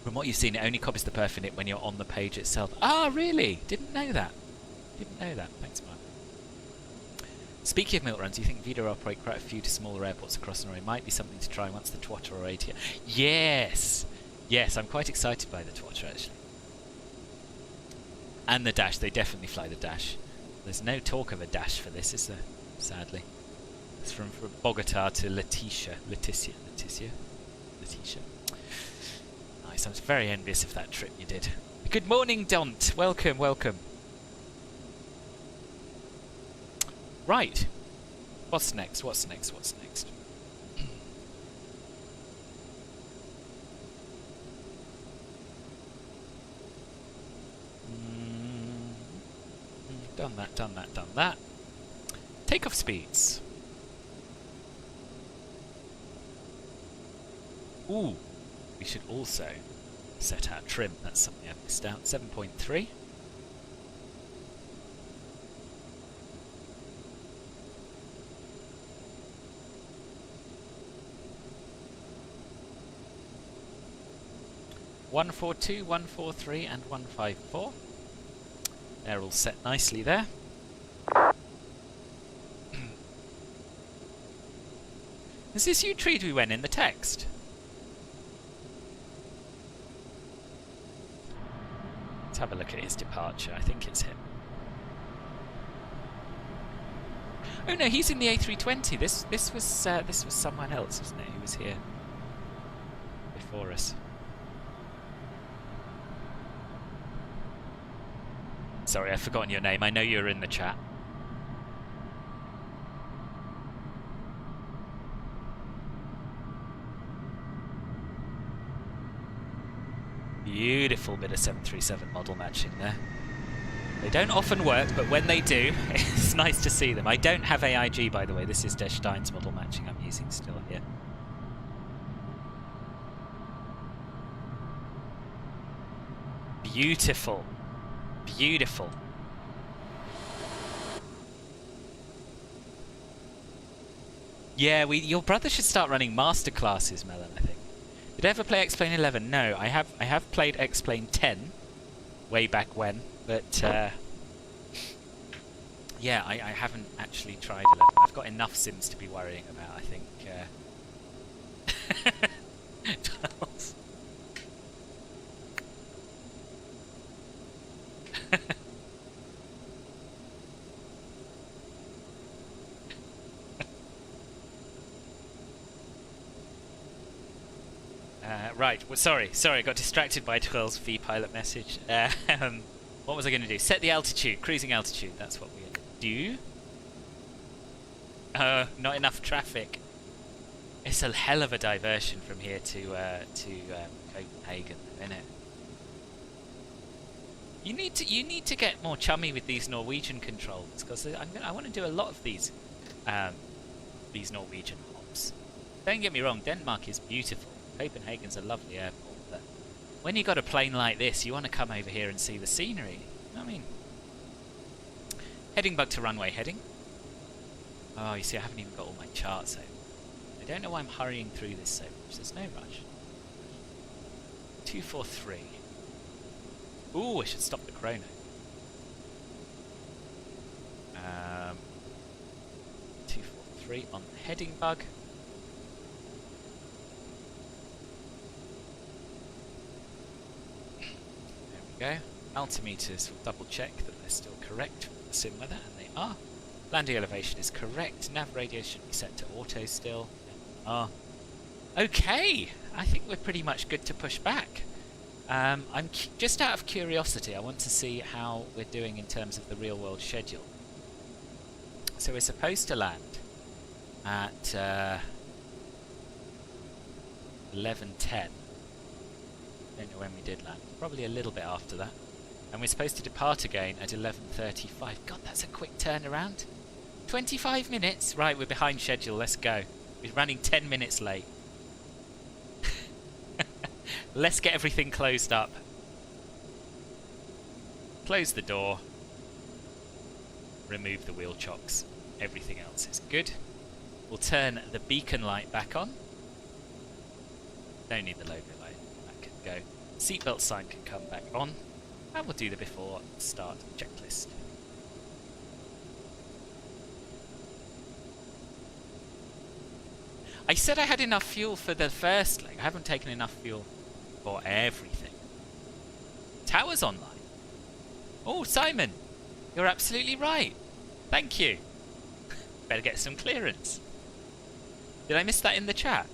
Speaker 1: From what you've seen, it only copies the perf in it when you're on the page itself. Ah, really? Didn't know that. Thanks, Mark. Speaking of milk runs, do you think Vigra operate quite a few to smaller airports across Norway? Might be something to try once the Twatter or ATR. Yes! Yes, I'm quite excited by the Twatter, actually. And the Dash. They definitely fly the Dash. There's no talk of a Dash for this, is there? Sadly. It's from Bogota to Leticia. Nice. I was very envious of that trip you did. Good morning, Dont. Welcome. Right. What's next? Done that. Takeoff speeds. Ooh. We should also set our trim. That's something I've missed out. 7.3. (142), 143, and 154. They're all set nicely there. Is this you treat we went in the text? Let's have a look at his departure. I think it's him. Oh no, he's in the A320. This was someone else, wasn't it? Who was here before us? Sorry, I've forgotten your name. I know you're in the chat. Beautiful bit of 737 model matching there. They don't often work, but when they do, it's nice to see them. I don't have AIG, by the way. This is Der Stein's model matching I'm using still here. Beautiful. Beautiful. Yeah, your brother should start running master classes, Melon, I think. Did I ever play X-Plane 11? No, I have played X-Plane 10 way back when, but yeah, I haven't actually tried 11. I've got enough sims to be worrying about, I think. 12. Right, well, sorry, I got distracted by 12's V-pilot message. What was I going to do? Set the altitude, cruising altitude, that's what we're going to do. Not enough traffic. It's a hell of a diversion from here to Copenhagen, isn't it? You need to get more chummy with these Norwegian controls, because I want to do a lot of these Norwegian hops. Don't get me wrong, Denmark is beautiful. Copenhagen's a lovely airport, but when you got a plane like this, you want to come over here and see the scenery. You know what I mean? Heading bug to runway heading. Oh, you see, I haven't even got all my charts open. I don't know why I'm hurrying through this so much. There's no rush. 243. Ooh, I should stop the chrono. 243 on the heading bug. There we go. Altimeters will double check that they're still correct for the sim weather, and they are. Landing elevation is correct. Nav radio should be set to auto still. And they are. Okay, I think we're pretty much good to push back. I'm just out of curiosity. I want to see how we're doing in terms of the real world schedule. So we're supposed to land at 11:10. Don't know when we did land. Probably a little bit after that. And we're supposed to depart again at 11:35. God, that's a quick turnaround. 25 minutes. Right, we're behind schedule. Let's go. We're running 10 minutes late. Let's get everything closed up. Close the door. Remove the wheel chocks. Everything else is good. We'll turn the beacon light back on. Don't need the logo light. That can go. Seatbelt sign can come back on. And we'll do the before start checklist. I said I had enough fuel for the first leg. I haven't taken enough fuel for everything. Tower's online. Oh, Simon, you're absolutely right. Thank you. Better get some clearance. Did I miss that in the chat?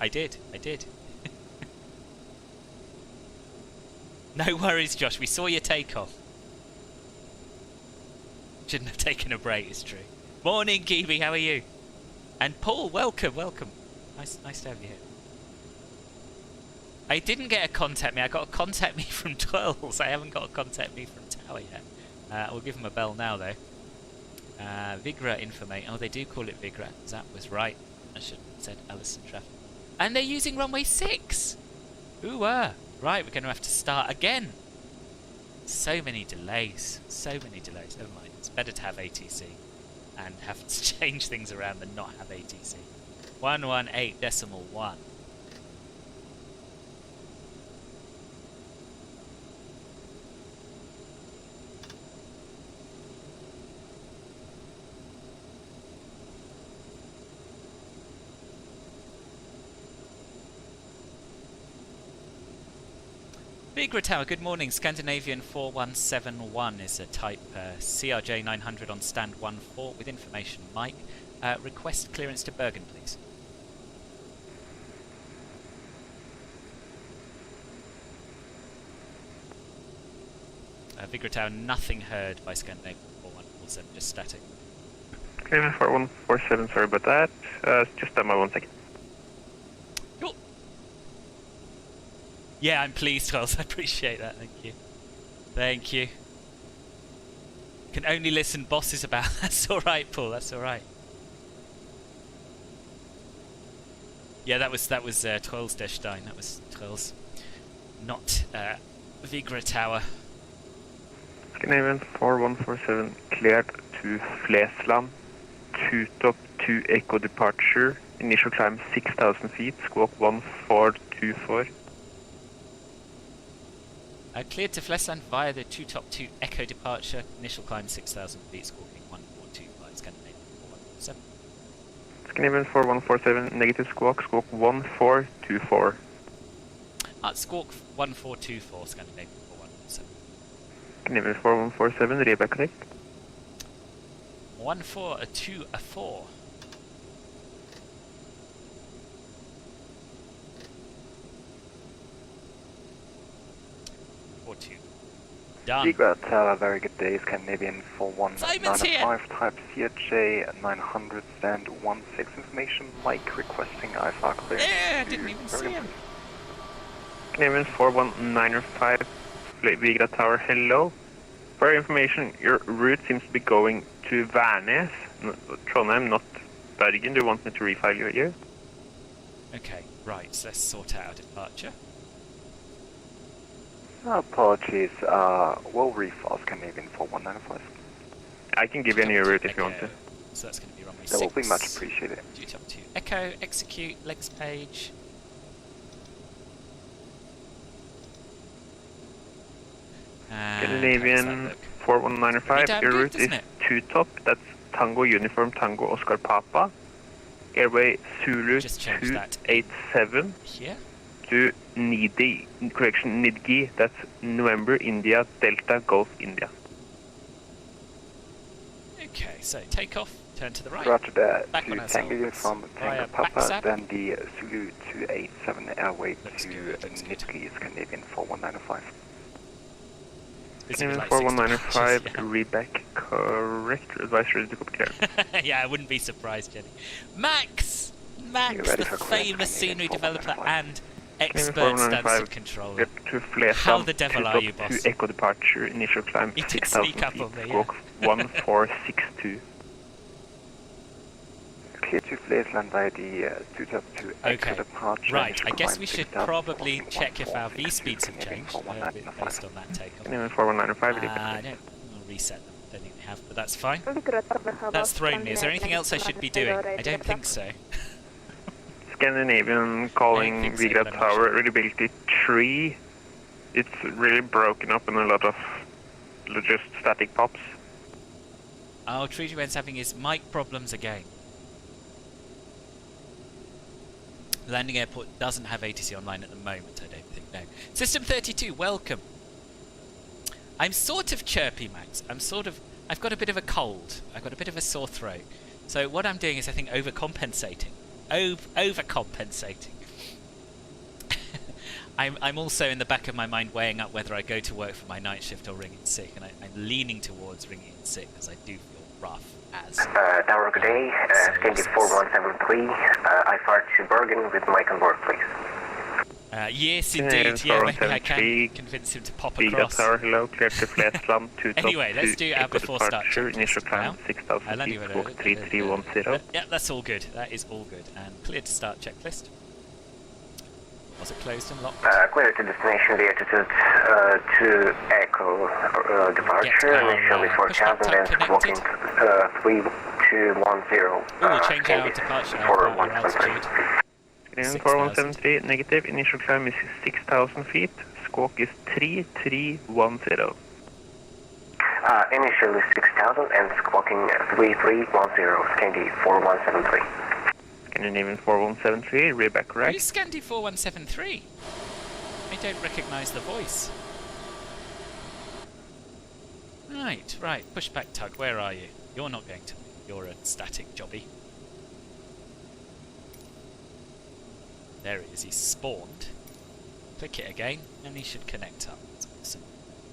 Speaker 1: I did. No worries, Josh. We saw your takeoff. Shouldn't have taken a break, it's true. Morning, Kiwi. How are you? And Paul, welcome. Nice to have you here. I didn't get a contact me. I got a contact me from Twirls. I haven't got a contact me from Tower yet. We'll give him a bell now, though. Vigra information. Oh, they do call it Vigra. That was right. I should have said Alesund Vigra. And they're using runway 6. Ooh, right. We're going to have to start again. So many delays. Never mind. It's better to have ATC and have to change things around than not have ATC. 118.1. Vigra Tower, good morning. Scandinavian 4171 is a type CRJ 900 on stand 14 with information. Mike, request clearance to Bergen, please. Vigra Tower, nothing heard by Scandinavian 4147, just static.
Speaker 2: Clearance 4147, sorry about that. Just stand by 1 second.
Speaker 1: Cool. Yeah, I'm pleased, Wells. I appreciate that. Thank you. Can only listen bosses about. That's all right, Paul. That's all right. Yeah, that was Twirls-Stein. That was Twirls, not Vigra Tower.
Speaker 2: Scandinavian 4147 cleared to Flesland. 2 top 2 echo departure. Initial climb 6,000 feet. Squawk 1424.
Speaker 1: Cleared to Flesland via the 2 top 2 echo departure. Initial climb 6,000 feet. Squawking 1425. Scandinavian 4147.
Speaker 2: Scandinavian 4147 negative squawk. Squawk 1424.
Speaker 1: Squawk 1424. Scandinavian 4147.
Speaker 2: Scandinavian 4147 reback connect.
Speaker 1: 1424. 42. Done.
Speaker 7: Vigra Tower, very good day. Scandinavian
Speaker 1: Simon's
Speaker 7: 4195 type CRJ 900 stand 16 information. Mike requesting IFR clearance.
Speaker 1: Yeah, I didn't even see him.
Speaker 2: Scandinavian 4195 Vigra Tower, hello. For your information, your route seems to be going to Værnes, Trondheim, not Bergen. Do you want me to refile you here?
Speaker 1: Okay, right, so let's sort out a departure.
Speaker 7: Apologies, we'll refile Scandinavian 4195.
Speaker 2: I can give you a new route if you want to.
Speaker 1: So that's going to be runway 6.
Speaker 7: That will be much appreciated.
Speaker 1: Duty up to Echo, execute, legs page.
Speaker 2: Scandinavian 4195, your route is 2 top, that's Tango Uniform Tango Oscar Papa. Airway Zulu 287
Speaker 1: here
Speaker 2: to Nidgi, that's November India Delta Golf India.
Speaker 1: Okay, so take off, turn to the right.
Speaker 7: Roger that.
Speaker 1: Back on
Speaker 7: To
Speaker 1: ourselves.
Speaker 7: Tango Uniform Tango
Speaker 1: Via
Speaker 7: Papa,
Speaker 1: backside.
Speaker 7: then the Zulu 287 airway
Speaker 1: Looks
Speaker 7: to
Speaker 1: good, looks good.
Speaker 7: Nidgi, Scandinavian 4195.
Speaker 2: Scandinavian 4195, reback, correct, advice ready to copy clear.
Speaker 1: Yeah, I wouldn't be surprised, Jenny. Max! Max,
Speaker 7: ready
Speaker 1: the
Speaker 7: for clearance,
Speaker 1: famous scenery
Speaker 7: Scandinavian
Speaker 1: developer
Speaker 7: 4195.
Speaker 1: and expert Stansted controller.
Speaker 2: Get to Flesland,
Speaker 1: How the devil are you,
Speaker 2: to
Speaker 1: boss?
Speaker 2: Echo departure, initial climb
Speaker 1: You did
Speaker 2: 6,000
Speaker 1: sneak up
Speaker 2: feet,
Speaker 1: on me, yeah.
Speaker 2: squawk 1462.
Speaker 7: Clear to Flesland via the to Echo
Speaker 1: Okay,
Speaker 7: departure.
Speaker 1: right,
Speaker 7: initial
Speaker 1: I guess
Speaker 7: climb
Speaker 1: we should
Speaker 7: 6,000,
Speaker 1: probably
Speaker 7: squawking
Speaker 2: check
Speaker 1: if our
Speaker 7: 1462,
Speaker 1: V-speeds have
Speaker 7: Scandinavian
Speaker 1: changed based
Speaker 7: 4195.
Speaker 1: on that takeoff.
Speaker 2: Scandinavian 4195, reback.
Speaker 1: No, we'll reset them. Don't think we have, but that's fine. That's thrown me. Is there anything else I should be doing? I don't think so.
Speaker 2: Scandinavian calling
Speaker 1: think so,
Speaker 2: Vigra
Speaker 1: but I'm not
Speaker 2: Tower,
Speaker 1: sure.
Speaker 2: reliability 3. It's really broken up in a lot of just static pops.
Speaker 1: Oh, Trondheim's having his mic problems again. Landing airport doesn't have ATC online at the moment, I don't think, no. System 32, welcome. I'm sort of chirpy, Max. I've got a bit of a cold. I've got a bit of a sore throat. So what I'm doing is, I think, overcompensating. Overcompensating. I'm also in the back of my mind weighing up whether I go to work for my night shift or ring in sick, and I'm leaning towards ringing in sick because I do feel rough as.
Speaker 3: Tower, good day. Scandi 4173. I fire to Bergen with mic on board, please.
Speaker 1: Yes,
Speaker 2: Yeah,
Speaker 1: indeed. Yeah, maybe I
Speaker 2: 473,
Speaker 1: can convince him to pop
Speaker 2: Vigra
Speaker 1: across.
Speaker 2: Tower, hello, clear to Flesland, 2 top,
Speaker 1: Anyway, let's
Speaker 2: to
Speaker 1: do our
Speaker 2: Echo
Speaker 1: before start
Speaker 2: departure,
Speaker 1: checklist
Speaker 2: initial climb
Speaker 1: now.
Speaker 2: 6,000 feet, squawk 3310.
Speaker 1: Yeah, that's all good. That is all good. And clear to start checklist. Was it closed and locked?
Speaker 3: Clear to destination, the altitude to Echo departure,
Speaker 1: our,
Speaker 3: initially
Speaker 1: push button
Speaker 3: 4,000 and
Speaker 1: connected.
Speaker 3: squawking 3210.
Speaker 1: We will change our departure, our altitude.
Speaker 2: Scandinavian
Speaker 1: 6,000.
Speaker 2: 4173, negative, initial climb is 6,000 feet, squawk is 3310.
Speaker 3: Initially 6,000 and squawking 3310, Scandi 4173.
Speaker 2: Scandinavian 4173, reback right.
Speaker 1: Who's Scandi 4173? I don't recognise the voice. Right. Pushback tug, where are you? You're not going to. You're a static jobby. There he is, he's spawned. Click it again, and he should connect up. That's awesome.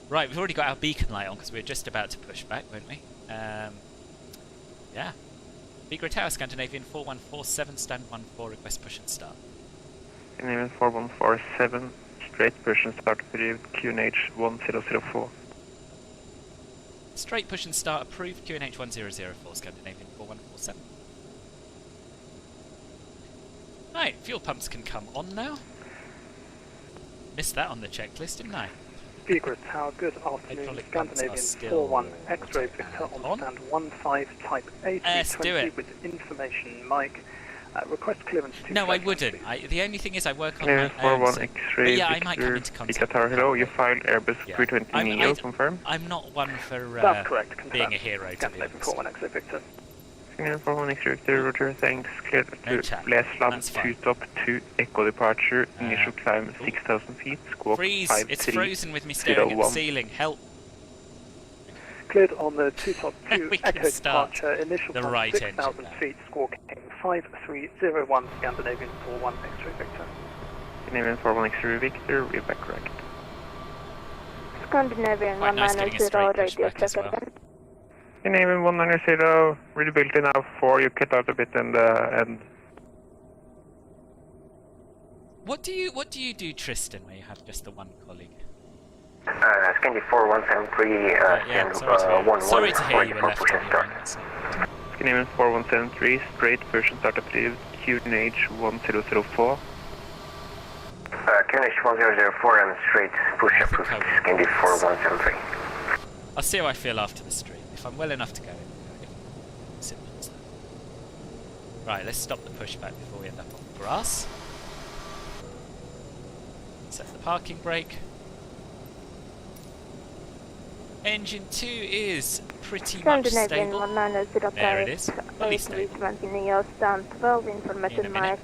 Speaker 1: Right, we've already got our beacon light on because we were just about to push back, weren't we? Yeah. Vigra Tower, Scandinavian 4147, stand 14, request push and start.
Speaker 2: Scandinavian 4147, straight push and start period, QNH 1004.
Speaker 1: Straight push and start approved, QNH 1004, Scandinavian 4147. Right, fuel pumps can come on now. Missed that on the checklist, didn't I?
Speaker 5: Vigra Tower, good afternoon.
Speaker 1: Hydraulic pumps are
Speaker 5: Scandinavian
Speaker 1: still
Speaker 5: 41 X-ray Victor
Speaker 1: on.
Speaker 5: on stand 15 type
Speaker 1: Let's do
Speaker 5: A320
Speaker 1: it.
Speaker 5: with information mic. Request clearance to
Speaker 1: No, I
Speaker 5: Flesland,
Speaker 1: wouldn't.
Speaker 5: please.
Speaker 1: The only thing is I work on
Speaker 2: Scandinavian
Speaker 1: my own.
Speaker 2: 41
Speaker 1: So,
Speaker 2: X-ray
Speaker 1: but yeah, I might come
Speaker 2: Victor,
Speaker 1: into contact.
Speaker 2: Vigra Tower, hello, you filed Airbus
Speaker 1: Yeah.
Speaker 2: 320 Neo, confirm.
Speaker 1: I'm not one for
Speaker 5: That's correct. Confirmed.
Speaker 1: being a hero, to be
Speaker 5: Scandinavian
Speaker 1: honest.
Speaker 5: 41 X-ray Victor.
Speaker 2: Scandinavian 41 X-ray Victor, roger, thanks, clear
Speaker 1: No
Speaker 2: to
Speaker 1: chat.
Speaker 2: Flesland,
Speaker 1: That's fine.
Speaker 2: 2 top, 2 Echo departure, initial climb 6,000 feet, squawk
Speaker 1: Freeze!
Speaker 2: 53.
Speaker 1: It's frozen with me staring at the
Speaker 2: 01.
Speaker 1: ceiling. Help!
Speaker 5: Cleared on the 2 top 2
Speaker 1: We can
Speaker 5: Echo
Speaker 1: start
Speaker 5: departure, initial
Speaker 1: the
Speaker 5: time
Speaker 1: right engine
Speaker 5: 6,000
Speaker 1: now.
Speaker 5: feet, squawking 5301, Scandinavian 41 X-ray Victor.
Speaker 2: Scandinavian 41 X-ray Victor, reback correct.
Speaker 8: Scandinavian
Speaker 1: Quite nice getting a
Speaker 8: 190
Speaker 1: straight
Speaker 8: radio
Speaker 1: pushback as
Speaker 8: check
Speaker 1: well.
Speaker 8: again.
Speaker 2: Scandinavian 190, rebuilt in now 4, you cut out a bit in the end.
Speaker 1: What do you do, Tristan, where you have just the one colleague?
Speaker 3: Scandi 4173
Speaker 1: Yeah,
Speaker 3: and
Speaker 1: sorry to hear
Speaker 3: 11
Speaker 1: you were
Speaker 3: for
Speaker 1: left
Speaker 3: push
Speaker 1: on
Speaker 3: and
Speaker 1: your
Speaker 3: start.
Speaker 1: own. That's not-
Speaker 2: Scandinavian 4173, straight version start approved, QNH 1004.
Speaker 3: QNH 1004 and straight push
Speaker 1: I think
Speaker 3: approved,
Speaker 1: I will.
Speaker 3: Scandi 4173.
Speaker 1: I'll see how I feel after the stream. If I'm well enough to go, simple as that. Right, let's stop the pushback before we end up on the grass. Set the parking brake. Engine 2 is pretty much stable. There it is, fully stable. In a minute.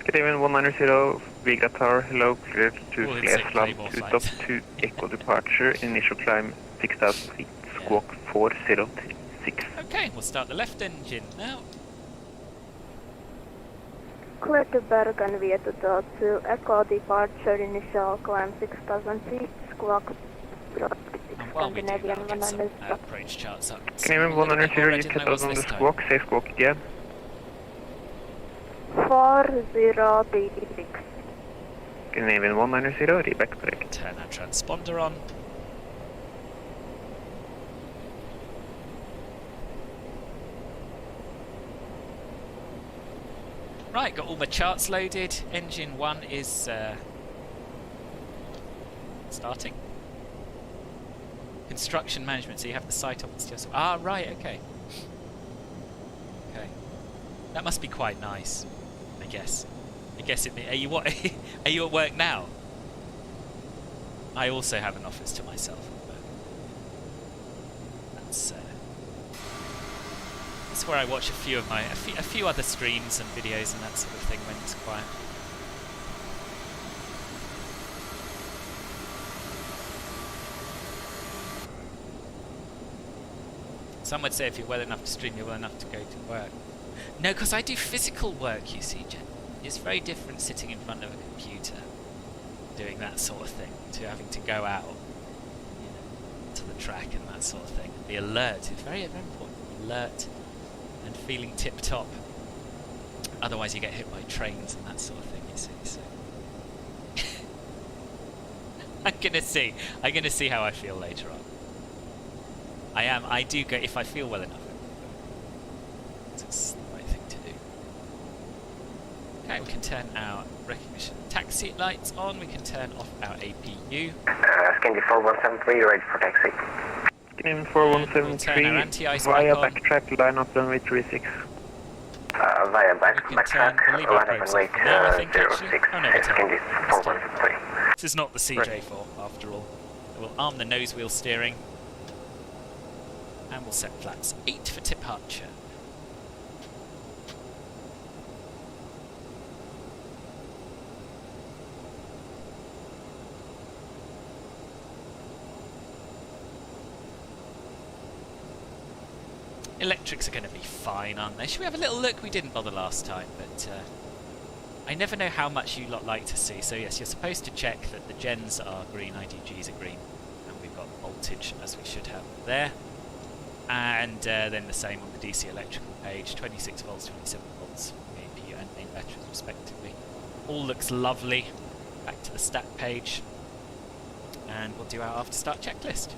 Speaker 2: Good evening, 190 Vigra Tower, hello, clear to Alesund to stop to Echo departure, initial climb 6,000 feet, squawk 4036.
Speaker 1: Okay, we'll start the left engine now.
Speaker 8: Clear to Bergen via to Echo departure, initial climb 6,000 feet, squawk
Speaker 1: And while we do that, I'll get some approach charts up.
Speaker 2: Good evening, 190, you cut out on the squawk, say squawk again.
Speaker 8: 4036.
Speaker 2: Good evening, 190, reback correct.
Speaker 1: Turn our transponder on. Right, got all my charts loaded. Engine 1 is starting. Construction management, so you have the site op and stuff. Ah, right, okay. Okay. That must be quite nice, I guess. Are you what? Are you at work now? I also have an office to myself. That's where I watch a few other streams and videos and that sort of thing when it's quiet. Some would say if you're well enough to stream, you're well enough to go to work. No, because I do physical work, you see, Jen. It's very different sitting in front of a computer doing that sort of thing to having to go out, you know, to the track and that sort of thing. Be alert. It's very, very important. Alert and feeling tip-top. Otherwise you get hit by trains and that sort of thing, you see. So I'm gonna see how I feel later on. I do go if I feel well enough. It's the right thing to do. Okay, we can turn our recognition taxi lights on, we can turn off our APU.
Speaker 3: Scandy 4173, ready for taxi.
Speaker 2: Game 4173, via backtrack, line up runway 36.
Speaker 3: Via backtrack, line up runway 06.
Speaker 1: Oh no,
Speaker 3: Scandy 4173.
Speaker 1: This is not the CJ4 after all. We'll arm the nose wheel steering. And we'll set flaps 8 for departure. Electrics are going to be fine, aren't they? Should we have a little look? We didn't bother last time, but I never know how much you lot like to see. So yes, you're supposed to check that the gens are green, IDGs are green, and we've got voltage as we should have there. And then the same on the DC electrical page, 26 volts, 27 volts, APU and main batteries respectively. All looks lovely. Back to the stat page. And we'll do our after start checklist.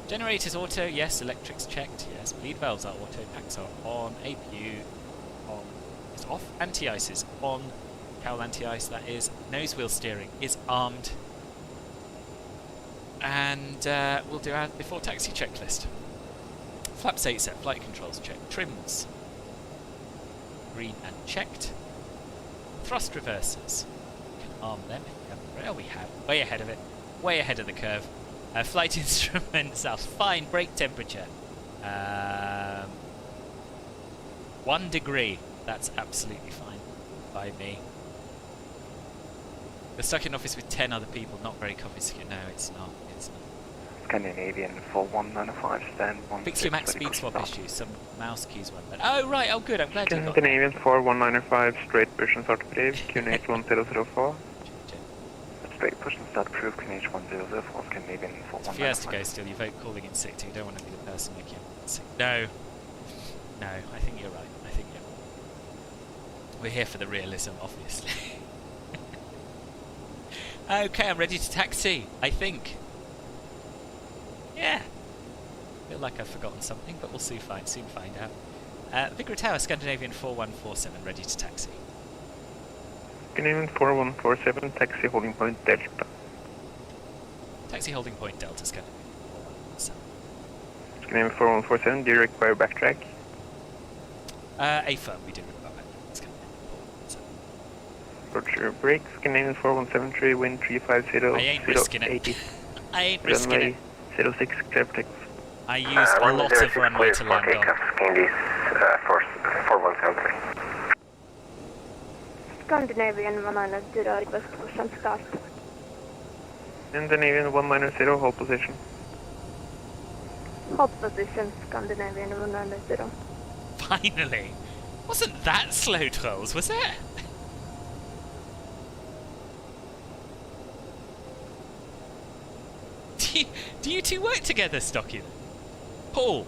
Speaker 1: Generators auto, yes. Electrics checked, yes. Bleed valves are auto, packs are on, APU on, is off. Anti-ice is on, cowl anti-ice that is. Nose wheel steering is armed. And we'll do our before taxi checklist. Flaps 8 set, flight controls checked, trims green and checked. Thrust reversers, we can arm them. Oh, we have, way ahead of it, way ahead of the curve. Flight instruments are fine. Brake temperature 1 degree. That's absolutely fine by me. We're stuck in office with 10 other people, not very confident. No, it's not. It's not.
Speaker 7: Scandinavian 4195, stand 1.
Speaker 1: Fix your max speed swap issues. Some mouse keys went bad. Oh, right. Oh, good. I'm glad you got that.
Speaker 2: Scandinavian 4195, straight version start brave, QNH 1004.
Speaker 7: Straight push and start approved, QNH 1004, Scandinavian 4195.
Speaker 1: If he has to go still, you vote calling in sick too. You don't want to be the person making him sick. No. No, I think you're right. I think you're right. We're here for the realism, obviously. Okay, I'm ready to taxi, I think. Yeah. Feel like I've forgotten something, but we'll soon find out. Vigra Tower, Scandinavian 4147, ready to taxi.
Speaker 2: Scandinavian 4147, taxi holding point Delta.
Speaker 1: Taxi holding point Delta, Scandinavian 4147.
Speaker 2: Scandinavian 4147, do you require backtrack?
Speaker 1: A firm, we do require back.
Speaker 2: Roger, break, Scandinavian 4173, wind 350,
Speaker 1: I ain't risking it. I ain't risking it.
Speaker 2: Runway 06, clear for takeoff.
Speaker 1: I used a lot of runway to land on.
Speaker 3: Candies, 4173.
Speaker 8: Scandinavian 190, request push and start.
Speaker 2: Scandinavian 190, hold position.
Speaker 8: Hold position, Scandinavian 190.
Speaker 1: Finally! Wasn't that slow, trolls, was it? Do you two work together, Stocky? Paul,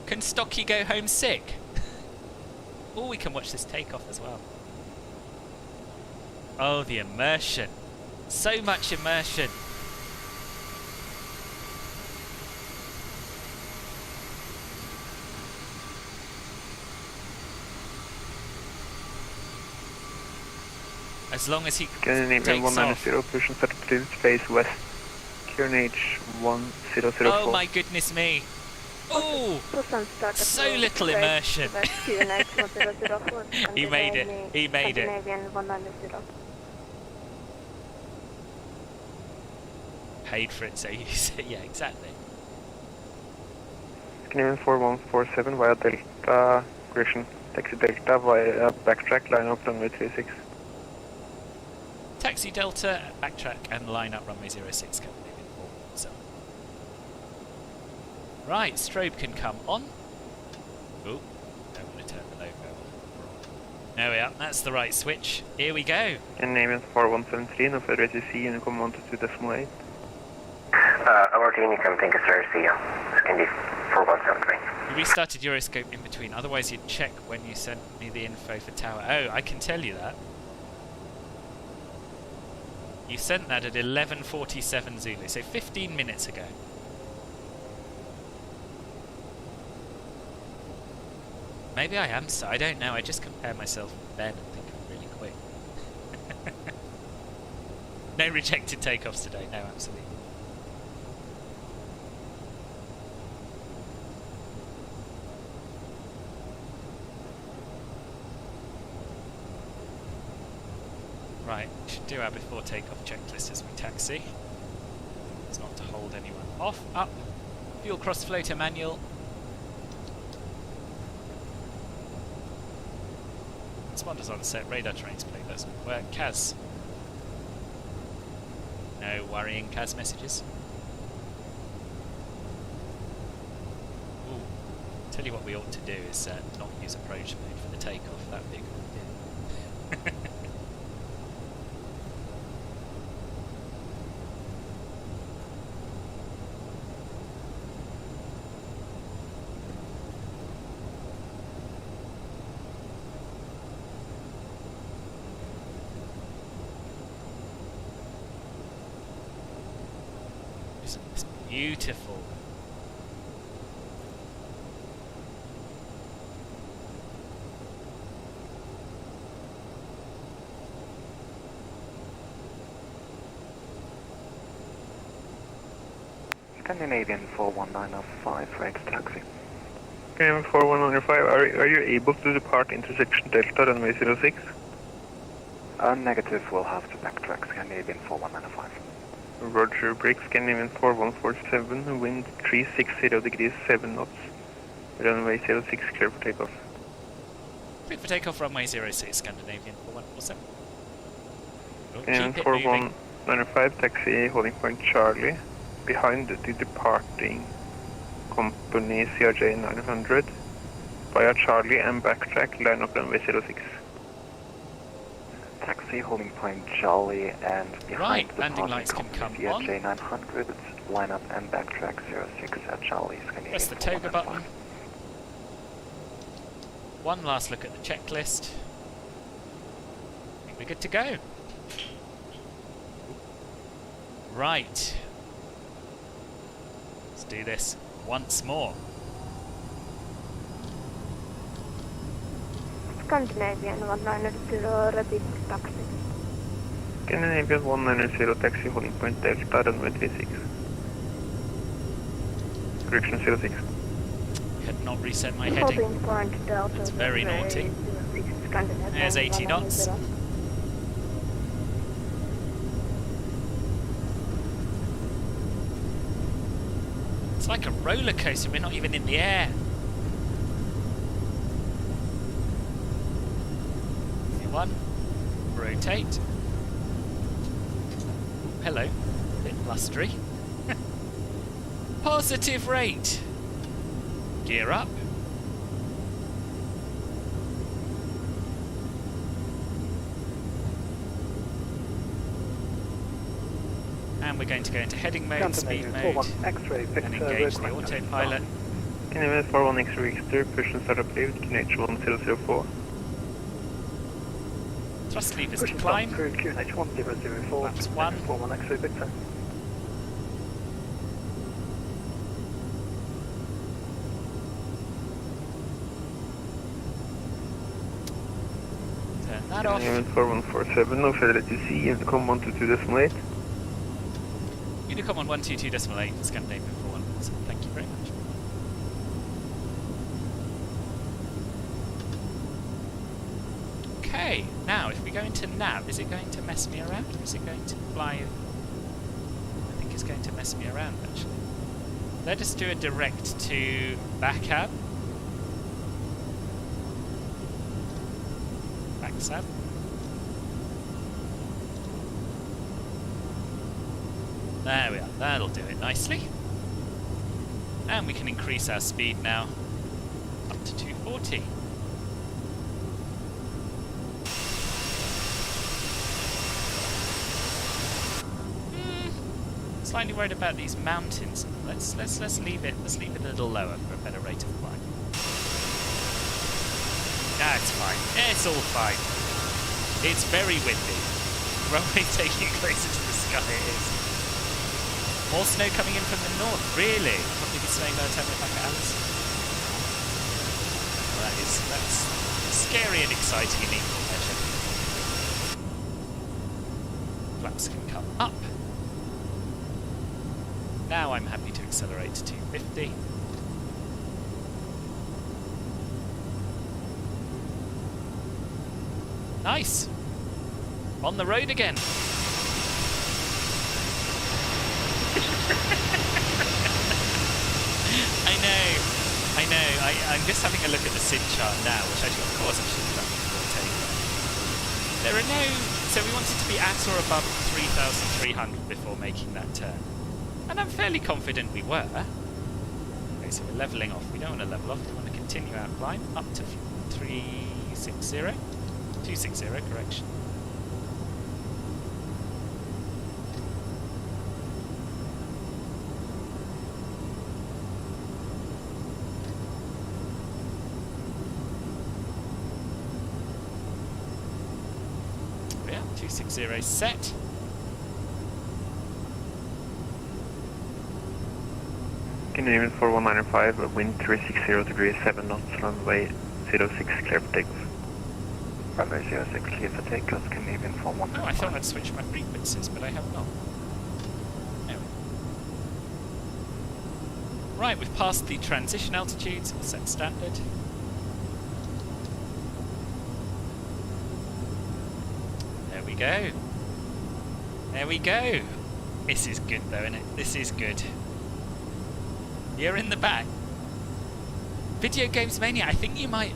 Speaker 1: can Stocky go home sick? Or we can watch this takeoff as well. Oh, the immersion. So much immersion. As long as he
Speaker 2: Scandinavian
Speaker 1: takes
Speaker 2: 190,
Speaker 1: off.
Speaker 2: push and start to face west. QNH 1004.
Speaker 1: Oh my goodness me. Oh,
Speaker 8: Push and start.
Speaker 1: so little immersion.
Speaker 8: QNH 1004.
Speaker 1: He made it. He made it.
Speaker 8: Scandinavian 190.
Speaker 1: Paid for it, so you say, yeah, exactly.
Speaker 2: Scandinavian 4147 via Delta, correction, taxi Delta via backtrack, line up runway 36.
Speaker 1: Taxi Delta, backtrack and line up runway 06, Scandinavian 417. Right, strobe can come on. Oh, don't want to turn the logo off. There we are, that's the right switch. Here we go.
Speaker 2: Scandinavian 4173, no further ATC, Unicom 122.8.
Speaker 3: Alert Unicom, thank you, sir. See you. Scandi 4173.
Speaker 1: You restarted Euroscope in between, otherwise you'd check when you sent me the info for tower. Oh, I can tell you that. You sent that at 11:47 Zulu, so 15 minutes ago. Maybe I am so, I don't know, I just compare myself with Ben and think I'm really quick. No rejected takeoffs today, no, absolutely. Right, should do our before takeoff checklist as we taxi. It's not to hold anyone off. Up. Fuel cross floater manual. Responders on set. Radar terrain display doesn't work. Kaz. No worrying Kaz messages. Ooh. Tell you what we ought to do is not use approach mode for the takeoff. That would be a good idea. It's beautiful.
Speaker 7: Scandinavian 41905, right taxi.
Speaker 2: Scandinavian 4105, are you able to depart intersection Delta runway 06?
Speaker 7: Negative, we'll have to backtrack Scandinavian 41905.
Speaker 2: Roger, break Scandinavian 4147, wind 360 degrees 7 knots, runway 06, clear for takeoff.
Speaker 1: Clear for takeoff, runway 06, Scandinavian 4147.
Speaker 2: And 4195, taxi holding point Charlie, behind the departing company CRJ 900, via Charlie and backtrack, line up runway 06.
Speaker 7: Taxi holding point Charlie and behind
Speaker 1: Right,
Speaker 7: the
Speaker 1: landing lights can come on.
Speaker 7: CRJ 900, line up and backtrack 06 at Charlie.
Speaker 1: Press the toga button. One last look at the checklist. I think we're good to go. Right. Let's do this once more.
Speaker 8: Scandinavian 190, repeat taxi.
Speaker 2: Scandinavian 190, taxi holding point Delta runway 36. correction 06.
Speaker 1: Had not reset my heading.
Speaker 8: Holding point Delta.
Speaker 1: That's very naughty. There's 80 knots. It's like a roller coaster, we're not even in the air. One, rotate. Hello, a bit blustery. Positive rate. Gear up. And we're going to go into heading mode, speed mode, and engage the autopilot.
Speaker 2: Canadian 41 X-ray Victor, push and start up lead, QNH 1004.
Speaker 1: Thrust levers to climb.
Speaker 5: QNH 1004.
Speaker 1: Flaps 1.
Speaker 5: 41 X-ray Victor.
Speaker 1: Turn that off.
Speaker 2: Canadian 4147, no fidelity C, Unicom 122.8.
Speaker 1: Unicom on 122.8, Scandinavian 4147. Thank you very much. Okay, now if we go into nav, is it going to mess me around or is it going to fly? I think it's going to mess me around actually. Let us do a direct to Bergen. VATSIM. There we are, that'll do it nicely. And we can increase our speed now up to 240. Slightly worried about these mountains. Let's leave it a little lower for a better rate of climb. Ah, it's fine. It's all fine. It's very windy. Runway taking you closer to the sky it is. More snow coming in from the north, really? Probably be snowing by the time we're back at Alesund. That's scary and exciting in equal measure. Flaps can come up. Now I'm happy to accelerate to 250. Nice! On the road again! I know. I'm just having a look at the SID chart now, which actually, of course, I should have done before takeoff. There are no... So we wanted to be at or above 3,300 before making that turn. And I'm fairly confident we were. Okay, so we're levelling off. We don't want to level off. We want to continue our climb up to 360. 260, correction. Yeah, 260 set.
Speaker 2: Canadian 4195, wind 360 degrees, 7 knots, runway 06, clear for takeoff.
Speaker 7: Runway 06, clear for takeoff, Canadian 4195.
Speaker 1: Oh, I thought I'd switched my frequencies, but I have not. There we go. Right, we've passed the transition altitudes, we'll set standard. There we go. There we go. This is good though, isn't it? This is good. You're in the back. Video Games Mania, I think you might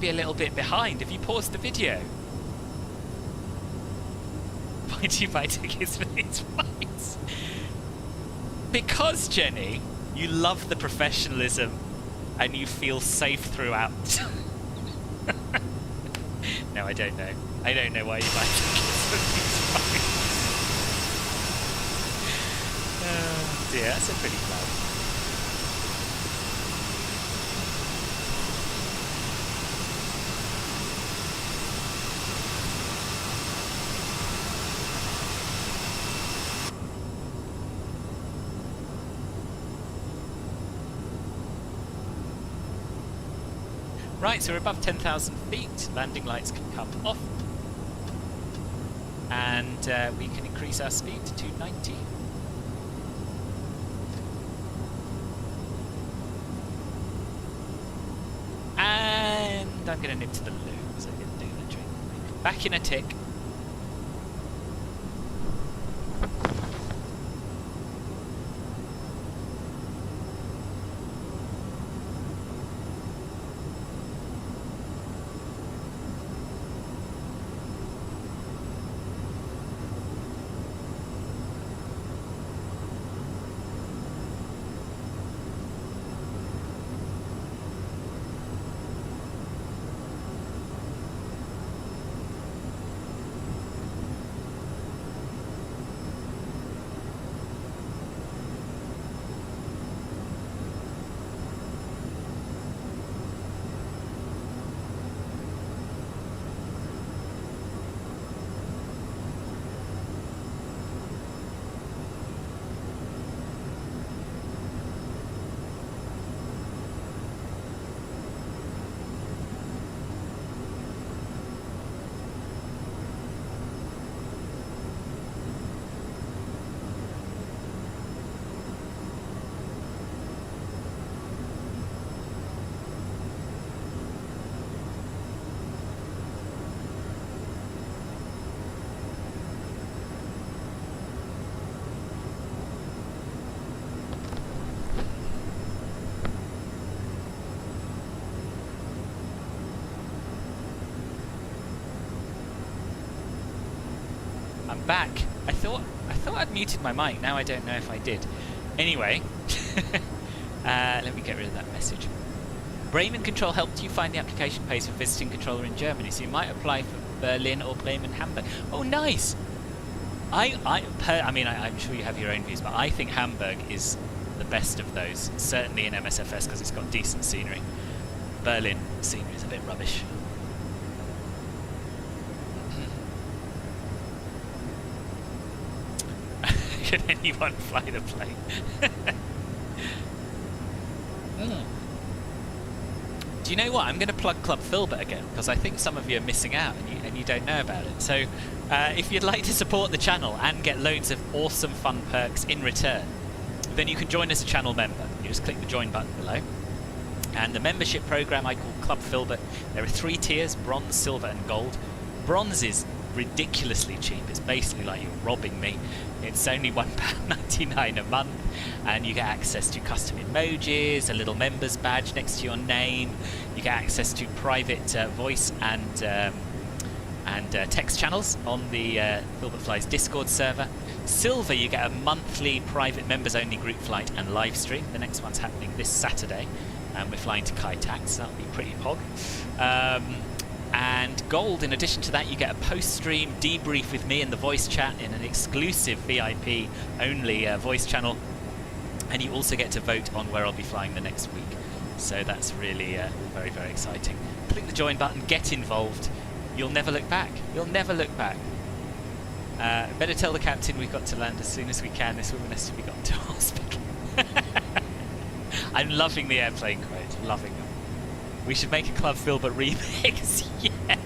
Speaker 1: be a little bit behind. If you pause the video. Why do you buy tickets for these flights? Because, Jenny, you love the professionalism and you feel safe throughout. No, I don't know. I don't know why you buy tickets for these flights. Oh dear, that's a pretty flag. Right, so we're above 10,000 feet, landing lights can come off, and we can increase our speed to 290. I'm going to nip to the loo because I didn't do the drink. Back in a tick. I'm back. I thought I'd muted my mic. Now I don't know if I did. Anyway, let me get rid of that message. Bremen Control helped you find the application page for visiting controller in Germany, so you might apply for Berlin or Bremen, Hamburg. Oh, nice. I'm sure you have your own views, but I think Hamburg is the best of those. Certainly in MSFS because it's got decent scenery. Berlin scenery is a bit rubbish. Can anyone fly the plane? Do you know what? I'm going to plug Club Filbert again because I think some of you are missing out and you don't know about it. So if you'd like to support the channel and get loads of awesome fun perks in return, then you can join as a channel member. You just click the join button below. And the membership program I call Club Filbert. There are 3 tiers: bronze, silver and gold. Bronze is ridiculously cheap. It's basically like you're robbing me. It's only £1.99 a month, and you get access to custom emojis, a little members badge next to your name. You get access to private voice and text channels on the Filbert Flies Discord server. Silver, you get a monthly private members-only group flight and live stream. The next one's happening this Saturday, and we're flying to Kai Tak, so that'll be pretty pog. And gold, in addition to that, you get a post-stream debrief with me in the voice chat in an exclusive VIP-only voice channel, and you also get to vote on where I'll be flying the next week. So that's really very, very exciting. Click the join button, get involved. You'll never look back. You'll never look back. Better tell the captain we've got to land as soon as we can. This woman has to be got to hospital. I'm loving the airplane quotes. Loving them. We should make a Club Filbert remix. Yeah.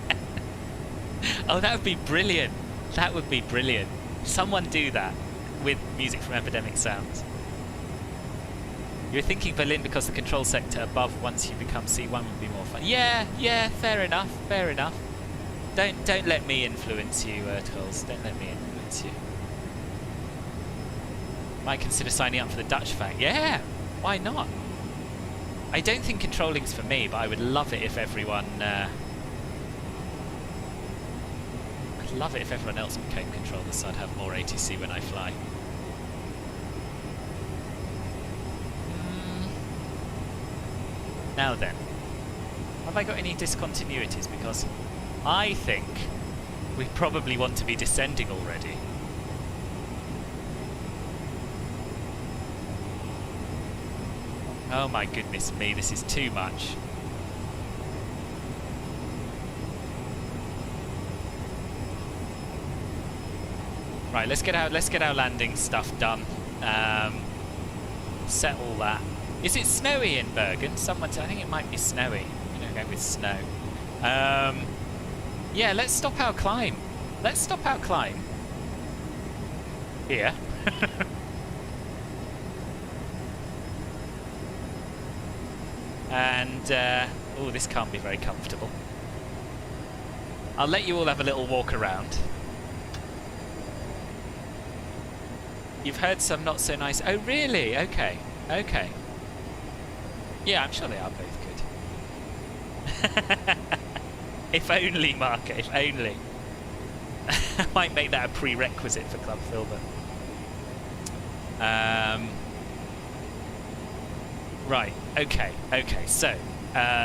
Speaker 1: Oh, that would be brilliant. That would be brilliant. Someone do that with music from Epidemic Sounds. You're thinking Berlin because the control sector above once you become C1 would be more fun. Yeah, fair enough, fair enough. Don't let me influence you, Trolls. Don't let me influence you. Might consider signing up for the Dutch fact. Yeah, why not? I don't think controlling's for me, but I would love it if everyone. I'd love it if everyone else became controllers, so I'd have more ATC when I fly. Now then, have I got any discontinuities? Because I think we probably want to be descending already. Oh my goodness me, this is too much. Right, let's get our landing stuff done. Set all that. Is it snowy in Bergen? I think it might be snowy. I'm gonna go with snow. Yeah, let's stop our climb. Let's stop our climb. Here. And, oh, this can't be very comfortable. I'll let you all have a little walk around. You've heard some not so nice... Oh, really? Okay. Okay. Yeah, I'm sure they are both good. If only, Mark, if only. I might make that a prerequisite for Club Filbert. Right, okay, so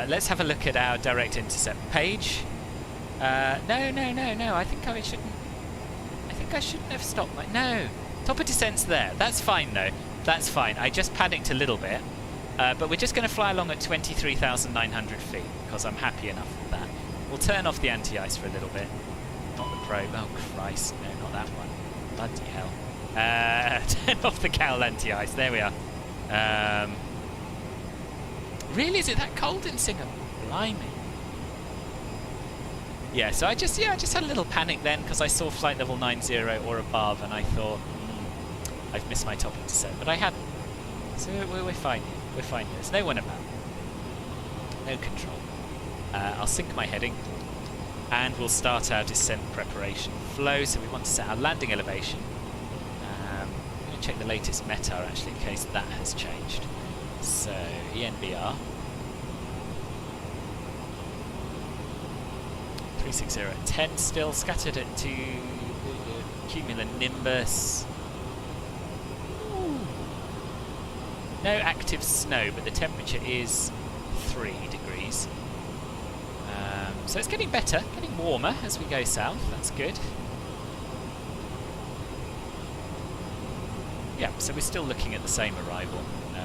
Speaker 1: let's have a look at our direct intercept page. No, I think I shouldn't have stopped no. Top of descent's there. That's fine though. That's fine. I just panicked a little bit. But we're just going to fly along at 23,900 feet because I'm happy enough with that. We'll turn off the anti-ice for a little bit. Not the probe. Oh Christ, no, not that one. Bloody hell. Turn off the cowl anti-ice. There we are. Really, is it that cold in Singapore? Blimey. Yeah, so I just had a little panic then because I saw flight level 90 or above, and I thought, I've missed my top of descent, but I hadn't. So we're fine here. We're fine here. There's no one about. No control. I'll sync my heading, and we'll start our descent preparation flow. So we want to set our landing elevation. I'm going to check the latest METAR actually in case that has changed. So ENBR 360 at 10 still, scattered at 2 cumulonimbus. No active snow, but the temperature is 3 degrees. So it's getting better, getting warmer as we go south. That's good. Yeah, so we're still looking at the same arrival.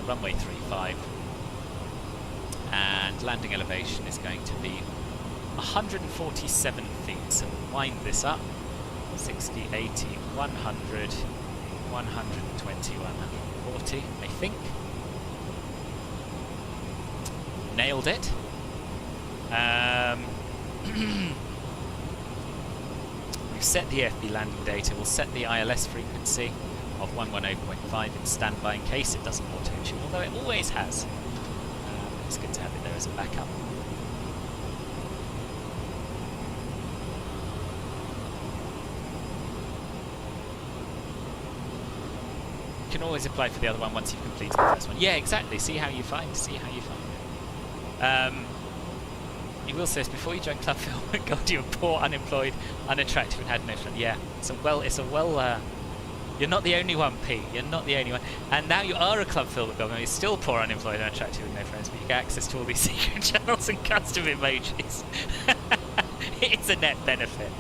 Speaker 1: Runway 35. And landing elevation is going to be 147 feet. So we'll wind this up. 60, 80, 100, 120, 140, I think. Nailed it. We've set the FB landing data. We'll set the ILS frequency of 110.5 in standby in case it doesn't auto-tune, although it always has. It's good to have it there as a backup. You can always apply for the other one once you've completed the first one. Yeah, exactly. See how you find it. He will say, before you joined Club Filbert, God, you were poor, unemployed, unattractive, and had no fun. Yeah, you're not the only one, Pete. You're not the only one. And now you are a Club Filbert governor. You're still poor, unemployed, unattractive, with no friends, but you get access to all these secret channels and custom emojis. It's a net benefit.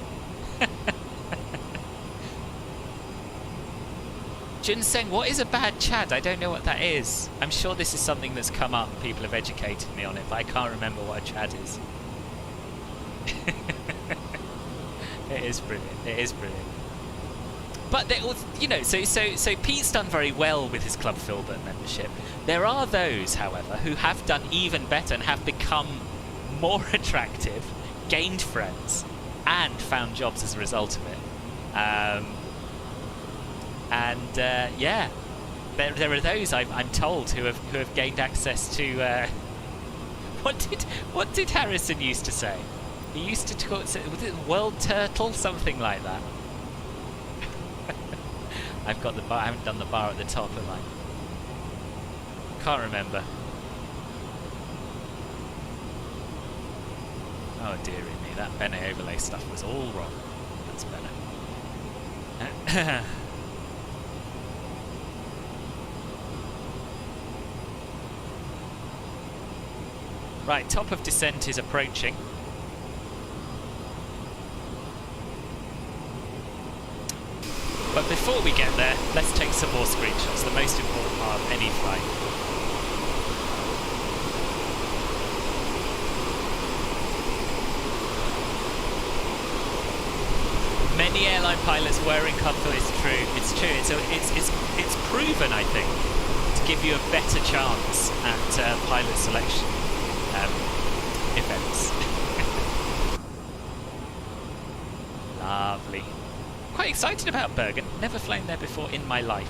Speaker 1: Ginseng, what is a bad Chad? I don't know what that is. I'm sure this is something that's come up. People have educated me on it, but I can't remember what a Chad is. It is brilliant. It is brilliant. But they, you know, so Pete's done very well with his Club Filbert membership. There are those, however, who have done even better and have become more attractive, gained friends, and found jobs as a result of it. Yeah, there are those I'm told who have gained access to. What did Harrison used to say? He used to call it, was it World Turtle, something like that. I've got the bar. I haven't done the bar at the top, have I? Can't remember. Oh dearie me, that Bene overlay stuff was all wrong. That's better. Right, top of descent is approaching. But before we get there, let's take some more screenshots, the most important part of any flight. Many airline pilots were in Club Filbert. It's true. It's true. It's proven, I think, to give you a better chance at pilot selection events. Lovely. Quite excited about Bergen. Never flown there before in my life.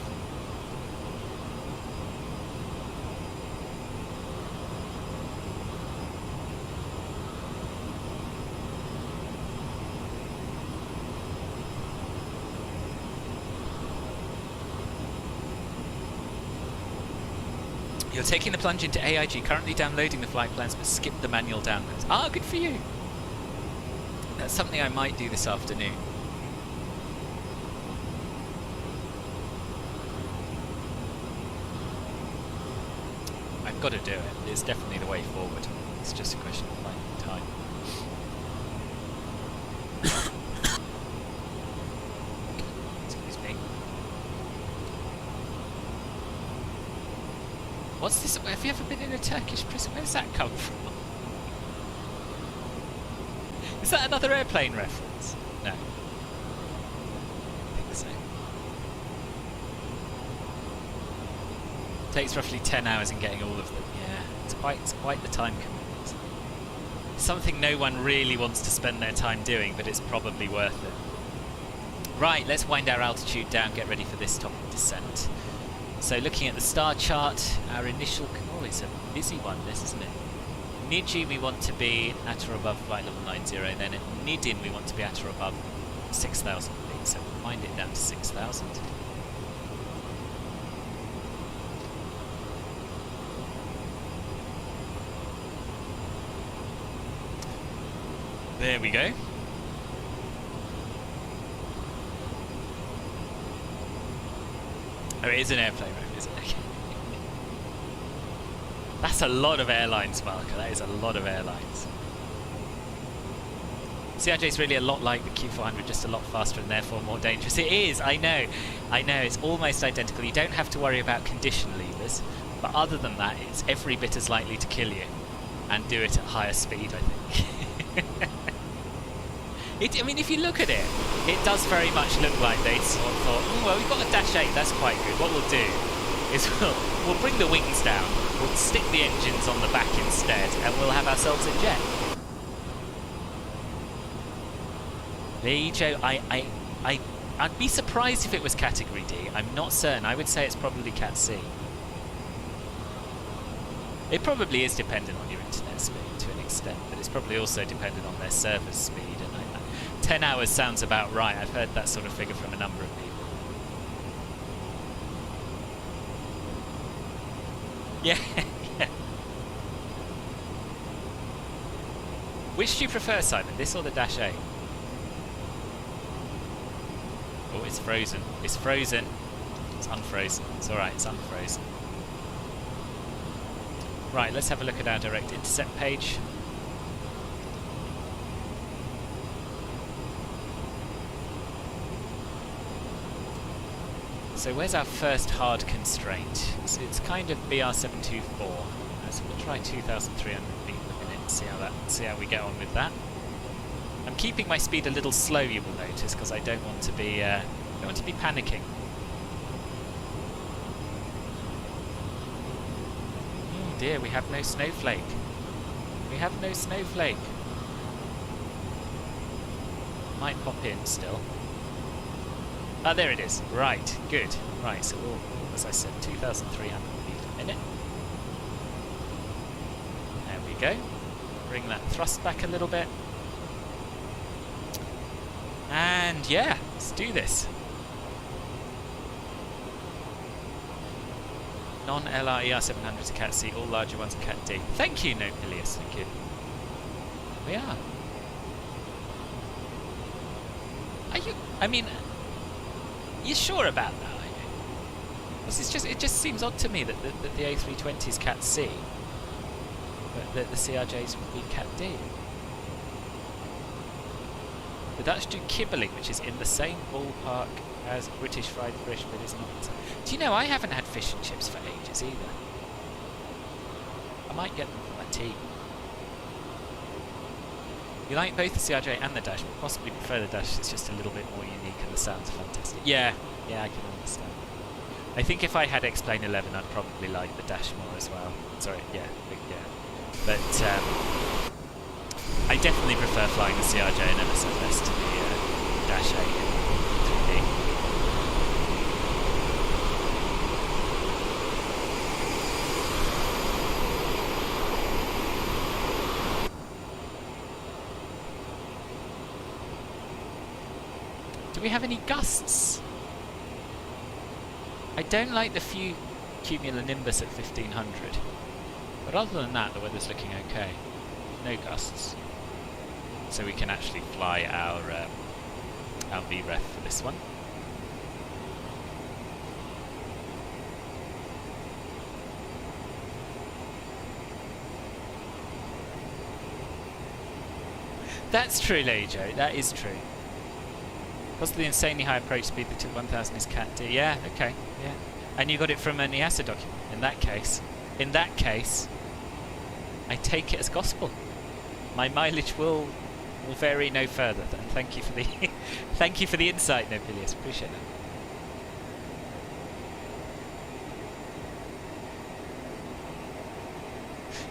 Speaker 1: You're taking the plunge into AIG, currently downloading the flight plans, but skip the manual downloads. Ah, good for you. That's something I might do this afternoon. I've got to do it. It's definitely the way forward. It's just a question of finding time. Excuse me. What's this? Have you ever been in a Turkish prison? Where does that come from? Is that another airplane reference? No. I think so. Takes roughly 10 hours in getting all of them. Yeah, it's quite the time commitment. Something no one really wants to spend their time doing, but it's probably worth it. Right, let's wind our altitude down, get ready for this top of descent. So looking at the star chart, our initial... Oh, it's a busy one, this, isn't it? Niji we want to be at or above flight level 90, then at Nidin we want to be at or above 6,000 feet, so we'll wind it down to 6,000. There we go. Oh, it is an airplane route, isn't it? That's a lot of airlines, Marker. That is a lot of airlines. CRJ is really a lot like the Q400, just a lot faster and therefore more dangerous. It is, I know. I know, it's almost identical. You don't have to worry about condition levers, but other than that, it's every bit as likely to kill you and do it at higher speed, I think. I mean, if you look at it, it does very much look like they sort of thought, oh, well, we've got a Dash 8, that's quite good. What we'll do is we'll bring the wings down, we'll stick the engines on the back instead, and we'll have ourselves a jet. There you go. I'd be surprised if it was Category D. I'm not certain. I would say it's probably Cat C. It probably is dependent on your internet speed to an extent, but it's probably also dependent on their server speed. And 10 hours sounds about right. I've heard that sort of figure from a number of people. Yeah, yeah. Which do you prefer, Simon? This or the Dash 8? Oh, it's frozen. It's frozen. It's unfrozen. It's alright, it's unfrozen. Right, let's have a look at our direct intercept page. So where's our first hard constraint? It's kind of BR724. So we'll try 2,300 feet per minute and see how we get on with that. I'm keeping my speed a little slow, you will notice, because I don't want to be panicking. Oh dear, we have no snowflake. We have no snowflake. Might pop in still. Ah, there it is. Right, good. Right, so we'll, as I said, 2,300 feet a minute. There we go. Bring that thrust back a little bit. And yeah, let's do this. Non-LR ER700 to Cat C, all larger ones are Cat D. Thank you, Nopilius. Thank you. We are. Are you? I mean, you sure about that? Are you? It just seems odd to me that the A320 is Cat C, but that the CRJs would be Cat D. The Dutch do kibbeling, which is in the same ballpark as British fried fish, but is not. Do you know, I haven't had fish and chips for ages either. I might get them for my tea. You like both the CRJ and the Dash, but possibly prefer the Dash. It's just a little bit more unique and the sounds fantastic. Yeah, I can understand. I think if I had X-Plane 11, I'd probably like the Dash more as well. Sorry, yeah. But I definitely prefer flying the CRJ and MSFS to the Dash 8 in 3D. Do we have any gusts? I don't like the few cumulonimbus at 1500. But other than that, the weather's looking okay. No gusts. So we can actually fly our VREF for this one. That's true, Lejo. That is true. Because of the insanely high approach speed, the 1000 is Cat D. Yeah, okay, yeah. And you got it from an EASA document. In that case, I take it as gospel. My mileage will vary no further. And thank you for the thank you for the insight, Nobilius. Appreciate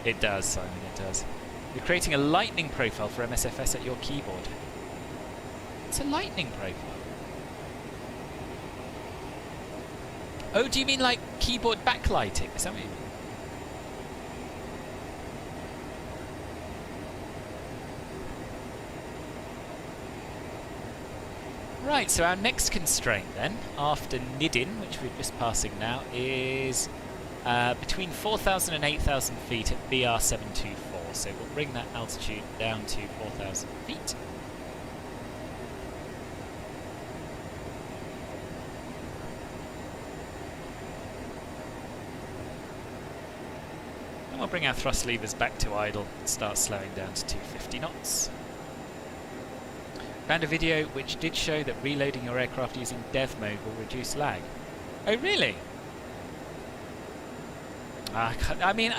Speaker 1: that. It does, Simon. It does. You're creating a lightning profile for MSFS at your keyboard. It's a lightning profile. Oh, do you mean like keyboard backlighting? Is that what you mean? Right, so our next constraint then, after Nidin, which we're just passing now, is between 4,000 and 8,000 feet at BR724. So we'll bring that altitude down to 4,000 feet. And we'll bring our thrust levers back to idle and start slowing down to 250 knots. Found a video which did show that reloading your aircraft using dev mode will reduce lag. Oh really? I mean,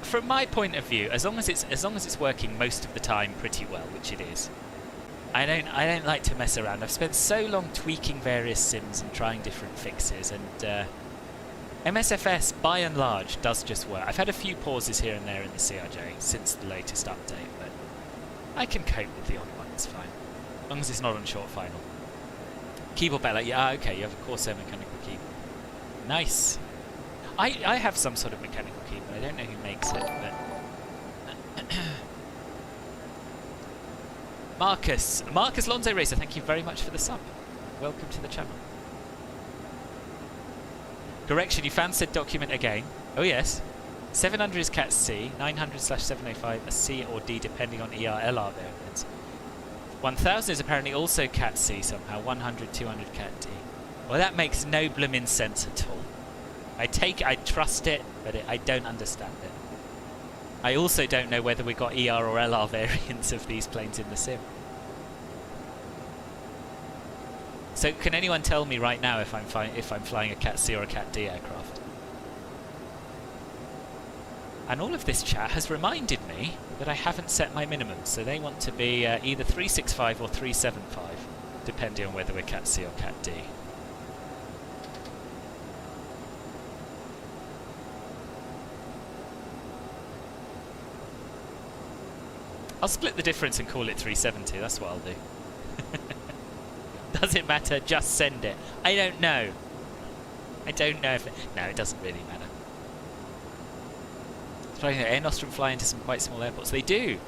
Speaker 1: from my point of view, as long as it's working most of the time pretty well, which it is, I don't like to mess around. I've spent so long tweaking various sims and trying different fixes, and MSFS by and large does just work. I've had a few pauses here and there in the CRJ since the latest update, but I can cope with the odd one. It's fine, as long as it's not on short final. Keyboard backlight, yeah, okay. You have a Corsair mechanical keyboard. Nice. I have some sort of mechanical keyboard. I don't know who makes it, but Marcus Lonzo Racer, thank you very much for the sub. Welcome to the channel. Correction, you found said document again. Oh yes. 700 is Cat C, 900/705 a C or D depending on ER/LR variants. 1000 is apparently also Cat C somehow, 100, 200 Cat D. Well, that makes no bloomin' sense at all. I trust it, but I don't understand it. I also don't know whether we got ER or LR variants of these planes in the sim. So can anyone tell me right now if I'm flying a Cat C or a Cat D aircraft? And all of this chat has reminded me that I haven't set my minimums, so they want to be either 365 or 375, depending on whether we're Cat C or Cat D. I'll split the difference and call it 370, that's what I'll do. Does it matter? Just send it. I don't know. I don't know if no, it doesn't really matter. Air Nostrum fly into some quite small airports. They do.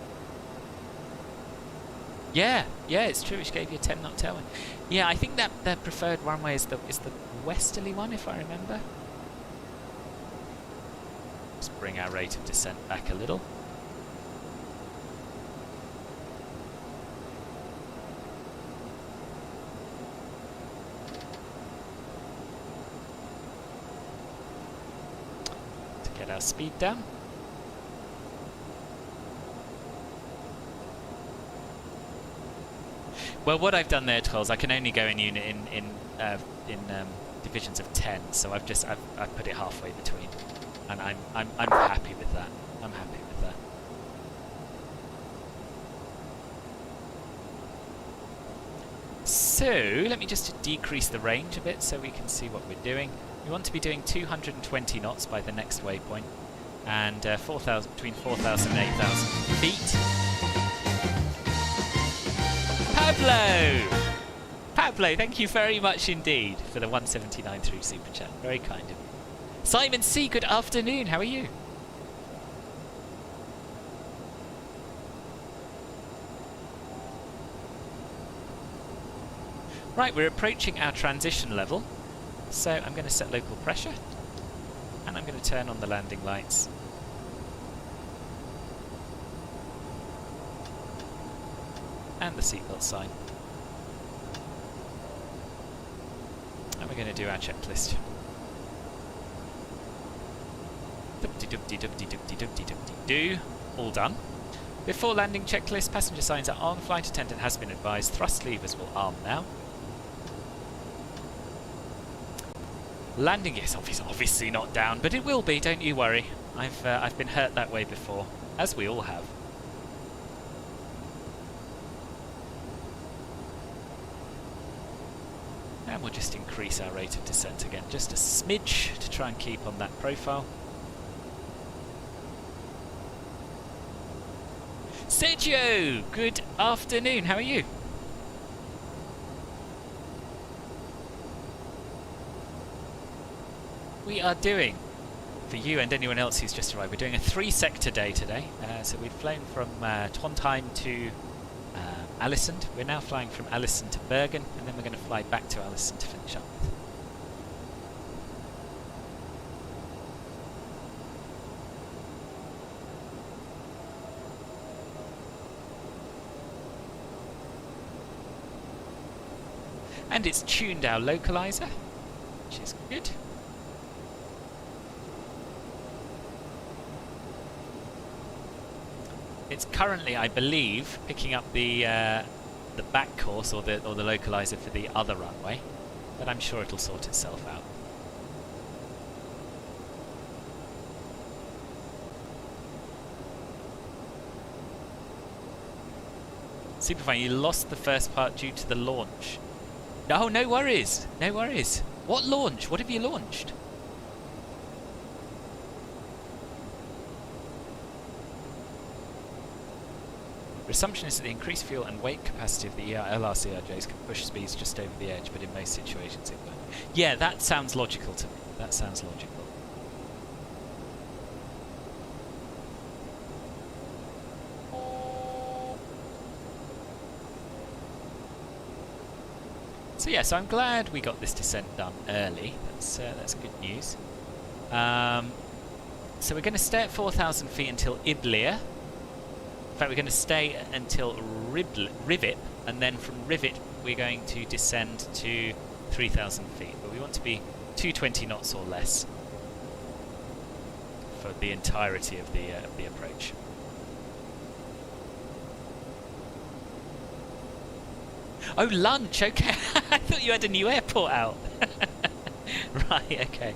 Speaker 1: Yeah, it's true, which gave you a 10 knot tailwind. Yeah, I think that their preferred runway is the westerly one, if I remember. Let's bring our rate of descent back a little. Get our speed down. Well, what I've done there, Trolls, I can only go in unit in divisions of 10, so I've put it halfway between, and I'm happy with that. I'm happy with that. So let me just decrease the range a bit so we can see what we're doing. We want to be doing 220 knots by the next waypoint, and 4,000 between 4,000 and 8,000 feet. Pablo, thank you very much indeed for the 179 through Super Chat. Very kind of you. Simon C, good afternoon. How are you? Right, we're approaching our transition level. So I'm going to set local pressure. And I'm going to turn on the landing lights. And the seatbelt sign. And we're going to do our checklist. Do. All done. Before landing checklist, passenger signs are on. Flight attendant has been advised. Thrust levers will arm now. Landing, yes, obviously not down, but it will be. Don't you worry. I've been hurt that way before, as we all have. And we'll just increase our rate of descent again, just a smidge to try and keep on that profile. Sergio, good afternoon. How are you? We are doing, for you and anyone else who's just arrived, we're doing a 3-sector day today. So we've flown from Trondheim to Alesund. We're now flying from Alesund to Bergen, and then we're going to fly back to Alesund to finish up with. And it's tuned our localizer, which is good. It's currently, I believe, picking up the back course or the localizer for the other runway, but I'm sure it'll sort itself out. Superfine, you lost the first part due to the launch. No, no worries. No worries. What launch? What have you launched? The assumption is that the increased fuel and weight capacity of the LR CRJs can push speeds just over the edge, but in most situations it won't. Yeah, that sounds logical to me. That sounds logical. So yeah, so I'm glad we got this descent done early. That's good news. So we're going to stay at 4,000 feet until Iblir. In fact, we're going to stay until Rivet, and then from Rivet we're going to descend to 3,000 feet. But we want to be 220 knots or less for the entirety of the approach. Oh, lunch, okay. I thought you had a new airport out. Right, okay.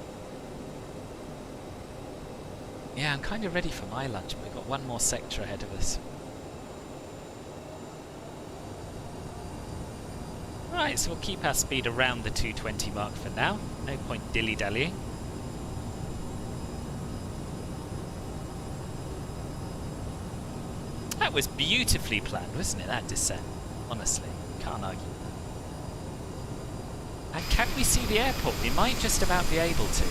Speaker 1: Yeah, I'm kind of ready for my lunch, but we've got one more sector ahead of us. Right, so we'll keep our speed around the 220 mark for now. No point dilly-dallying. That was beautifully planned, wasn't it, that descent? Honestly. Can't argue. And can we see the airport? We might just about be able to.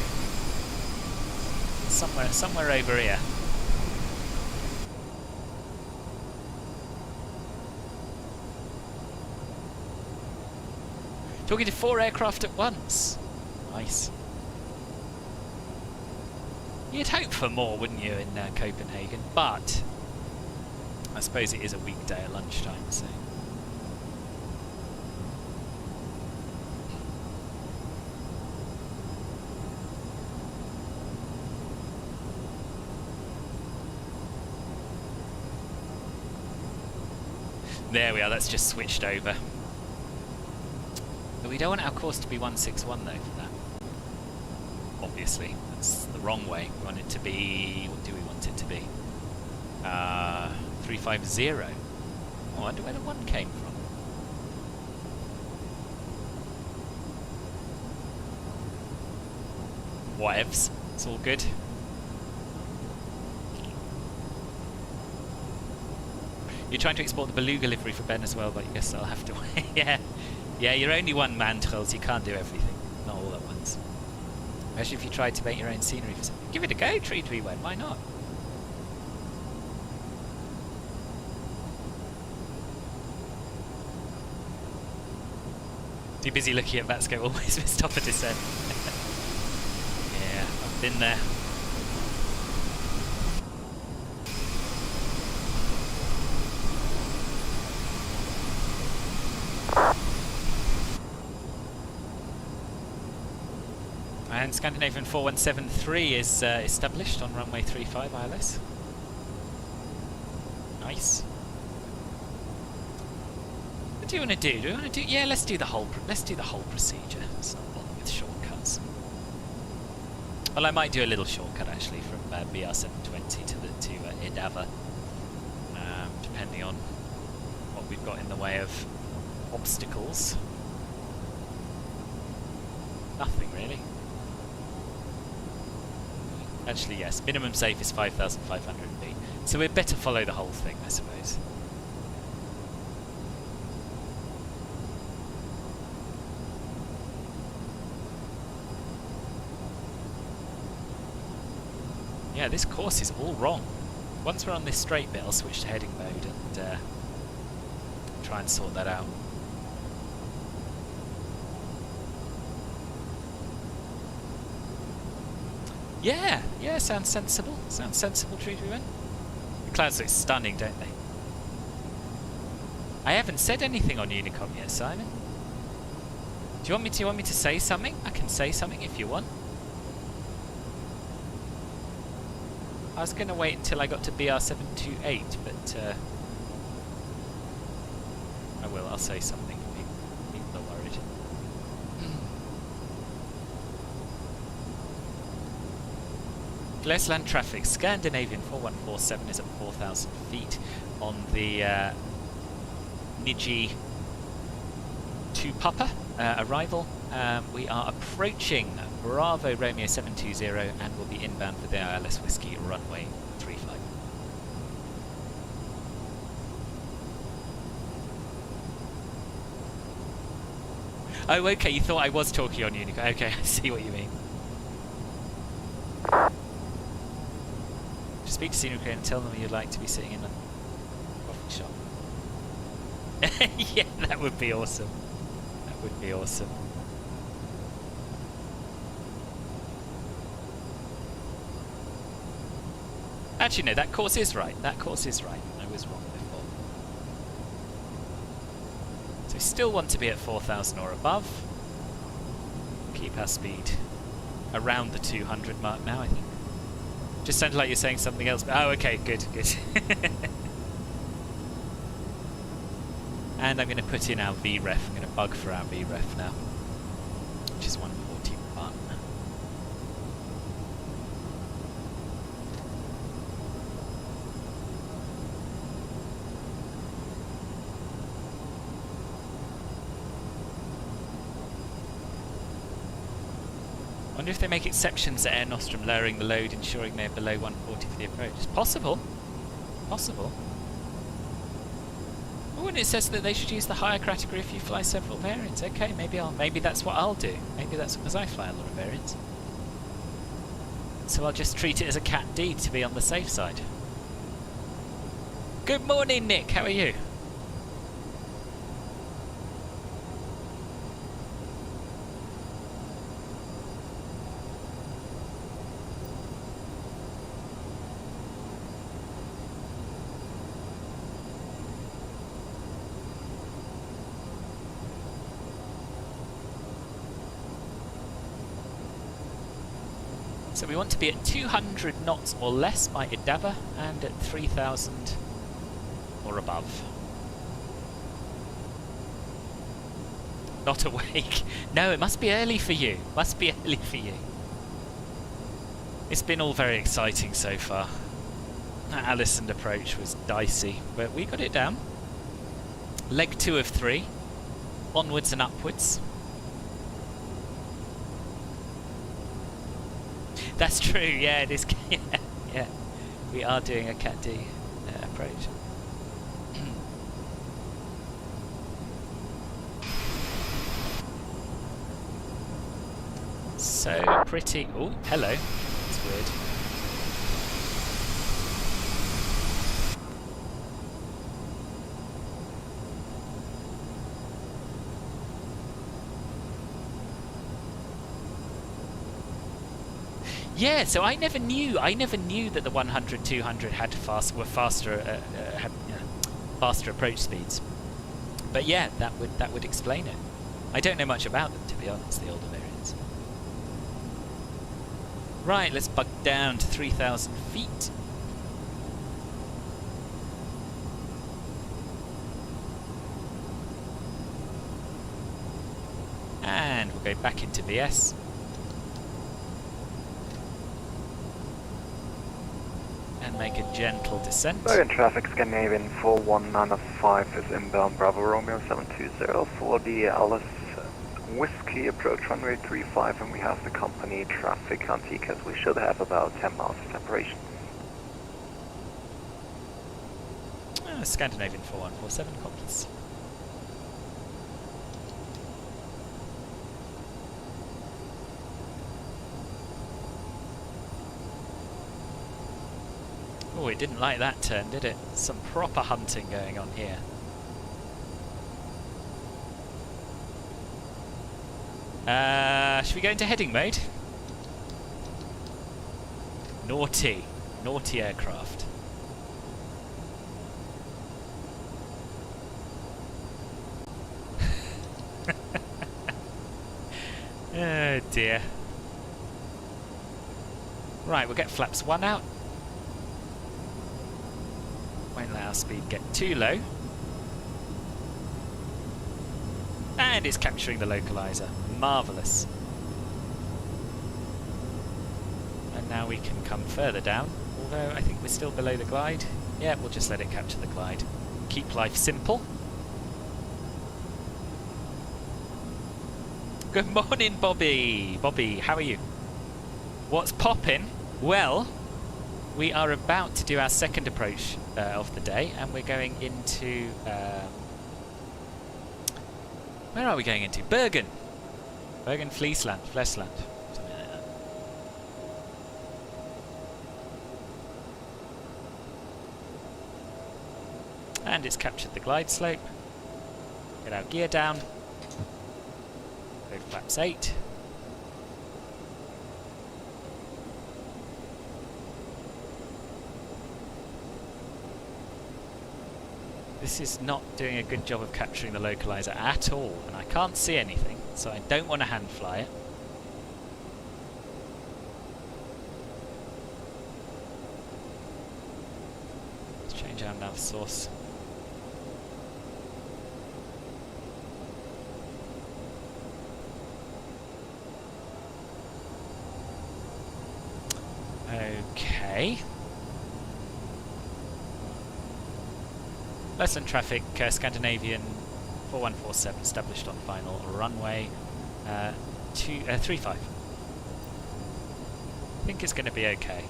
Speaker 1: Somewhere over here. Talking to 4 aircraft at once. Nice. You'd hope for more, wouldn't you, in Copenhagen? But I suppose it is a weekday at lunchtime, so. There we are, that's just switched over. But we don't want our course to be 161 though for that. Obviously, that's the wrong way. We want it to be... what do we want it to be? 350. Oh, I wonder where the 1 came from. Whatevs, it's all good. You're trying to export the Beluga livery for Ben as well, but I guess I'll have to wait. Yeah, you're only one man, Trolls. You can't do everything. Not all at once. Especially if you tried to make your own scenery for something. Give it a go, Tree Tree Web. Why not? Too busy looking at VATSIM, always missed off a descent. Yeah, I've been there. And Scandinavian 4173 is established on runway 35 ILS. Nice. What do you want to do? Do you want to do? Yeah, let's do the whole procedure. Let's not bother with shortcuts. Well, I might do a little shortcut actually from BR720 to Idava, depending on what we've got in the way of obstacles. Nothing really. Actually, yes. Minimum safe is 5,500 feet, so we'd better follow the whole thing, I suppose. Yeah, this course is all wrong. Once we're on this straight bit, I'll switch to heading mode and try and sort that out. Yeah, yeah, sounds sensible. Sounds sensible, Treatment. The clouds look stunning, don't they? I haven't said anything on Unicom yet, Simon. Do you want me to say something? I can say something if you want. I was going to wait until I got to BR728, but I will. I'll say something. People are worried. Alesund traffic. Scandinavian 4147 is at 4,000 feet on the Niji to Papa arrival. We are approaching Bravo Romeo 720 and will be inbound for the ILS Whiskey runway 35. Oh, okay, you thought I was talking on Unicom. Okay, I see what you mean. Just speak to Senior and tell them you'd like to be sitting in a coffee shop. Yeah, that would be awesome. That would be awesome. Actually, no, that course is right. That course is right. I was wrong before. So we still want to be at 4,000 or above. Keep our speed around the 200 mark now, I think. Just sounded like you're saying something else. But oh, okay, good, good. And I'm going to put in our VREF. I'm going to bug for our VREF now, which is 141. Wonder if they make exceptions at Air Nostrum lowering the load, ensuring they're below 140 for the approach. It's possible. Possible. Oh, and it says that they should use the higher category if you fly several variants. Okay, maybe that's what I'll do. Maybe that's because I fly a lot of variants. So I'll just treat it as a Cat D to be on the safe side. Good morning, Nick. How are you? So we want to be at 200 knots or less by Idava and at 3,000 or above. Not awake. No, it must be early for you. Must be early for you. It's been all very exciting so far. That Alesund approach was dicey, but we got it down. Leg 2 of 3. Onwards and upwards. That's true, yeah, it is. Yeah, we are doing a Cat D approach. So pretty. Oh, hello. That's weird. Yeah, so I never knew that the 100, 200 had were faster, had faster approach speeds. But yeah, that would explain it. I don't know much about them, to be honest, the older variants. Right, let's bug down to 3,000 feet. And we'll go back into VS. And make a gentle descent.
Speaker 7: Bergen traffic, Scandinavian 41905 is inbound Bravo Romeo 720 for the Alesund Whiskey approach runway 35, and we have the company traffic on TCAS. We should have about 10 miles of separation.
Speaker 1: Scandinavian 4147 copies. Oh, it didn't like that turn, did it? Some proper hunting going on here. Should we go into heading mode? Naughty. Naughty aircraft. Oh dear. Right, we'll get flaps 1 out. Won't let our speed get too low. And it's capturing the localizer. Marvellous. And now we can come further down, although I think we're still below the glide. Yeah, we'll just let it capture the glide. Keep life simple. Good morning, Bobby! Bobby, how are you? What's poppin'? Well, we are about to do our second approach of the day, and we're going into... where are we going into? Bergen! Bergen, Flesland, something like that. And it's captured the glide slope. Get our gear down. Go flaps 8. This is not doing a good job of capturing the localizer at all, and I can't see anything, so I don't want to hand fly it. Let's change our nav source. Okay. Alesund traffic, Scandinavian 4147 established on final runway 35. I think it's going to be okay.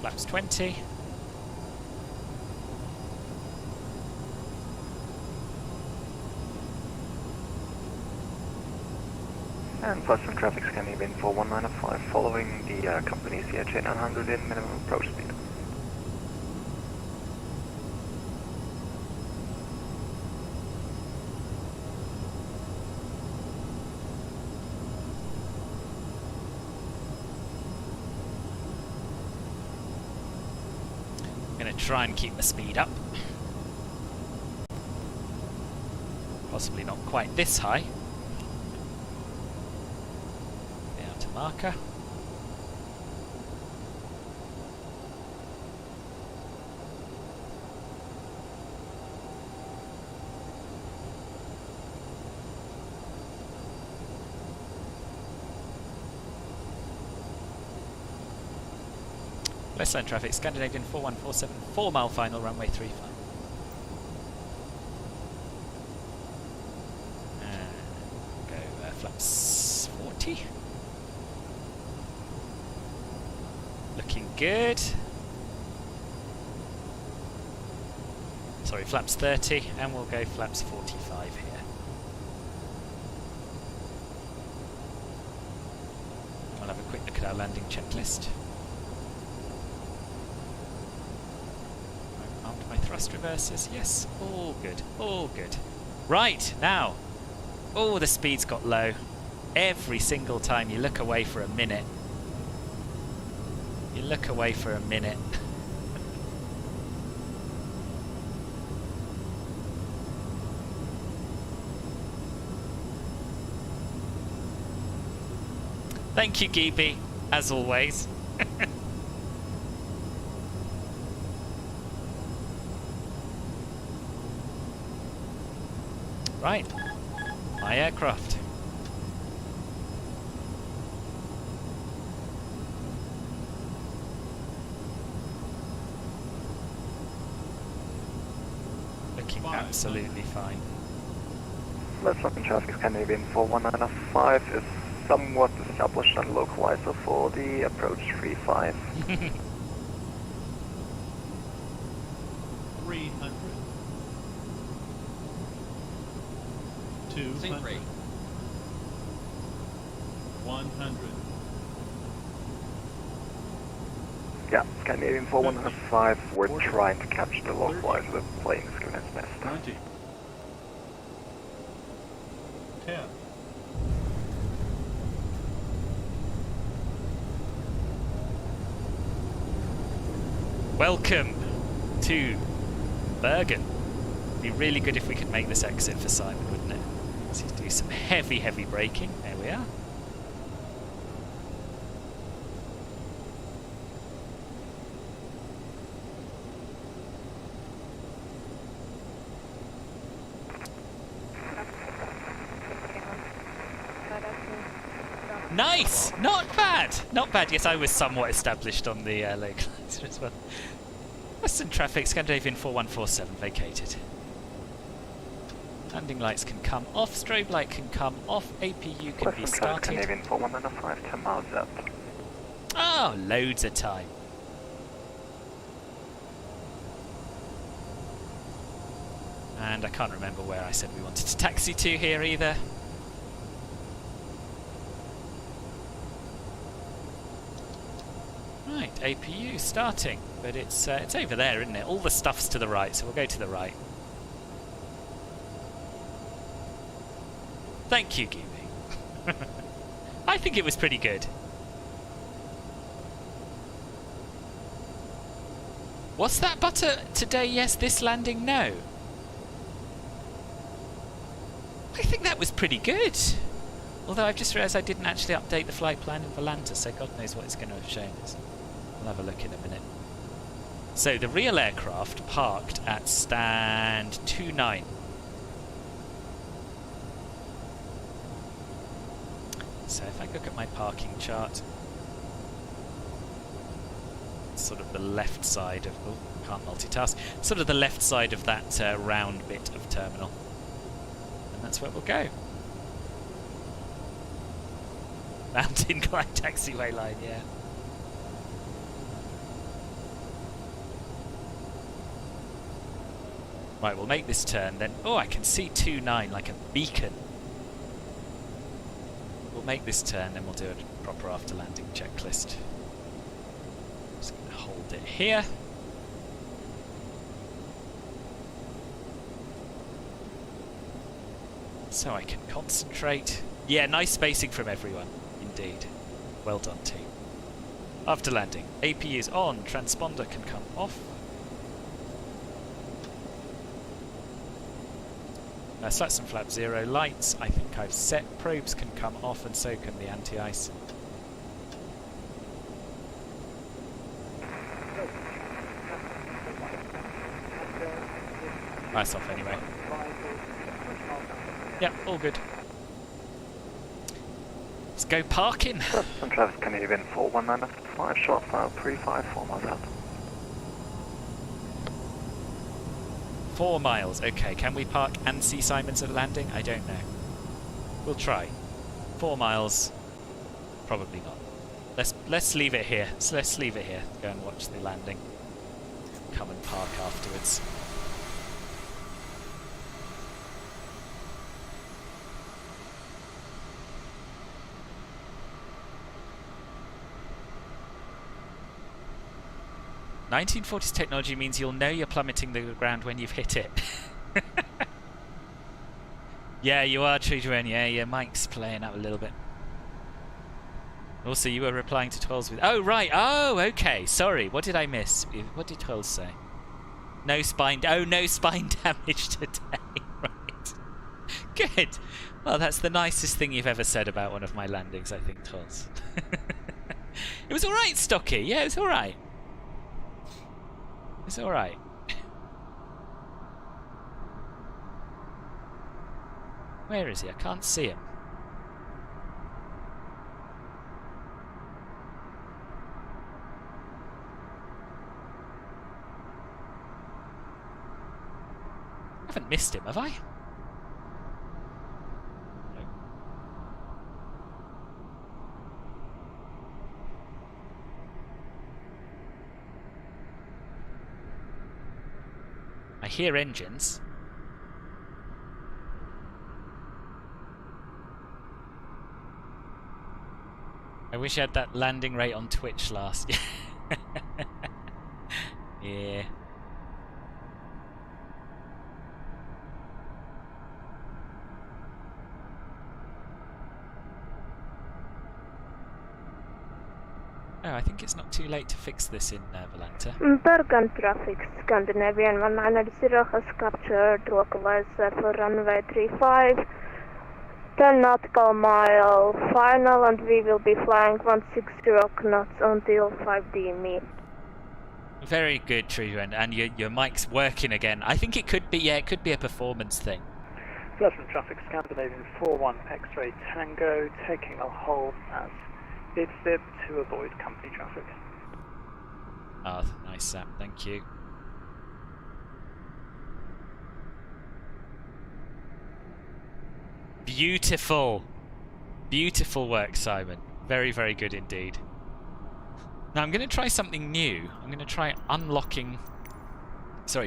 Speaker 1: Flaps 20.
Speaker 7: And Alesund traffic, Scandinavian 41905 following the company CRJ 900 in minimum approach speed.
Speaker 1: Try and keep the speed up. Possibly not quite this high. Down to marker. Westland traffic, Scandinavian 4147, 4 mile final, runway 35. And go flaps 40. Looking good. Sorry, flaps 30, and we'll go flaps 45 here. And we'll have a quick look at our landing checklist. Thrust reversers, yes, all good, all good. Right, now, oh, the speed's got low. Every single time you look away for a minute. You look away for a minute. Thank you, Geeby. as always. Right, my aircraft. Looking absolutely fine.
Speaker 7: Alesund traffic Scandinavian 4195 is somewhat established on localizer for the approach 35.
Speaker 9: 300. 200. 100.
Speaker 7: Yeah, Scandinavian 4195, we're trying to capture the localizer with playing Schooners Nest.
Speaker 9: 20. 10.
Speaker 1: Welcome to Bergen. It'd be really good if we could make this exit for Simon, wouldn't it? Let's do some heavy braking. There we are. Nice! Not bad! Not bad. Yes, I was somewhat established on the localizer as well. Western traffic, Scandinavian 4147 vacated. Landing lights can come off, strobe light can come off, APU can be started.
Speaker 7: Scandinavian 4195, 10 miles out.
Speaker 1: Oh, loads of time. And I can't remember where I said we wanted to taxi to here either. Right, APU starting, but it's over there, isn't it? All the stuff's to the right, so we'll go to the right. Thank you, Gooby. I think it was pretty good. What's that butter today? Yes, this landing? No. I think that was pretty good. Although I've just realised I didn't actually update the flight plan in Volanta, so God knows what it's going to have shown us. We'll have a look in a minute. So the real aircraft parked at stand 29. So if I look at my parking chart, sort of the left side of, oh, can't multitask, sort of the left side of that round bit of terminal. And that's where we'll go. Mountain Climb taxiway line, yeah. Right, we'll make this turn then. Oh, I can see 29 like a beacon. We'll make this turn, then we'll do a proper after landing checklist. Just going to hold it here. So I can concentrate. Yeah, nice spacing from everyone. Indeed. Well done, team. After landing, AP is on, transponder can come off. Slats and flap 0 lights, I think I've set. Probes can come off and so can the anti-ice. Ice off anyway. Yep, all good. Let's go parking.
Speaker 7: Some traffic Canadian 4195, short file 354 miles out.
Speaker 1: 4 miles, okay. Can we park and see Simons at landing? I don't know. We'll try. 4 miles, probably not. Let's leave it here. So let's leave it here. Go and watch the landing. Come and park afterwards. "1940s technology means you'll know you're plummeting the ground when you've hit it." Yeah, you are, Trudewan. Yeah, your mic's playing up a little bit. Also, you were replying to Twells with... Oh, right. Oh, okay. Sorry. What did I miss? What did Twells say? No spine... Oh, no spine damage today. Right. Good. Well, that's the nicest thing you've ever said about one of my landings, I think, Twells. It was alright, Stocky. Yeah, it was alright. It's alright. Where is he? I can't see him. I haven't missed him, have I? No. I hear engines. I wish I had that landing rate on Twitch last year. Yeah. Oh, I think it's not too late to fix this in Volanta.
Speaker 8: Bergen traffic, Scandinavian 190 has captured localizer for runway 35, 10 nautical mile final, and we will be flying 160 knots until 5D me.
Speaker 1: Very good, True, and your mic's working again. I think it could be, yeah, it could be a performance thing.
Speaker 5: Alesund traffic, Scandinavian 41 X-ray Tango, taking a hold as bid to avoid company traffic.
Speaker 1: Oh, nice, Sam. Thank you. Beautiful. Beautiful work, Simon. Very, very good indeed. Now I'm going to try something new. I'm going to try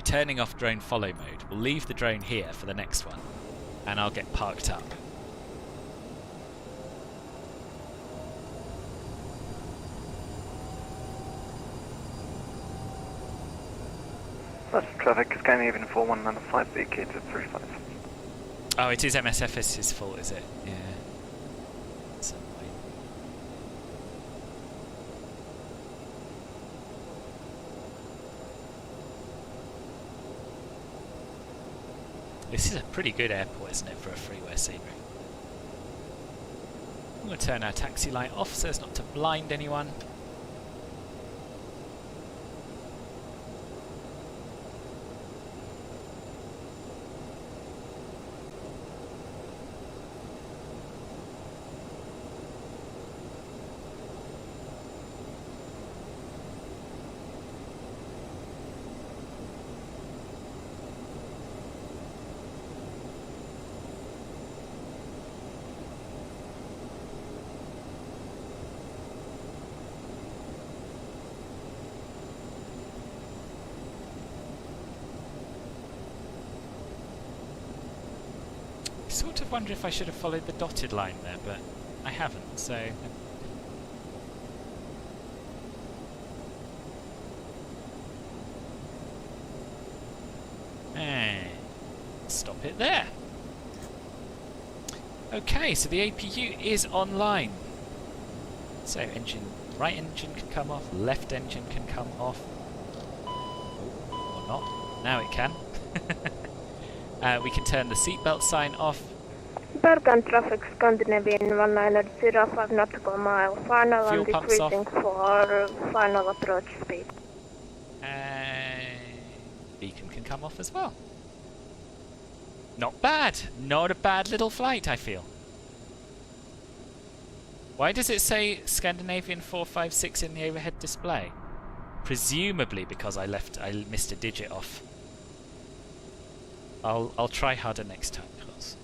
Speaker 1: turning off drone follow mode. We'll leave the drone here for the next one, and I'll get parked up.
Speaker 7: Traffic, Scandinavian 4195, vacated 35.
Speaker 1: Oh, it is MSFS's fault, is it? Yeah. That's annoying. This is a pretty good airport, isn't it, for a freeway scenery? I'm going to turn our taxi light off so as not to blind anyone. I sort of wonder if I should have followed the dotted line there, but I haven't, so... And stop it there. Okay, so the APU is online. So right engine can come off, left engine can come off. Or not. Now it can. We can turn the seatbelt sign off.
Speaker 8: Bergen traffic, Scandinavian 190, 5 nautical mile final,
Speaker 1: Fuel
Speaker 8: and
Speaker 1: pumps off.
Speaker 8: decreasing for final approach speed.
Speaker 1: And beacon can come off as well. Not bad. Not a bad little flight, I feel. Why does it say Scandinavian 456 in the overhead display? Presumably because I missed a digit off. I'll try harder next time, Klaus.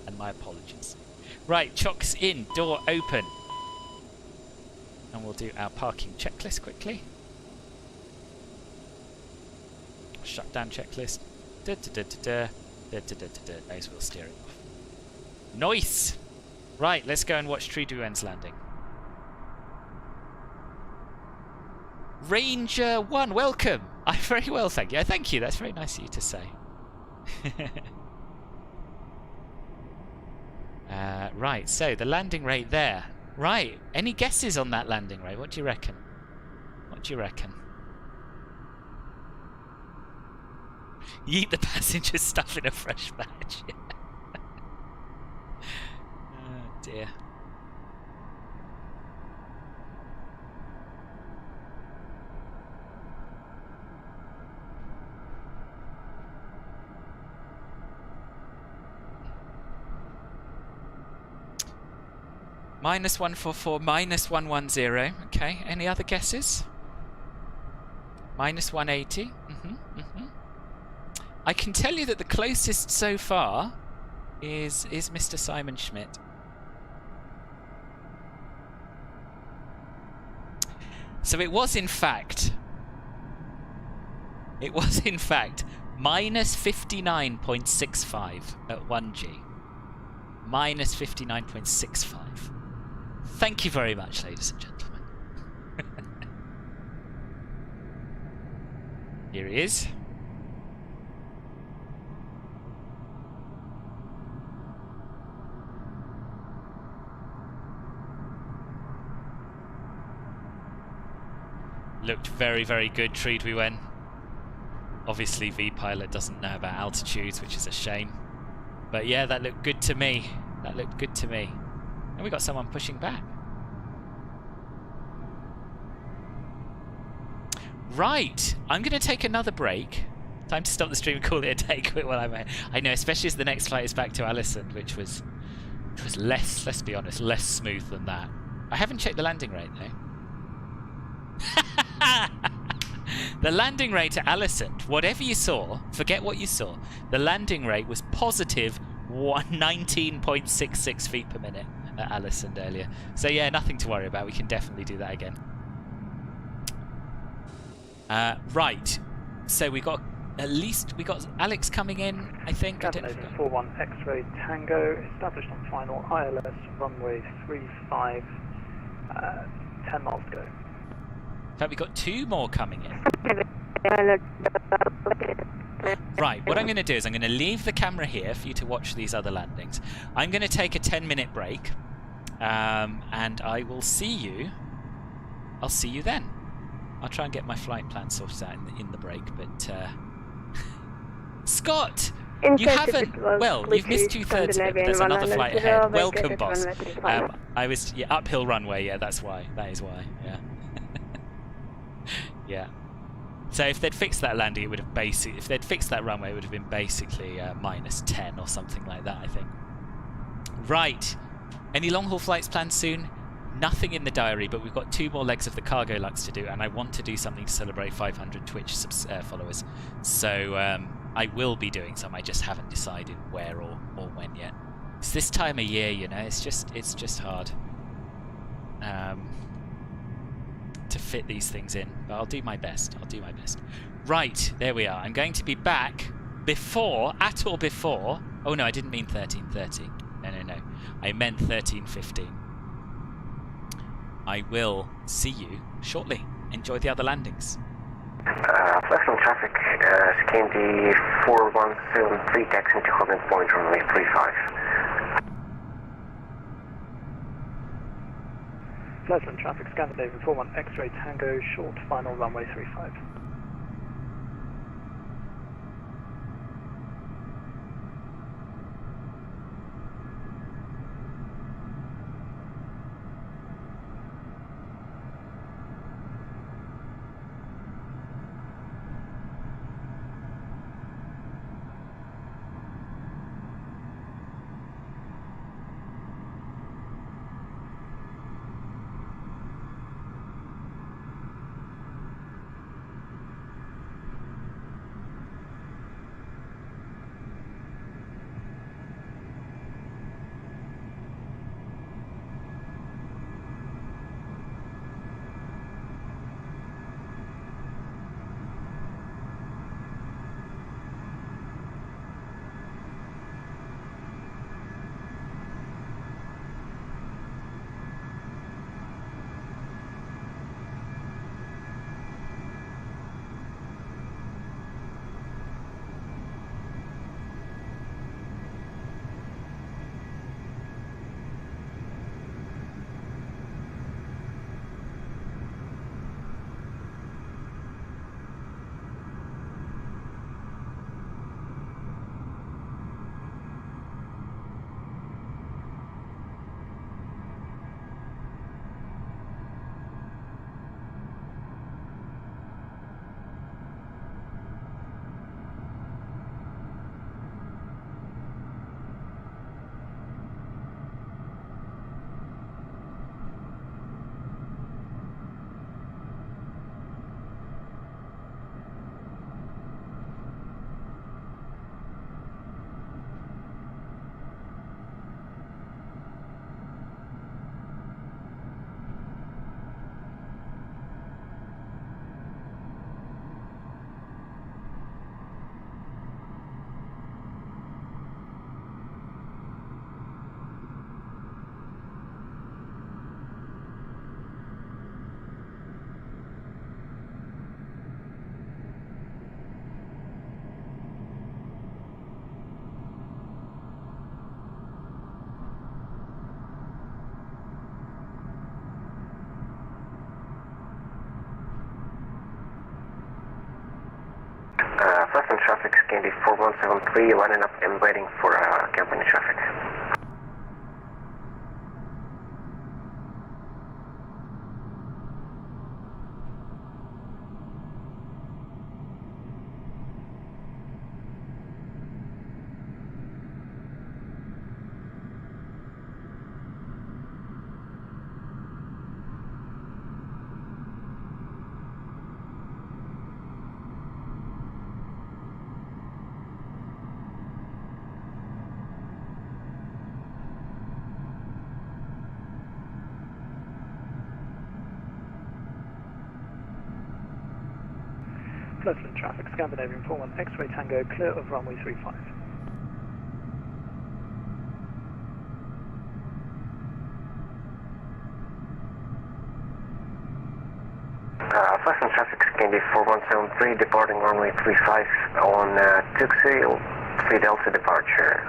Speaker 1: And my apologies. Right, chocks in, door open. And we'll do our parking checklist quickly. Shutdown checklist. Nose wheel steering off. Nice! Right, let's go and watch Trondheim's landing. Ranger 1, welcome! I'm very well, thank you. Thank you, that's very nice of you to say. Right, so the landing rate there. Right, any guesses on that landing rate? What do you reckon? What do you reckon? You eat the passenger stuff in a fresh batch. Oh dear. -144, -110. Okay, any other guesses? -180. I can tell you that the closest so far is Mr. Simon Schmidt. So it was in fact -59.65 at 1G. -59.65. Thank you very much, ladies and gentlemen. Here he is. Looked very, very good, Treed we went. Obviously V-Pilot doesn't know about altitudes, which is a shame. But yeah, that looked good to me. That looked good to me. And we got someone pushing back. Right, I'm going to take another break. Time to stop the stream and call it a day. Quit while I'm at. I know, especially as the next flight is back to Alesund, which was less, let's be honest, less smooth than that. I haven't checked the landing rate though. The landing rate at Alesund, whatever you saw, forget what you saw. The landing rate was positive 19.66 feet per minute at Alesund earlier. So yeah, nothing to worry about. We can definitely do that again. Right. So we got Alex coming in, I think.
Speaker 5: Scandinavian 41 X-ray Tango, established on final ILS runway 35, 10 miles to go.
Speaker 1: In fact, we got 2 more coming in. Right, what I'm going to do is I'm going to leave the camera here for you to watch these other landings. I'm going to take a 10-minute break, and I will see you. I'll see you then. I'll try and get my flight plan sorted out in the break, but Scott, you haven't. Well, you've missed 2/3 of it, but there's another flight ahead. Welcome, boss. I was uphill runway. Yeah, that's why. That is why. Yeah. Yeah. So if they'd fixed that landing, it would have basically. If they'd fixed that runway, it would have been basically -10 or something like that, I think. Right. Any long haul flights planned soon? Nothing in the diary, but we've got 2 more legs of the Cargo Lux to do, and I want to do something to celebrate 500 Twitch followers. So I will be doing some. I just haven't decided where or when yet. It's this time of year, you know. It's just hard to fit these things in, but I'll do my best. Right, there we are. I'm going to be back before. Oh no, I didn't mean 13:30. No. I meant 13:15. I will see you shortly. Enjoy the other landings.
Speaker 3: Flexible traffic, CMD 4173, taxi to Holland Point, runway 35.
Speaker 5: Pleasant traffic, Scandinavian 41 X-ray Tango, short final runway 35.
Speaker 3: Flashman traffic, Scandi 4173, lining up and waiting for company traffic.
Speaker 5: Pleasant traffic, Scandinavian 41 X-ray Tango, clear of runway 35.
Speaker 3: Pleasant traffic, Scandi 4173, departing runway 35 on Tuxedo, 3 Delta departure.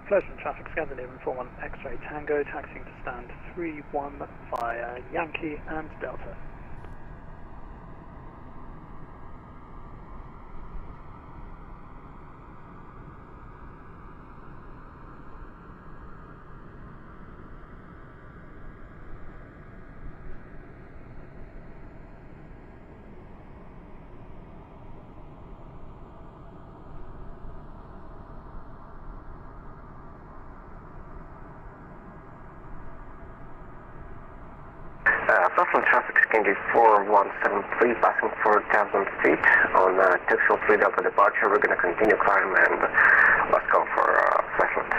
Speaker 5: Pleasant traffic, Scandinavian 41 X-ray Tango, taxiing to stand 31 via Yankee and Delta.
Speaker 3: Pleasant traffic, Scandi 4173, passing 4,000 feet on Tuxedo 3 Delta departure. We're going to continue climb and let's go for Flashland.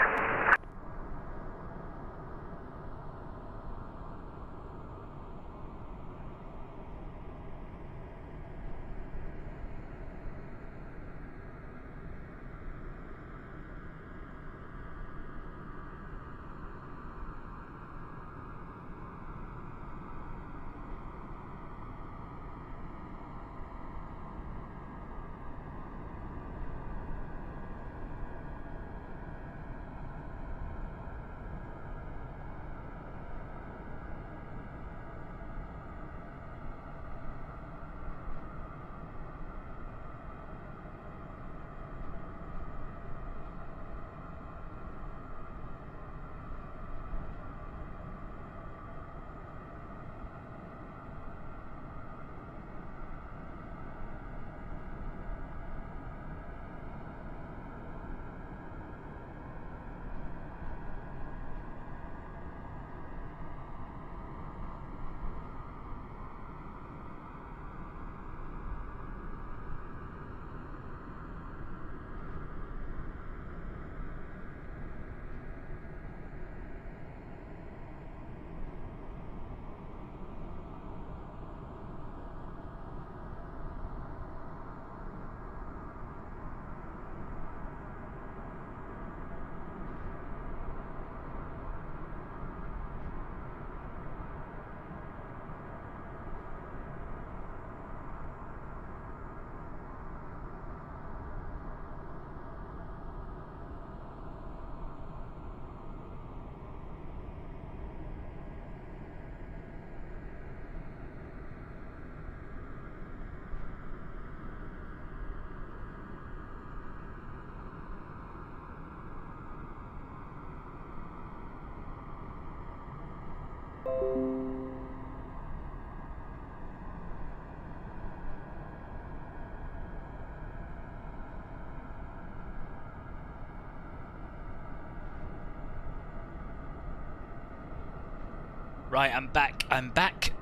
Speaker 1: Right, I'm back.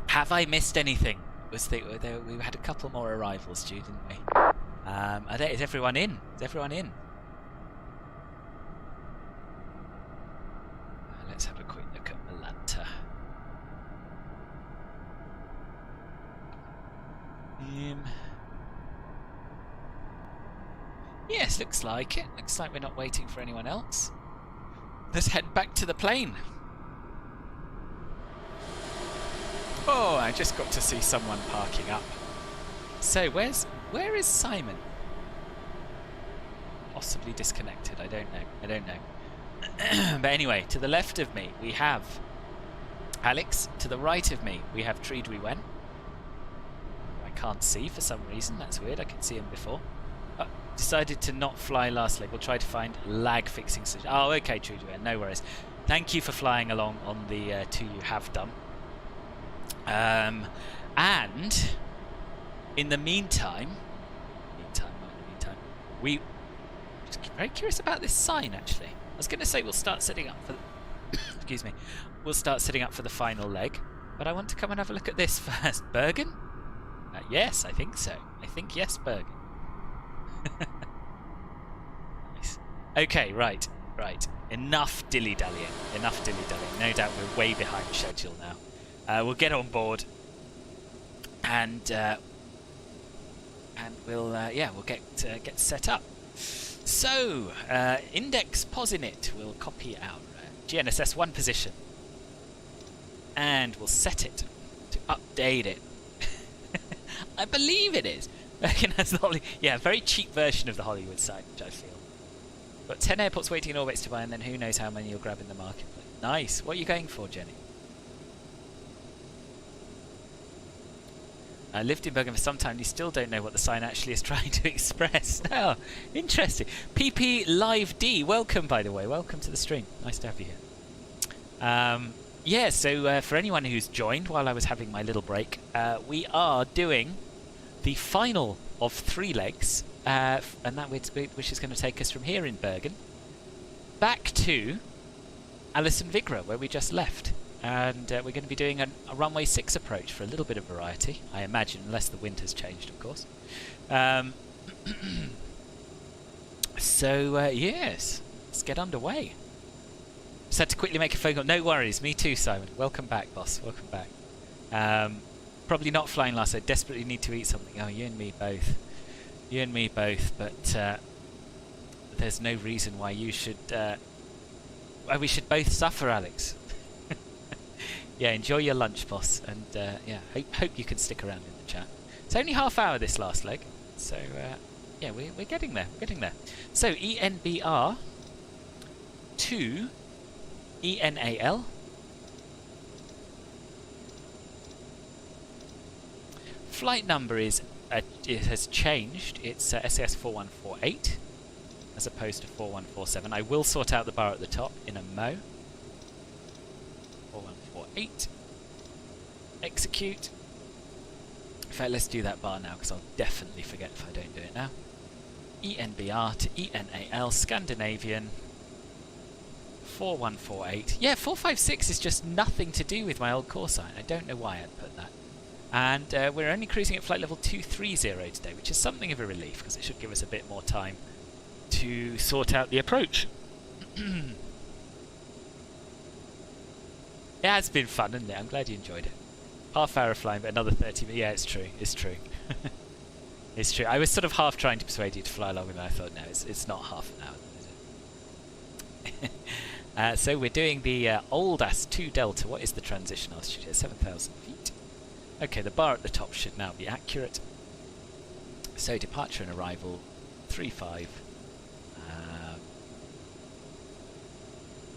Speaker 1: Have I missed anything? We had a couple more arrivals due, didn't we? Is everyone in? Is everyone in? Let's have a quick look at Malanta. Yes, looks like it. Looks like we're not waiting for anyone else. Let's head back to the plane. Oh, I just got to see someone parking up. So, where is Simon? Possibly disconnected, I don't know. But anyway, to the left of me, we have Alex. To the right of me, we have Tridwi Wen. I can't see for some reason, that's weird, I could see him before. Decided to not fly last leg. We'll try to find lag fixing solution. Oh, okay, Tridwi Wen, no worries. Thank you for flying along on the two you have done. And in the meantime, we just very curious about this sign. Actually, I was going to say we'll start setting up for. Excuse me, we'll start setting up for the final leg, but I want to come and have a look at this first. Bergen? Yes, I think so. I think yes, Bergen. Nice. Okay, right. Enough dilly-dallying. No doubt we're way behind schedule now. We'll get on board, and we'll get set up. So index posinit will copy our GNSS 1 position, and we'll set it to update it. I believe it is. Yeah, a very cheap version of the Hollywood site, which I feel. Got 10 airports waiting in orbits to buy, and then who knows how many you'll grab in the marketplace. Nice. What are you going for, Jenny? I lived in Bergen for some time. You still don't know what the sign actually is trying to express. Oh, interesting. PP Live D, welcome, by the way. Welcome to the stream. Nice to have you here. Yeah, so for anyone who's joined while I was having my little break, we are doing the final of 3 legs, and that which is going to take us from here in Bergen back to Alesund Vigra, where we just left. And we're going to be doing a runway 6 approach for a little bit of variety, I imagine, unless the wind has changed, of course. So, yes, let's get underway. Just had to quickly make a phone call. No worries, me too, Simon. Welcome back, boss. Welcome back. Probably not flying last. I desperately need to eat something. Oh, you and me both. You and me both. But there's no reason why you should. Why we should both suffer, Alex. Yeah, enjoy your lunch, boss, and yeah, hope you can stick around in the chat. It's only half hour this last leg, so yeah, we're getting there. So ENBR to ENAL. Flight number is it has changed. It's SAS4148 as opposed to 4147. I will sort out the bar at the top in a mo. 4148. Execute. In fact, let's do that bar now, because I'll definitely forget if I don't do it now. ENBR to ENAL, Scandinavian, 4148. Yeah, 456 is just nothing to do with my old call sign. I don't know why I'd put that. And we're only cruising at flight level 230 today, which is something of a relief, because it should give us a bit more time to sort out the approach. Yeah, it's been fun, isn't it? I'm glad you enjoyed it. Half hour of flying, but another 30 minutes. Yeah, it's true. It's true. It's true. I was sort of half trying to persuade you to fly along, and I thought, no, it's not half an hour, is it? So we're doing the old AS2 Delta. What is the transition altitude here? 7,000 feet. Okay, the bar at the top should now be accurate. So departure and arrival, 35.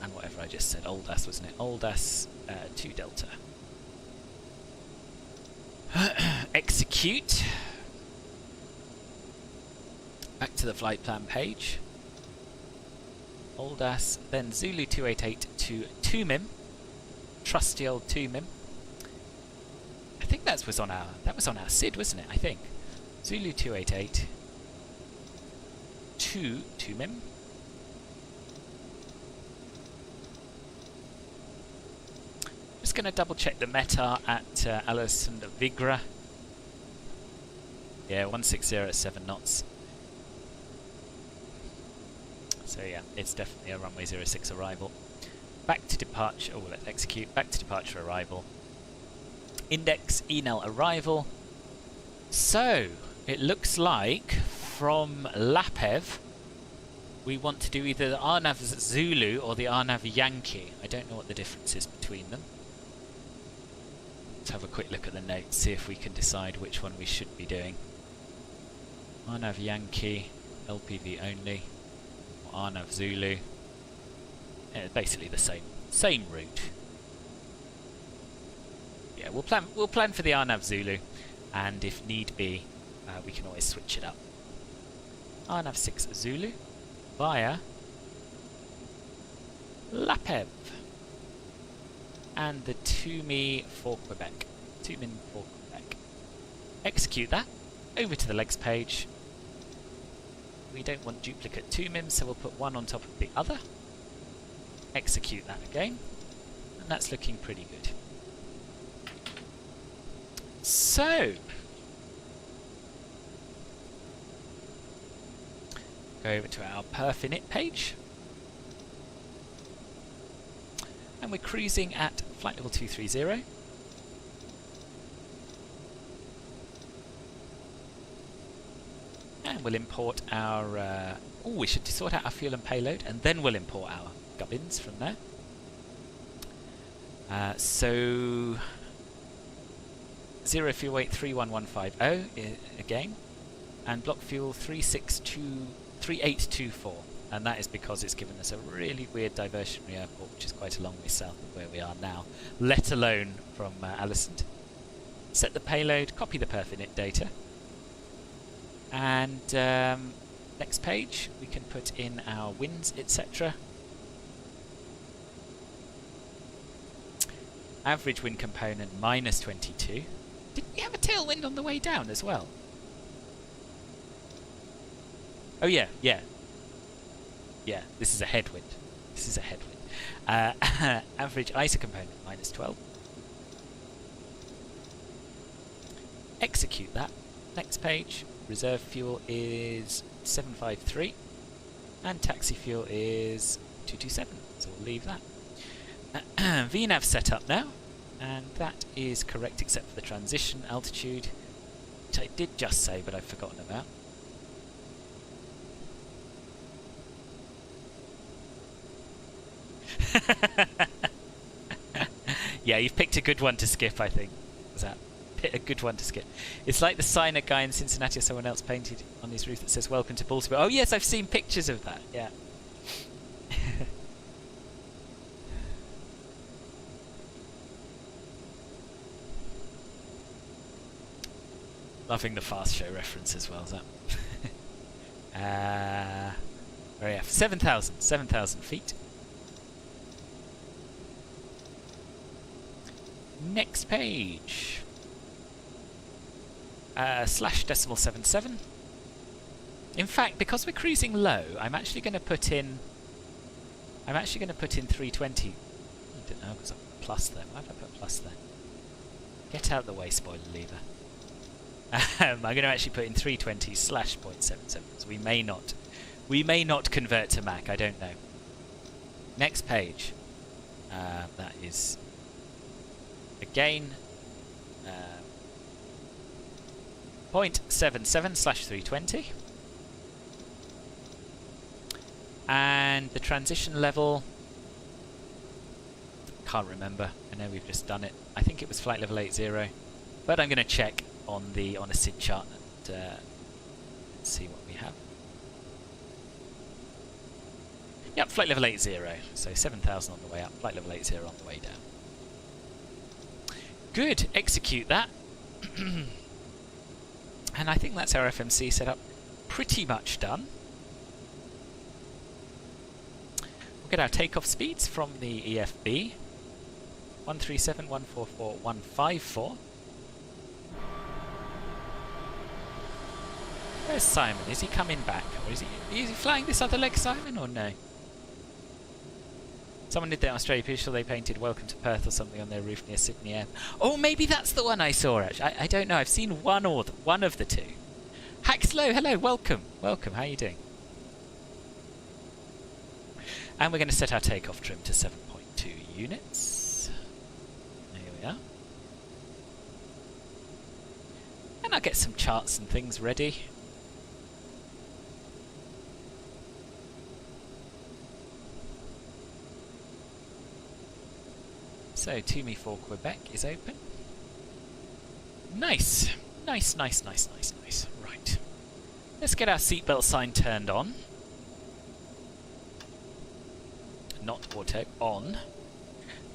Speaker 1: And whatever I just said, old AS, wasn't it? Old AS 2 Delta. Execute. Back to the flight plan page. Old AS, then Zulu 288 to 2MIM. trusty old 2MIM. I think that was on our SID, wasn't it? I think. Zulu 288 2MIM. Just going to double check the METAR at Alesund Vigra. Yeah, 160 at 7 knots. So yeah, it's definitely a runway 06 arrival. Back to departure. Oh, let's execute. Back to departure arrival. Index Enel arrival. So it looks like from Lapev we want to do either the Arnav Zulu or the Arnav Yankee. I don't know what the difference is between them. Let's have a quick look at the notes, see if we can decide which one we should be doing. Arnav Yankee, LPV only, or Arnav Zulu. Yeah, basically the same route. Yeah, we'll plan for the Arnav Zulu, and if need be, we can always switch it up. Arnav 6 Zulu via Lapev, and the 2MI for Quebec. 2MIN for Quebec. Execute that. Over to the legs page. We don't want duplicate 2MIMs, so we'll put one on top of the other. Execute that again, and that's looking pretty good. So, go over to our perf init page, and we're cruising at flight level 230. And we'll import our... we should sort out our fuel and payload, and then we'll import our gubbins from there. So 0 fuel weight 31150 again, and block fuel 3824, and that is because it's given us a really weird diversionary airport, which is quite a long way south of where we are now, let alone from Alesund. Set the payload, copy the perf init data, and next page we can put in our winds, etc. Average wind component -22. Didn't we have a tailwind on the way down as well? Oh yeah. This is a headwind. Average ISA component -12. Execute that. Next page. Reserve fuel is 753, and taxi fuel is 227. So we'll leave that. VNAV set up now, and that is correct except for the transition altitude, which I did just say but I've forgotten about. Yeah, you've picked a good one to skip, I think. Was that a good one to skip? It's like the sign a guy in Cincinnati or someone else painted on his roof that says "Welcome to Baltimore." Oh yes, I've seen pictures of that. Yeah. Loving the Fast Show reference as well, is that? Where are you? 7,000 feet. Next page. /.77. In fact, because we're cruising low, I'm actually going to put in 320. I don't know, because I put plus there. Why have I put plus there? Get out of the way, spoiler lever. I'm going to actually put in 320 /.77. So we may not convert to Mach. I don't know. Next page. That is again 0.77 /320, and the transition level, can't remember. I know we've just done it. I think it was flight level 80, but I'm going to check on a SID chart and see what we have. Yep, flight level 80, so 7,000 on the way up, flight level 80 on the way down. Good, execute that. And I think that's our FMC setup pretty much done. We'll get our takeoff speeds from the EFB. 137, 144, 154. Where's Simon? Is he coming back? Or is he flying this other leg, Simon, or no? Someone did that in Australia. Pretty sure they painted "Welcome to Perth" or something on their roof near Sydney Air. Oh, maybe that's the one I saw. Actually, I don't know. I've seen one of the two. Haxlow, hello, welcome, welcome. How are you doing? And we're going to set our takeoff trim to 7.2 units. There we are. And I'll get some charts and things ready. So, Toomey for Quebec is open. Nice! Nice, nice, nice, nice, nice. Right. Let's get our seatbelt sign turned on. Not auto, on.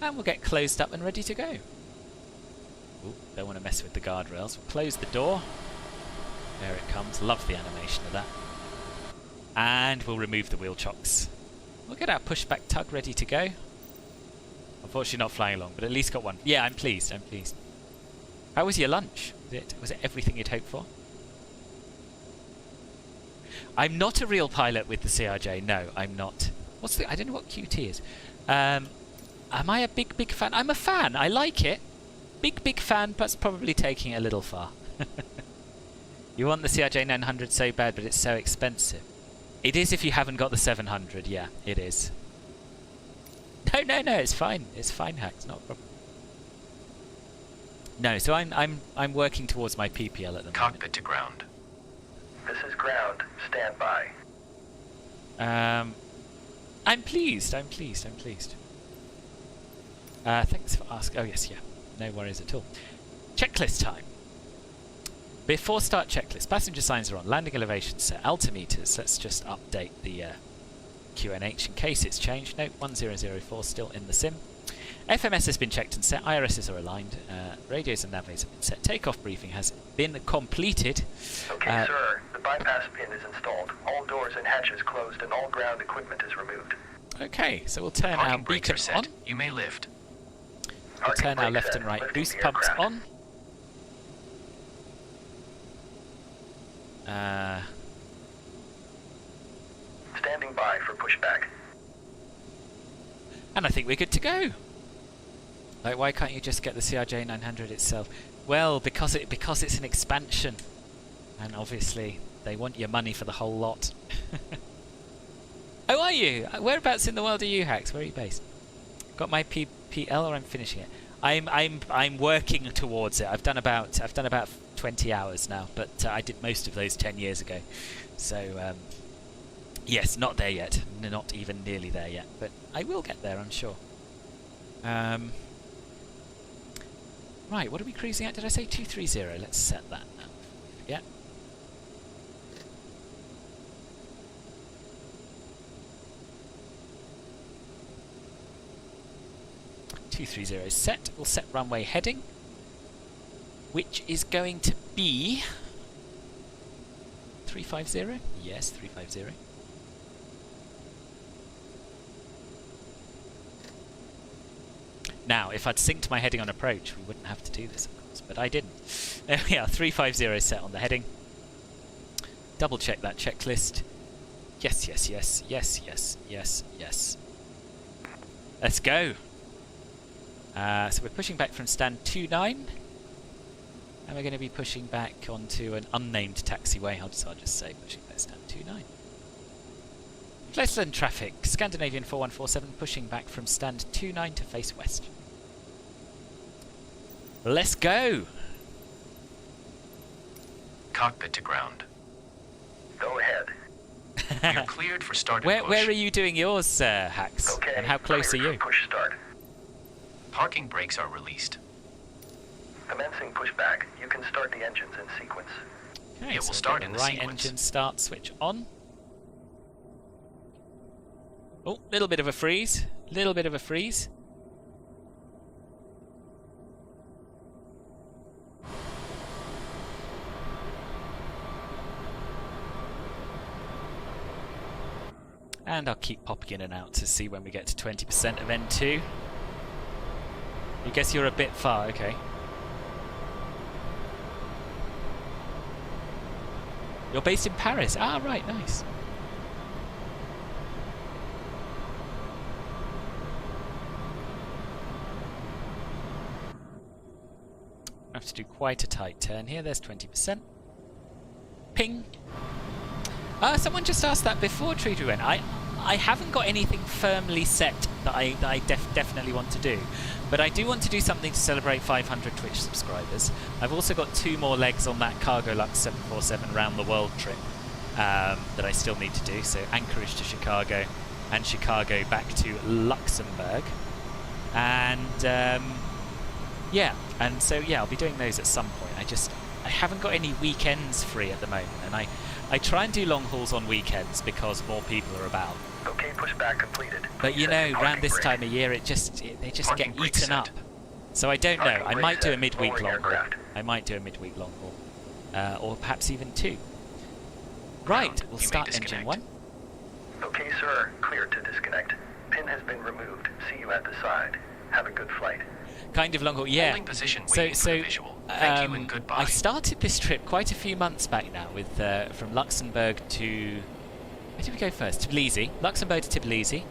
Speaker 1: And we'll get closed up and ready to go. Ooh, don't want to mess with the guardrails. We'll close the door. There it comes. Love the animation of that. And we'll remove the wheel chocks. We'll get our pushback tug ready to go. Unfortunately not flying along, but at least got one. Yeah, I'm pleased, I'm pleased. How was your lunch? Was it everything you'd hoped for? I'm not a real pilot with the CRJ, no, I'm not. I don't know what QT is. Am I a big fan? I'm a fan, I like it. Big fan, but it's probably taking it a little far. You want the CRJ 900 so bad, but it's so expensive. It is if you haven't got the 700, yeah, it is. No, it's fine. It's fine, Hacks, not a problem. No, so I'm working towards my PPL at the moment.
Speaker 4: Cockpit to ground.
Speaker 3: This is ground. Stand by.
Speaker 1: I'm pleased. Thanks for asking. Oh yes, yeah. No worries at all. Checklist time. Before start checklist, passenger signs are on, landing elevation set, altimeters. Let's just update the QNH in case it's changed. Note 1004 still in the sim. FMS has been checked and set. IRSs are aligned. Radios and navies have been set. Takeoff briefing has been completed.
Speaker 3: Okay, sir. The bypass pin is installed. All doors and hatches closed and all ground equipment is removed.
Speaker 1: Okay, so we'll turn our beacon on.
Speaker 4: You may lift.
Speaker 1: We'll turn our left and right boost pumps on.
Speaker 3: Standing by for pushback.
Speaker 1: And I think we're good to go. Like, why can't you just get the CRJ 900 itself? Well, because it's an expansion, and obviously they want your money for the whole lot. Oh, are you? Whereabouts in the world are you, Hacks? Where are you based? Got my PPL, or I'm finishing it. I'm working towards it. I've done about 20 hours now, but I did most of those 10 years ago. So yes, not there yet. Not even nearly there yet, but I will get there, I'm sure. Right, what are we cruising at? Did I say 230? Let's set that now. Yeah. .230 set. We'll set runway heading, which is going to be 350. Yes, 350. Now, if I'd synced my heading on approach, we wouldn't have to do this, of course, but I didn't. There we are, 350 set on the heading. Double check that checklist. Yes, yes, yes, yes, yes, yes, yes. Let's go. So we're pushing back from stand 29, and we're going to be pushing back onto an unnamed taxiway. I'll just say pushing back stand 29. Alesund traffic, Scandinavian 4147, pushing back from stand 29 to face west. Let's go!
Speaker 4: Cockpit to ground.
Speaker 3: Go ahead.
Speaker 4: You're cleared for start and push.
Speaker 1: Where are you doing yours, Hacks?
Speaker 3: Okay.
Speaker 1: And how close are you?
Speaker 3: Push start.
Speaker 4: Parking brakes are released.
Speaker 3: Commencing pushback. You can start the engines in sequence.
Speaker 1: Okay,
Speaker 4: It
Speaker 1: so
Speaker 4: will start
Speaker 1: we've
Speaker 4: in
Speaker 1: got
Speaker 4: the
Speaker 1: right
Speaker 4: sequence.
Speaker 1: engine start switch on. Oh, little bit of a freeze. Little bit of a freeze. And I'll keep popping in and out to see when we get to 20% of N2. You guess you're a bit far, okay. You're based in Paris. Ah, right, nice. I have to do quite a tight turn here. There's 20%. Ping. Someone just asked that before Trudy went. I haven't got anything firmly set that I definitely want to do, but I do want to do something to celebrate 500 Twitch subscribers. I've also got 2 more legs on that Cargo Lux 747 round the world trip that I still need to do. So Anchorage to Chicago and Chicago back to Luxembourg, and yeah, and so yeah, I'll be doing those at some point. I haven't got any weekends free at the moment, and I try and do long hauls on weekends because more people are about.
Speaker 4: Okay, pushback completed.
Speaker 1: But you know, around this time of year, they just
Speaker 4: Parking
Speaker 1: get
Speaker 4: brake
Speaker 1: eaten
Speaker 4: set.
Speaker 1: up. So I don't know.
Speaker 4: Parking
Speaker 1: I
Speaker 4: brake
Speaker 1: might do a
Speaker 4: set.
Speaker 1: midweek
Speaker 4: Lowering
Speaker 1: long
Speaker 4: aircraft.
Speaker 1: haul. I might do a midweek long haul, or perhaps even 2. Right,
Speaker 4: Ground,
Speaker 1: we'll
Speaker 4: you may
Speaker 1: start engine
Speaker 4: disconnect.
Speaker 1: 1.
Speaker 4: Okay, sir. Clear to disconnect. Pin has been removed. See you at the side. Have a good flight.
Speaker 1: Kind of long haul, yeah.
Speaker 4: Holding position,
Speaker 1: So
Speaker 4: waiting for the visual. Thank you and goodbye.
Speaker 1: I started this trip quite a few months back now with from Luxembourg to, where did we go first? Tbilisi. Luxembourg to Tbilisi.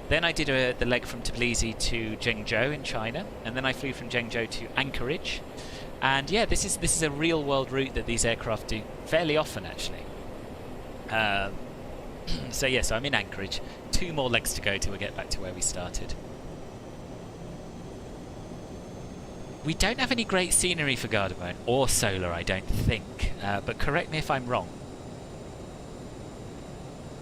Speaker 1: Then I did the leg from Tbilisi to Zhengzhou in China, and then I flew from Zhengzhou to Anchorage. And yeah, this is a real world route that these aircraft do fairly often actually. So yeah, so I'm in Anchorage. 2 more legs to go till we get back to where we started. We don't have any great scenery for Gardermoen or solar, I don't think, but correct me if I'm wrong.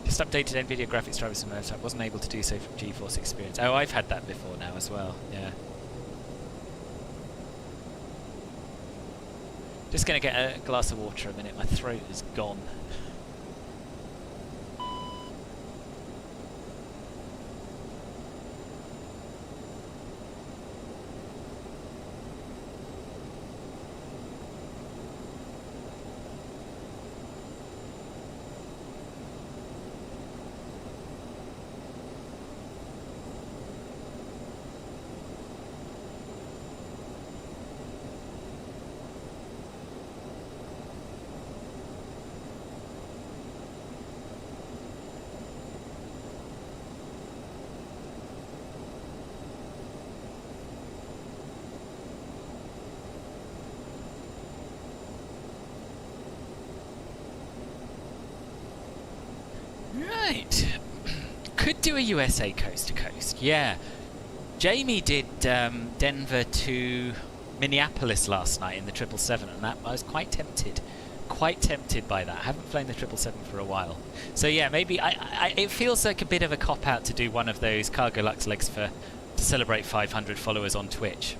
Speaker 1: Just updated NVIDIA graphics drivers and I wasn't able to do so from GeForce Experience. Oh, I've had that before now as well, yeah. Just going to get a glass of water a minute, my throat is gone. Right. Could do a USA coast to coast, yeah. Jamie did Denver to Minneapolis last night in the 777, and that I was quite tempted by that. I haven't flown the 777 for a while. So yeah, maybe it feels like a bit of a cop-out to do one of those Cargo Lux legs to celebrate 500 followers on Twitch,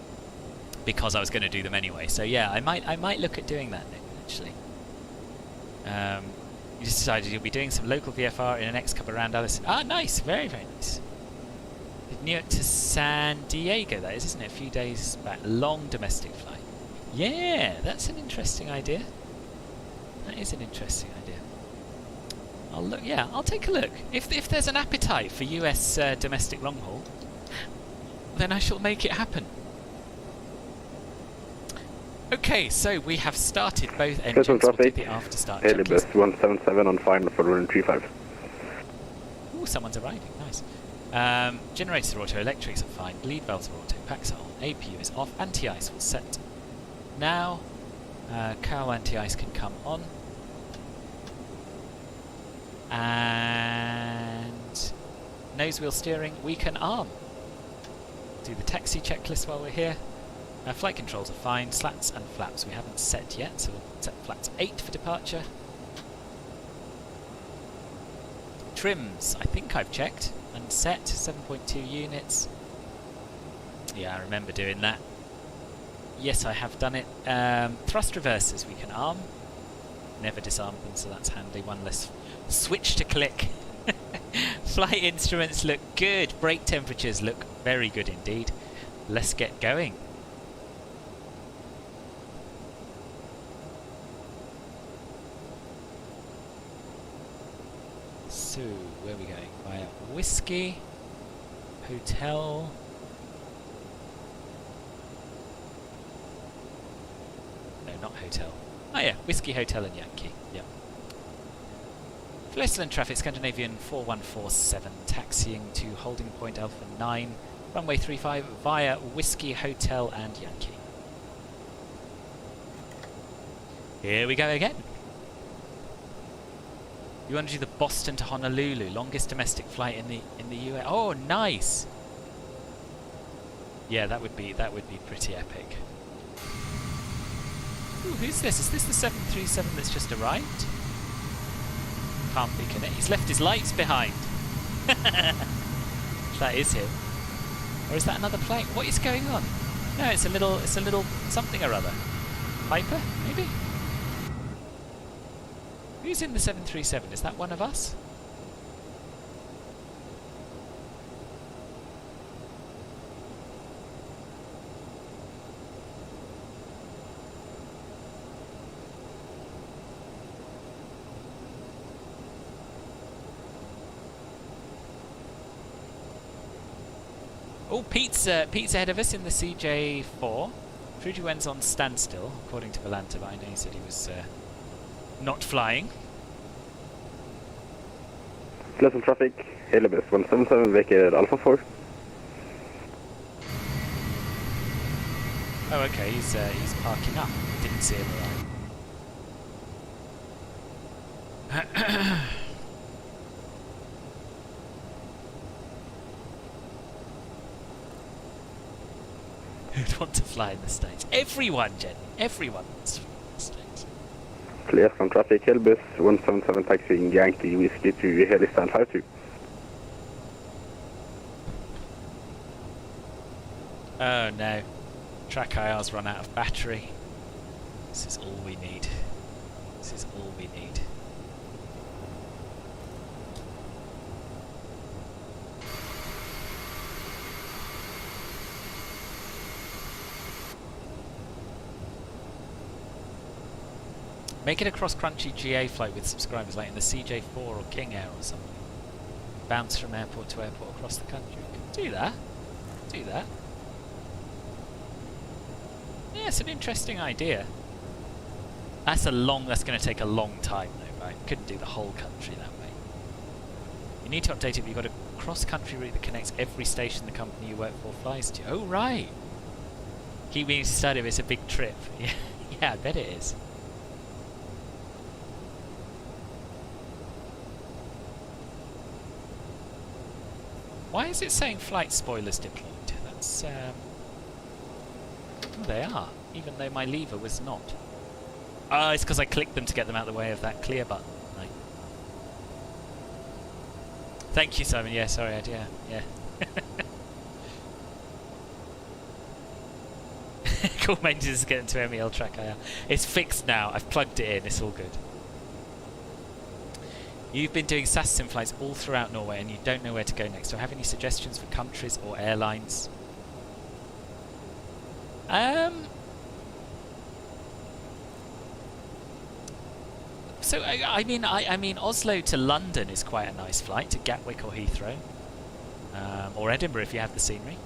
Speaker 1: because I was going to do them anyway. So yeah, I might look at doing that, Nick, actually. You just decided you'll be doing some local VFR in the next couple around Alesund. Ah, nice, very nice. Newark to San Diego, that is, isn't it? A few days back. Long domestic flight. Yeah, that's an interesting idea. That is an interesting idea. I'll look. Yeah, I'll take a look. If there's an appetite for US domestic long haul, then I shall make it happen. Okay, so we have started both engines. We'll do the after start checklist.
Speaker 10: 177 on final for 135.
Speaker 1: Ooh, someone's arriving. Nice. Generators are auto, electrics are fine, bleed valves are auto, packs are on, APU is off, anti-ice will set now. Cowl anti-ice can come on. And nose wheel steering we can arm. Do the taxi checklist while we're here. Flight controls are fine, slats and flaps we haven't set yet, so we'll set flaps 8 for departure. Trims, I think I've checked and set 7.2 units. Yeah, I remember doing that. Yes, I have done it. Thrust reversers we can arm. Never disarm them, so that's handy. One less switch to click. Flight instruments look good. Brake temperatures look very good indeed. Let's get going. So, where are we going? Via Whiskey, Hotel, hotel? Oh yeah, Whiskey Hotel and Yankee. Yep. Alesund traffic, Scandinavian 4147, taxiing to holding point Alpha 9, runway 35 via Whiskey Hotel and Yankee. Here we go again. You want to do the Boston to Honolulu, longest domestic flight in the US. Oh, nice. Yeah, that would be pretty epic. Ooh, who's this? Is this the 737 that's just arrived? Can't be, can it? He's left his lights behind. That is him. Or is that another plane? What is going on? No, it's a little something or other. Piper, maybe? Who's in the 737? Is that one of us? Oh, Pete's ahead of us in the CJ4. Trudy went on standstill, according to Valanta, but I know he said he was not flying.
Speaker 10: Alesund traffic, Helibus 177 vacated Alpha 4.
Speaker 1: Oh, okay, he's parking up. Didn't see him arrive. Who'd want to fly in the States? Everyone, Jenny. Everyone wants to fly in the States.
Speaker 10: Clear from traffic, Helibus 177 taxiing Yankee Whiskey to Helistad 52.
Speaker 1: Oh no. Track IR's run out of battery. This is all we need. This is all we need. Make it a cross-country GA flight with subscribers, like in the CJ4 or King Air or something. Bounce from airport to airport across the country. Do that. Do that. Yeah, it's an interesting idea. That's going to take a long time though, right? Couldn't do the whole country that way. You need to update it, but you've got a cross-country route that connects every station the company you work for flies to. Oh, right. Keep being studied, it's a big trip. Yeah, I bet it is. Why is it saying flight spoilers deployed? That's, oh, they are, even though my lever was not. Oh, it's because I clicked them to get them out of the way of that clear button. Right. Thank you, Simon. Yeah, sorry, yeah. Cool maintenance is getting to MEL track IR. It's fixed now. I've plugged it in. It's all good. You've been doing SASSIM flights all throughout Norway and you don't know where to go next. Do you have any suggestions for countries or airlines? So I mean Oslo to London is quite a nice flight, to Gatwick or Heathrow, or Edinburgh if you have the scenery.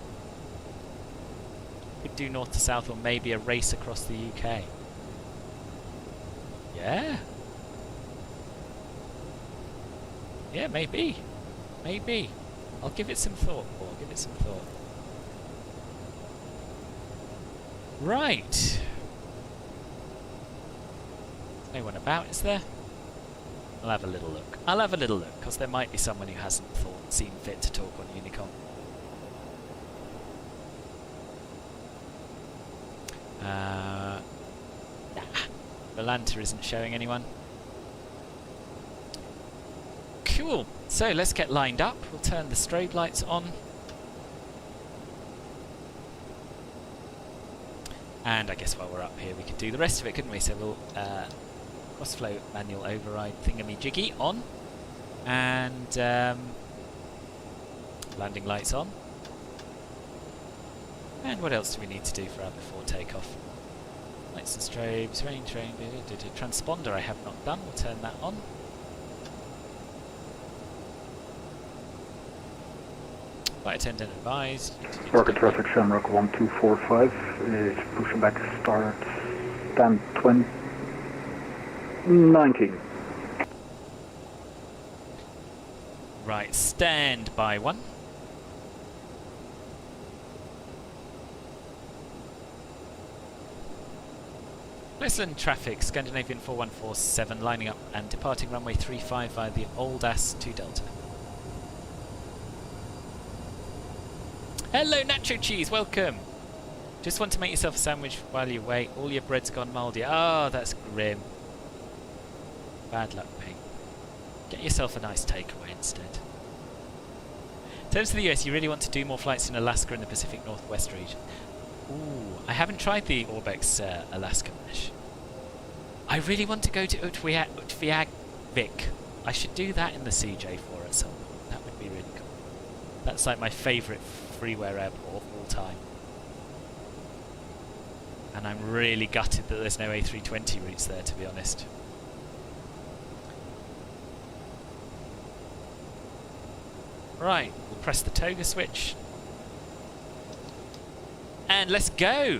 Speaker 1: Could do north to south, or maybe a race across the UK. Yeah. Yeah, maybe. Maybe. I'll give it some thought, Paul. I'll give it some thought. Right. There's no one about, is there? I'll have a little look. I'll have a little look, because there might be someone who hasn't seen fit to talk on Unicom. Nah. Valanta isn't showing anyone. Cool. So let's get lined up. We'll turn the strobe lights on. And I guess while we're up here we could do the rest of it, couldn't we? So we'll cross-flow manual override thingamajiggy on. And landing lights on. And what else do we need to do for our before takeoff? Lights and strobes, range, transponder I have not done. We'll turn that on. Flight attendant advised.
Speaker 11: Rocket traffic, Shamrock 1245, it's pushing back to start stand 19.
Speaker 1: Right, stand by 1. Alesund traffic, Scandinavian 4147, lining up and departing runway 35 via the old AS to Delta. Hello Nacho Cheese, welcome! Just want to make yourself a sandwich while you wait. All your bread's gone mouldy. Oh, that's grim. Bad luck, mate. Get yourself a nice takeaway instead. In terms of the US, you really want to do more flights in Alaska and the Pacific Northwest region. Ooh, I haven't tried the Orbex Alaska mesh. I really want to go to Utviagvik. I should do that in the CJ4 at some point. That would be really cool. That's like my favourite freeware airport of all time. And I'm really gutted that there's no A320 routes there, to be honest. Right, we'll press the toga switch. And let's go!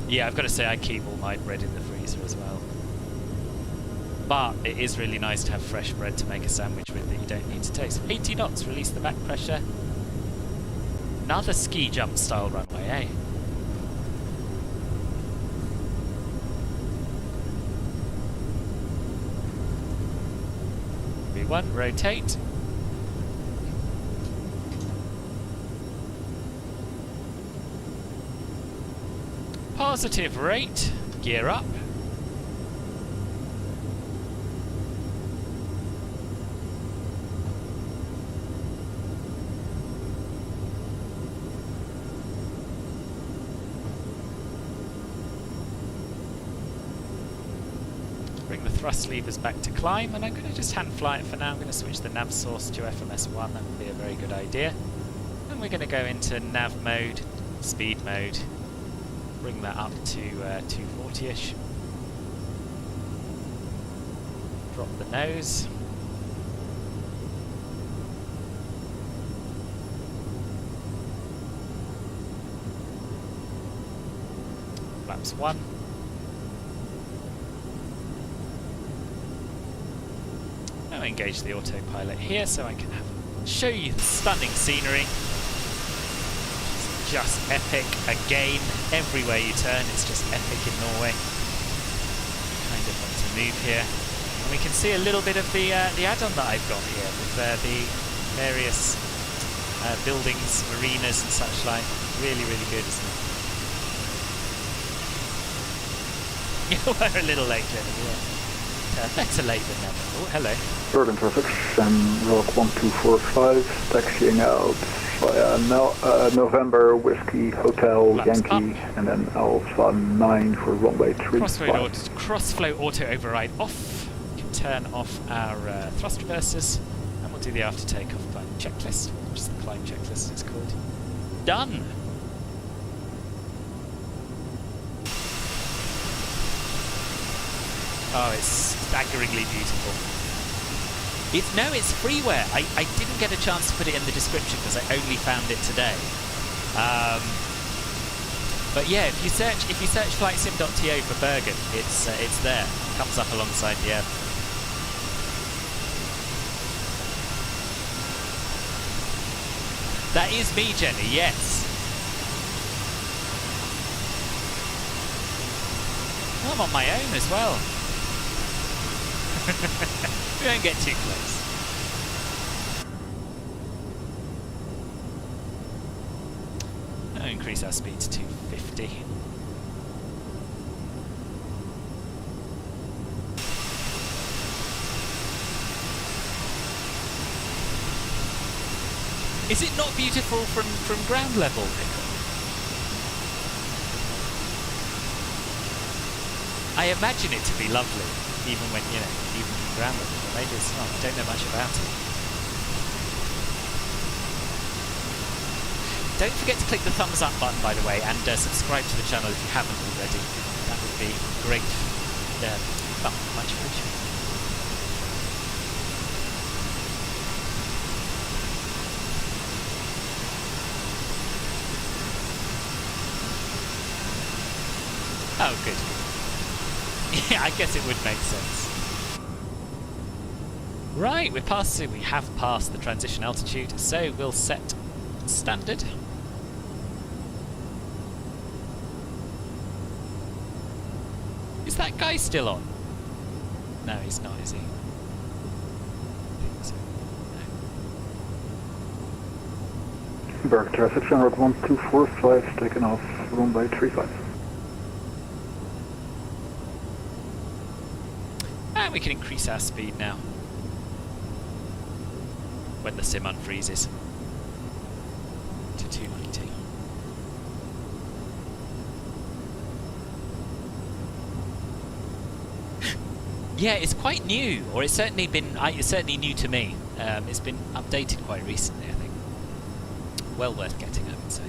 Speaker 1: Yeah, I've got to say I keep all my bread in the freezer as well. But it is really nice to have fresh bread to make a sandwich with that you don't need to toast. 80 knots, release the back pressure. Another ski jump style runway, eh? V1, rotate. Positive rate, gear up. Bring the thrust levers back to climb, and I'm going to just hand fly it for now. I'm going to switch the nav source to FMS1, that would be a very good idea. And we're going to go into nav mode, speed mode, bring that up to 240-ish. Drop the nose. Flaps 1. Now engage the autopilot here so I can show you the stunning scenery. It's just epic again. Everywhere you turn, it's just epic in Norway. Kind of want to move here. And we can see a little bit of the add-on that I've got here with the various buildings, marinas and such like. Really, really good, isn't it? We're a little late, Jenny, yeah. Better late than never. Oh, hello.
Speaker 11: Bergen traffic, and Rock 1245, taxiing out via November Whiskey Hotel
Speaker 1: Flaps
Speaker 11: Yankee,
Speaker 1: up.
Speaker 11: and then Alpha 9 for runway 35.
Speaker 1: Crossflow auto override off. We can turn off our thrust reversers, and we'll do the after takeoff climb checklist, which is the climb checklist it's called. Done! Oh, it's staggeringly beautiful. It's freeware. I didn't get a chance to put it in the description because I only found it today. But yeah, if you search flightsim.to for Bergen, it's there. It comes up alongside the airport. That is me, Jenny. Yes. I'm on my own as well. We won't get too close. I'll increase our speed to 250. Is it not beautiful from ground level, Pickle? I imagine it to be lovely, even when, even from ground level, but maybe it's not. I don't know much about it. Don't forget to click the thumbs up button, by the way, and subscribe to the channel if you haven't already. That would be great. Much appreciated. Oh, good. Yeah, I guess it would make sense. Right, we have passed the transition altitude, so we'll set standard. Is that guy still on? No, he's not, is he? I think so. No.
Speaker 11: Bergen traffic, General 1245, taken off runway 35.
Speaker 1: And we can increase our speed now. When the sim unfreezes. To 290. Yeah, it's quite new, or it's certainly new to me. It's been updated quite recently, I think. Well worth getting, I would say.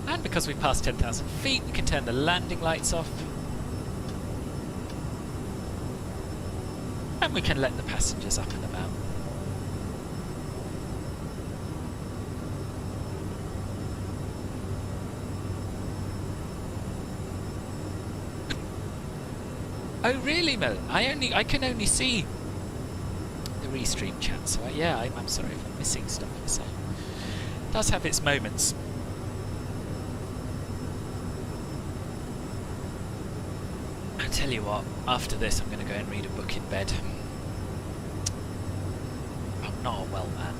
Speaker 1: And because we've passed 10,000 feet, we can turn the landing lights off. And we can let the passengers up and about. Oh really, Mel? I can only see the restream chat, so yeah, I'm sorry if I'm missing stuff. So it does have its moments. I tell you what, after this I'm going to go and read a book in bed. I'm not a well man.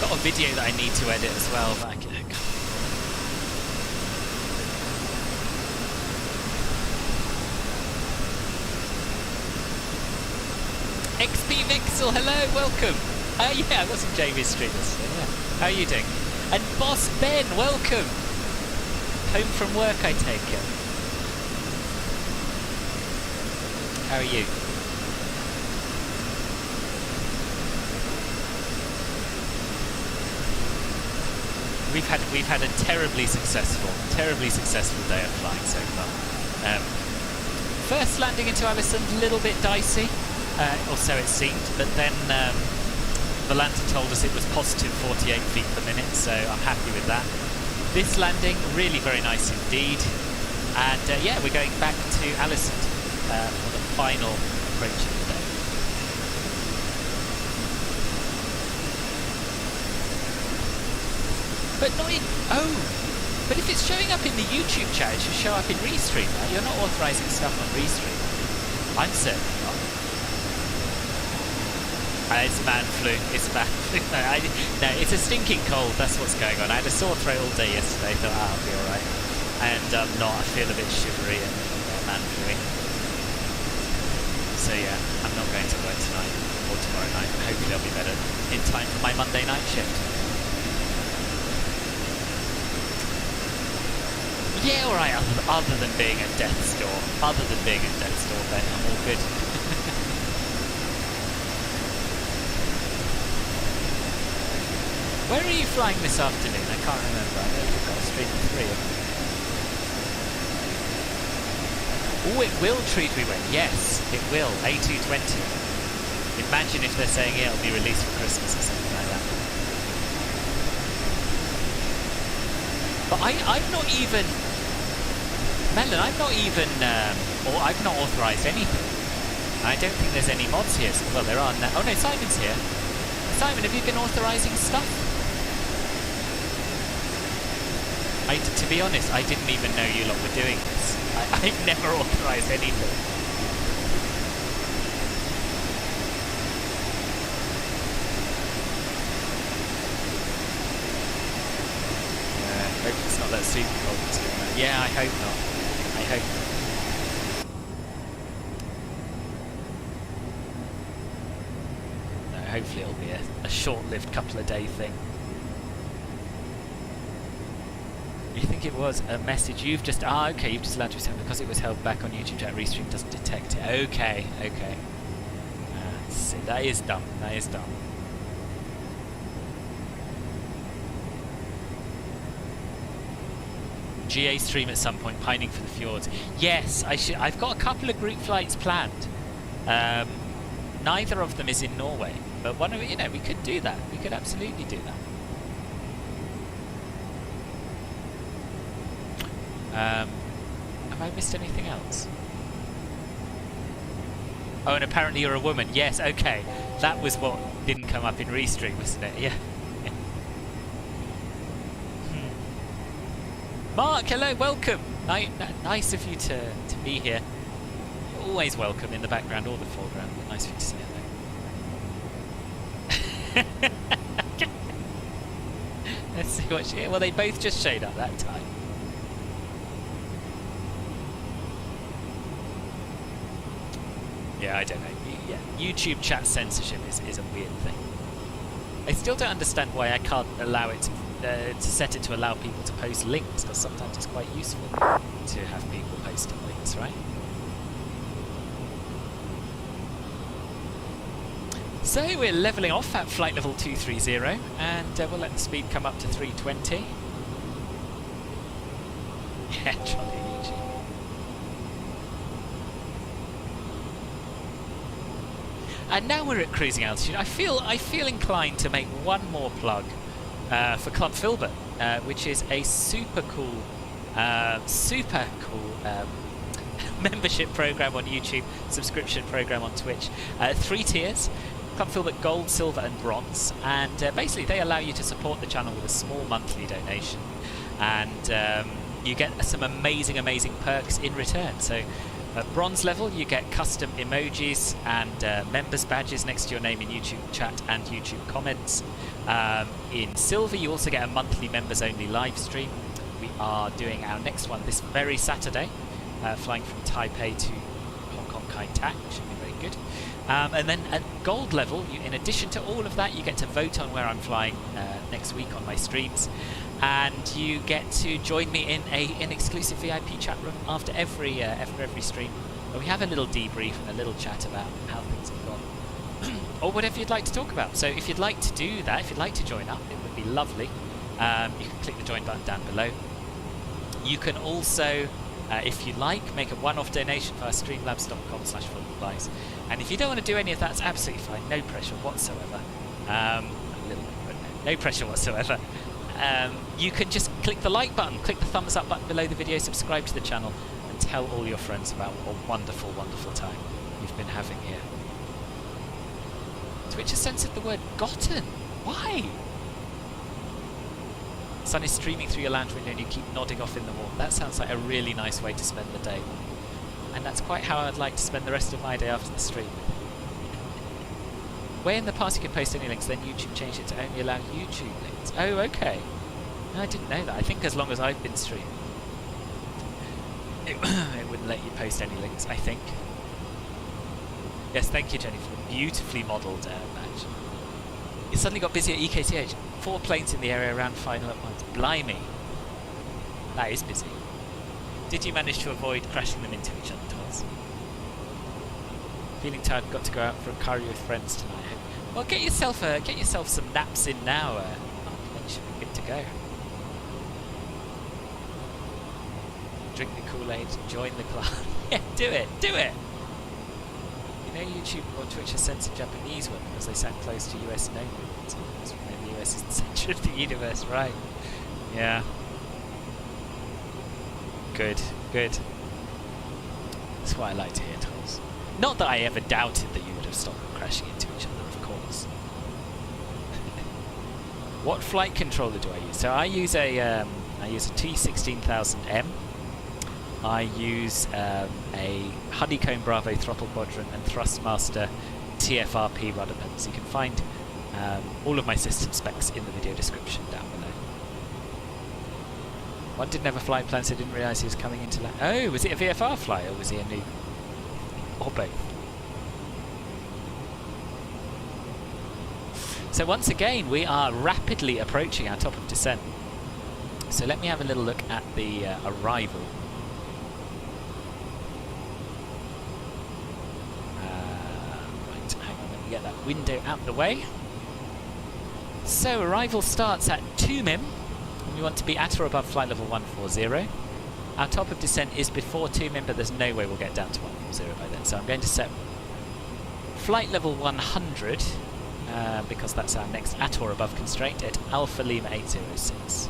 Speaker 1: Got a video that I need to edit as well, but I can't. XP Vixel, hello, welcome. Yeah, I got some JV streamers. So yeah. How are you doing? And Boss Ben, welcome. Home from work, I take it. How are you? We've had a terribly successful day of flying so far. First landing into Alesund, a little bit dicey. Or so it seemed, but then the lander told us it was positive 48 feet per minute, so I'm happy with that. This landing, really very nice indeed. And yeah, we're going back to Alesund for the final approach of the day. But not in... Oh! But if it's showing up in the YouTube chat, it should show up in Restream, right? You're not authorising stuff on Restream. I'm certainly not. It's man flu. It's man flu. No, it's a stinking cold. That's what's going on. I had a sore throat all day yesterday. Thought, I'll be alright. And I'm not. I feel a bit shivery and man flu. So yeah, I'm not going to work tonight or tomorrow night. Hopefully I'll be better in time for my Monday night shift. Yeah, alright. Other than being at death's door. Ben, I'm all good. Where are you flying this afternoon? I can't remember. I know you've got a stream of 3 of them. Oh, it will treat me well. Yes, it will. A220. Imagine if they're saying it'll be released for Christmas or something like that. But I'm not even... Melon, I'm not even... or I've not authorised anything. I don't think there's any mods here. Well, there are now. Oh no, Simon's here. Simon, have you been authorising stuff? To be honest, I didn't even know you lot were doing this. I've never authorised anything. Hope it's not that super cold that's going on. Yeah, I hope not. I hope not. No, hopefully it'll be a short-lived couple of day thing. You think it was a message you've just... okay, you've just allowed yourself because it was held back on YouTube chat. Restream doesn't detect it. Okay. See, that is dumb. GA stream at some point, pining for the fjords. Yes, I've got a couple of group flights planned. Neither of them is in Norway, but one of we could do that. We could absolutely do that. Have I missed anything else? Oh, and apparently you're a woman. Yes, okay. That was what didn't come up in Restream, wasn't it? Yeah. Mark, hello, welcome. Nice of you to be here. You're always welcome in the background or the foreground. But nice of you to say hello. Let's see what she... Well, they both just showed up that time. Yeah, I don't know. Yeah, YouTube chat censorship is a weird thing. I still don't understand why I can't allow it to set it to allow people to post links, because sometimes it's quite useful to have people posting links, right? So we're levelling off at flight level 230, and we'll let the speed come up to 320. Yeah, Charlie. And now we're at cruising altitude. I feel inclined to make one more plug for Club Filbert, which is a super cool membership program on YouTube, subscription program on Twitch. 3 tiers: Club Filbert Gold, Silver, and Bronze. And basically, they allow you to support the channel with a small monthly donation, and you get some amazing perks in return. So. At bronze level, you get custom emojis and members badges next to your name in YouTube chat and YouTube comments. In silver, you also get a monthly members-only live stream. We are doing our next one this very Saturday, flying from Taipei to Hong Kong Kai Tak, which should be very good. And then at gold level, in addition to all of that, you get to vote on where I'm flying next week on my streams. And you get to join me in an exclusive VIP chat room after every stream, where we have a little debrief and a little chat about how things have gone, or whatever you'd like to talk about. So if you'd like to do that, if you'd like to join up, it would be lovely. You can click the join button down below. You can also, if you like, make a one-off donation via streamlabs.com/filmflies. And if you don't want to do any of that, it's absolutely fine. No pressure whatsoever. A little bit, but no pressure whatsoever. You can just click the like button, click the thumbs up button below the video, subscribe to the channel, and tell all your friends about what a wonderful, wonderful time you've been having here. Twitch has censored the word gotten. Why? Sun is streaming through your lounge window and you keep nodding off in the warmth. That sounds like a really nice way to spend the day. And that's quite how I'd like to spend the rest of my day after the stream. Where in the past you can post any links, then YouTube changed it to only allow YouTube links. Oh, okay. No, I didn't know that. I think as long as I've been streaming, it wouldn't let you post any links, I think. Yes, thank you, Jenny, for the beautifully modelled badge. You suddenly got busy at EKTH. 4 planes in the area around final at once. Blimey. That is busy. Did you manage to avoid crashing them into each other, Toz? Feeling tired, got to go out for a curry with friends tonight. Well, get yourself some naps in now. Then you should be good to go. Drink the Kool-Aid, join the club. Yeah, do it. You know, YouTube or Twitch has censored Japanese one because they sound close to US no movements. The US is the centre of the universe, right? Yeah. Good. That's what I like to hear, Toz. Not that I ever doubted that you would have stopped crashing into each other, of course. What flight controller do I use? So I use a T16000M. I use a Honeycomb Bravo throttle quadrant and Thrustmaster TFRP rudder pins. You can find all of my system specs in the video description down below. One did never fly plans, so I didn't realise he was coming into land. Oh, was it a VFR fly or was he a noob? Or both? So once again, we are rapidly approaching our top of descent. So let me have a little look at the arrival. Right, hang on, let me get that window out the way. So arrival starts at 2 Mim. We want to be at or above flight level 140. Our top of descent is before 2 Mim, but there's no way we'll get down to 140 by then. So I'm going to set flight level 100, because that's our next at or above constraint, at Alpha Lima 806.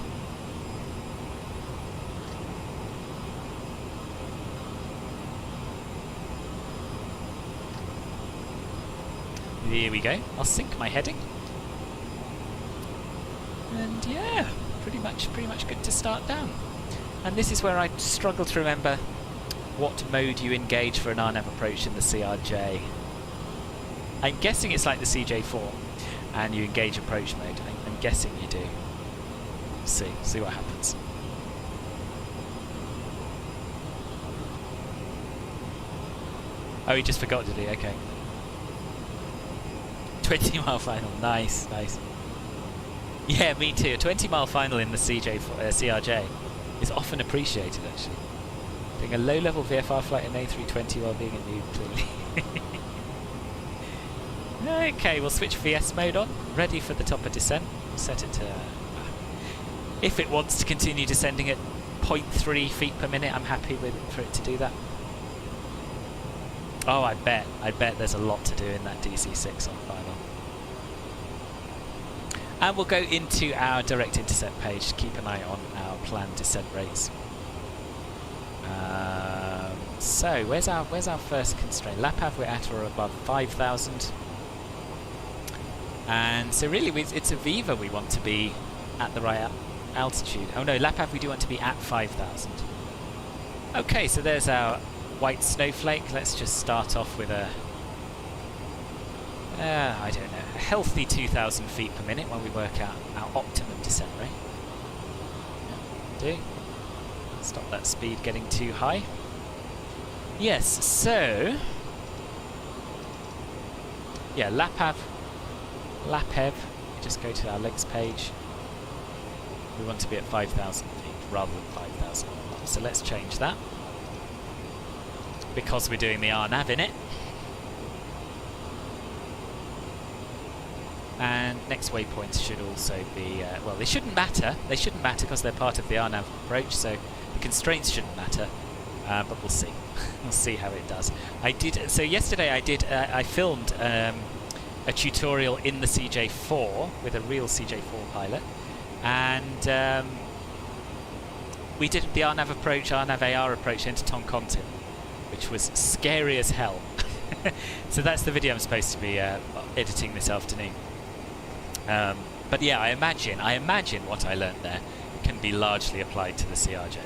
Speaker 1: Here we go. I'll sync my heading. And yeah, pretty much good to start down. And this is where I struggle to remember what mode you engage for an RNAV approach in the CRJ. I'm guessing it's like the CJ4, and you engage approach mode. I'm guessing you do. See what happens. Oh, he just forgot, did he? Okay. 20-mile final. Nice. Yeah, me too. A 20-mile final in the CRJ is often appreciated, actually. Doing a low-level VFR flight in A320 while being a noob, clearly. Okay, we'll switch VS mode on. Ready for the top of descent. Set it to... if it wants to continue descending at 0.3 feet per minute, I'm happy for it to do that. Oh, I bet there's a lot to do in that DC-6 on final. And we'll go into our direct intercept page to keep an eye on our planned descent rates. So, where's our first constraint? LAPAV we're at or above 5,000. And so really it's a Viva we want to be at the right altitude. Oh no, LAPAV we do want to be at 5,000. Okay, so there's our white snowflake. Let's just start off with a I don't know, a healthy 2,000 feet per minute while we work out our optimum descent rate. Yeah, do. Stop that speed getting too high. Yes, so yeah, LAPAV, just go to our legs page. We want to be at 5,000 feet rather than 5,000. So let's change that, because we're doing the RNAV in it. And next waypoints should also be, well, they shouldn't matter. They shouldn't matter because they're part of the RNAV approach, so the constraints shouldn't matter. But we'll see. We'll see how it does. So yesterday I filmed a tutorial in the CJ4 with a real CJ4 pilot, and we did the RNAV approach, RNAV AR approach into Toncontin, which was scary as hell. So that's the video I'm supposed to be editing this afternoon. But yeah, I imagine what I learned there can be largely applied to the CRJ.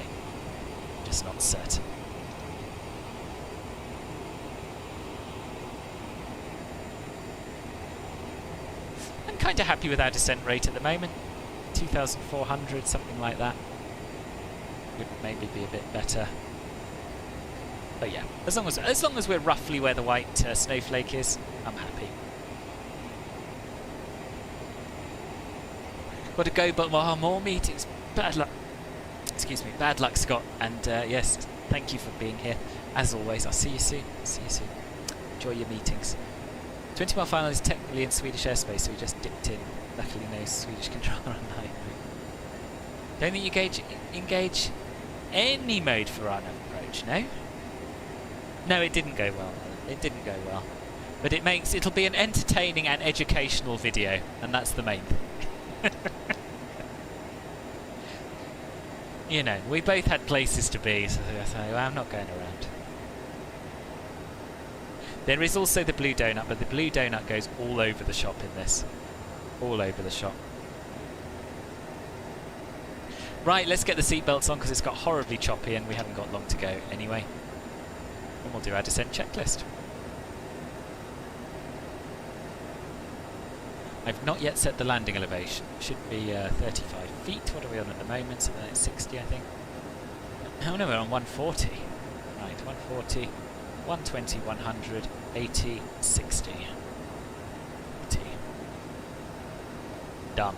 Speaker 1: Just not certain. I'm kind of happy with our descent rate at the moment. 2,400, something like that. Would maybe be a bit better. But yeah, as long as we're roughly where the white snowflake is, I'm happy. Got to go, but more meetings. Bad luck. Excuse me. Bad luck, Scott. And yes, thank you for being here. As always, I'll see you soon. Enjoy your meetings. 20-mile final is technically in Swedish airspace, so we just dipped in. Luckily, no Swedish controller on the high. Don't think you engage any mode for RNAV approach, no? No, it didn't go well. It didn't go well. But it'll be an entertaining and educational video, and that's the main thing. You know, we both had places to be, so I'm not going around. There is also the blue donut, but the blue donut goes all over the shop in this. All over the shop. Right, let's get the seatbelts on because it's got horribly choppy and we haven't got long to go anyway. And we'll do our descent checklist. I've not yet set the landing elevation. Should be 35 feet. What are we on at the moment? Something like 60, I think. Oh no, we're on 140. Right, 140, 120, 100, 80, 60. 80. Done.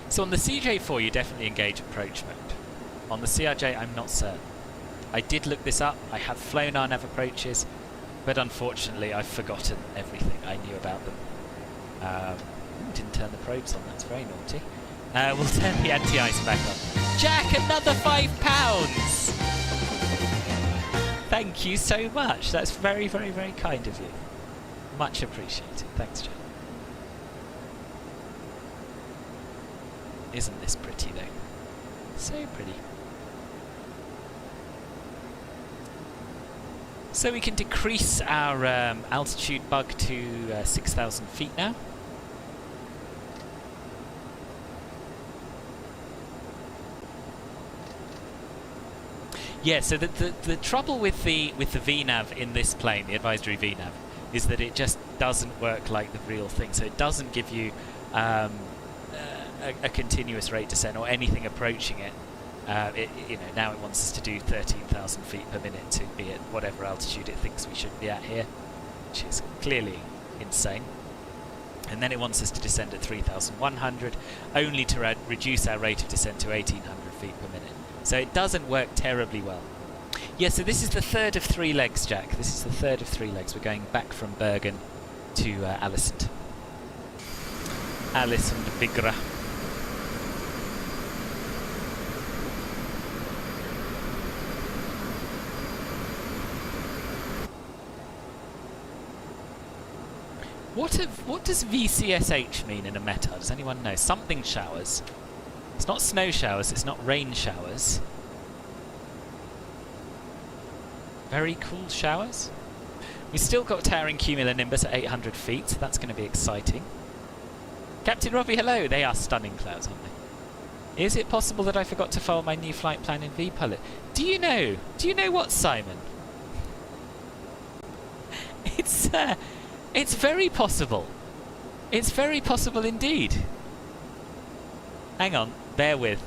Speaker 1: So on the CJ4 you definitely engage approach mode. On the CRJ I'm not certain. I did look this up, I have flown RNAV approaches, but unfortunately I've forgotten everything I knew about them. Didn't turn the probes on, that's very naughty. We'll turn the anti-ice back on. Jack, another £5! Thank you so much, that's very, very, very kind of you. Much appreciated. Thanks, Joe. Isn't this pretty, though? So pretty. So we can decrease our altitude bug to 6,000 feet now. Yeah, so the trouble with the VNAV in this plane, the advisory VNAV, is that it just doesn't work like the real thing. So it doesn't give you a continuous rate descent or anything approaching it. You know, now it wants us to do 13,000 feet per minute to be at whatever altitude it thinks we should be at here, which is clearly insane. And then it wants us to descend at 3,100, only to reduce our rate of descent to 1,800 feet per minute. So it doesn't work terribly well. Yeah, so this is the third of 3 legs, Jack. This is the third of 3 legs. We're going back from Bergen to Alesund. Alesund Vigra. What does VCSH mean in a meta? Does anyone know? Something showers. It's not snow showers, it's not rain showers. Very cool showers. We've still got towering cumulonimbus at 800 feet, so that's going to be exciting. Captain Robbie, hello! They are stunning clouds, aren't they? Is it possible that I forgot to file my new flight plan in VPilot? Do you know? Do you know what, Simon? It's very possible. It's very possible indeed. Hang on, bear with.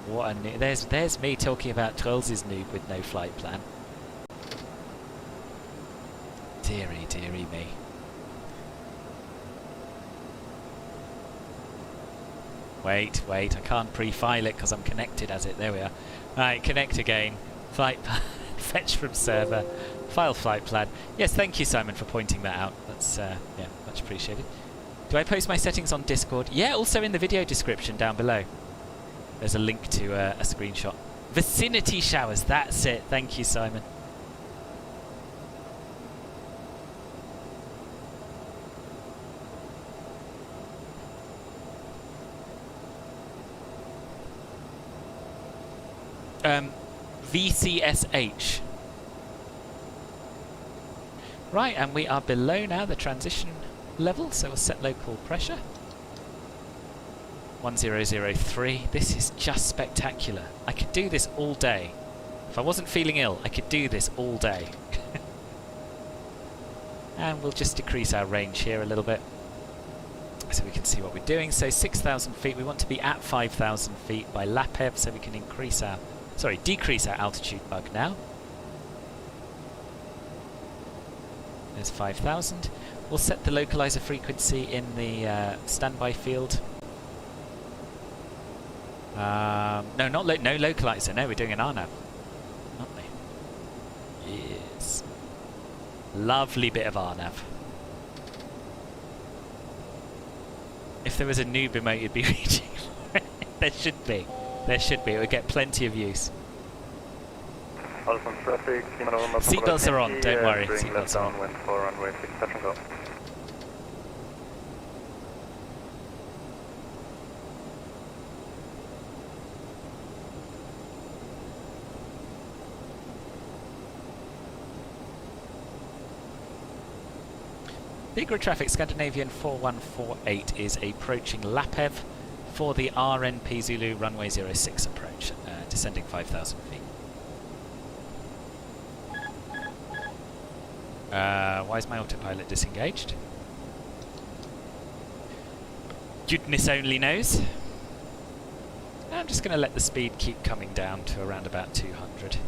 Speaker 1: What a there's me talking about Trolls's noob with no flight plan. Dearie, dearie me. Wait, I can't pre-file it because I'm connected as it. There we are. Right, connect again. Flight plan. Fetch from server. File flight plan. Yes, thank you, Simon, for pointing that out. That's, yeah, much appreciated. Do I post my settings on Discord? Yeah, also in the video description down below. There's a link to a screenshot. Vicinity showers, that's it. Thank you, Simon. VCSH. Right, and we are below now the transition level, so we'll set local pressure. 1003. This is just spectacular. I could do this all day. If I wasn't feeling ill, I could do this all day. And we'll just decrease our range here a little bit so we can see what we're doing. So 6,000 feet, we want to be at 5,000 feet by Lapev, so we can decrease our altitude bug now. There's 5,000. We'll set the localizer frequency in the standby field. No, no localizer. No, we're doing an RNAV, aren't we? Yes. Lovely bit of RNAV. If there was a noob emote, you'd be reaching for it. There should be. There should be. It would get plenty of use. Seatbelts are on, don't worry. Seatbelts are on.
Speaker 7: Wind for runway 6, touch and go.
Speaker 1: Vigra traffic, Scandinavian 4148 is approaching Lapev for the RNP Zulu runway 06 approach, descending 5,000 feet. Why is my autopilot disengaged? Goodness only knows. I'm just going to let the speed keep coming down to around about 200.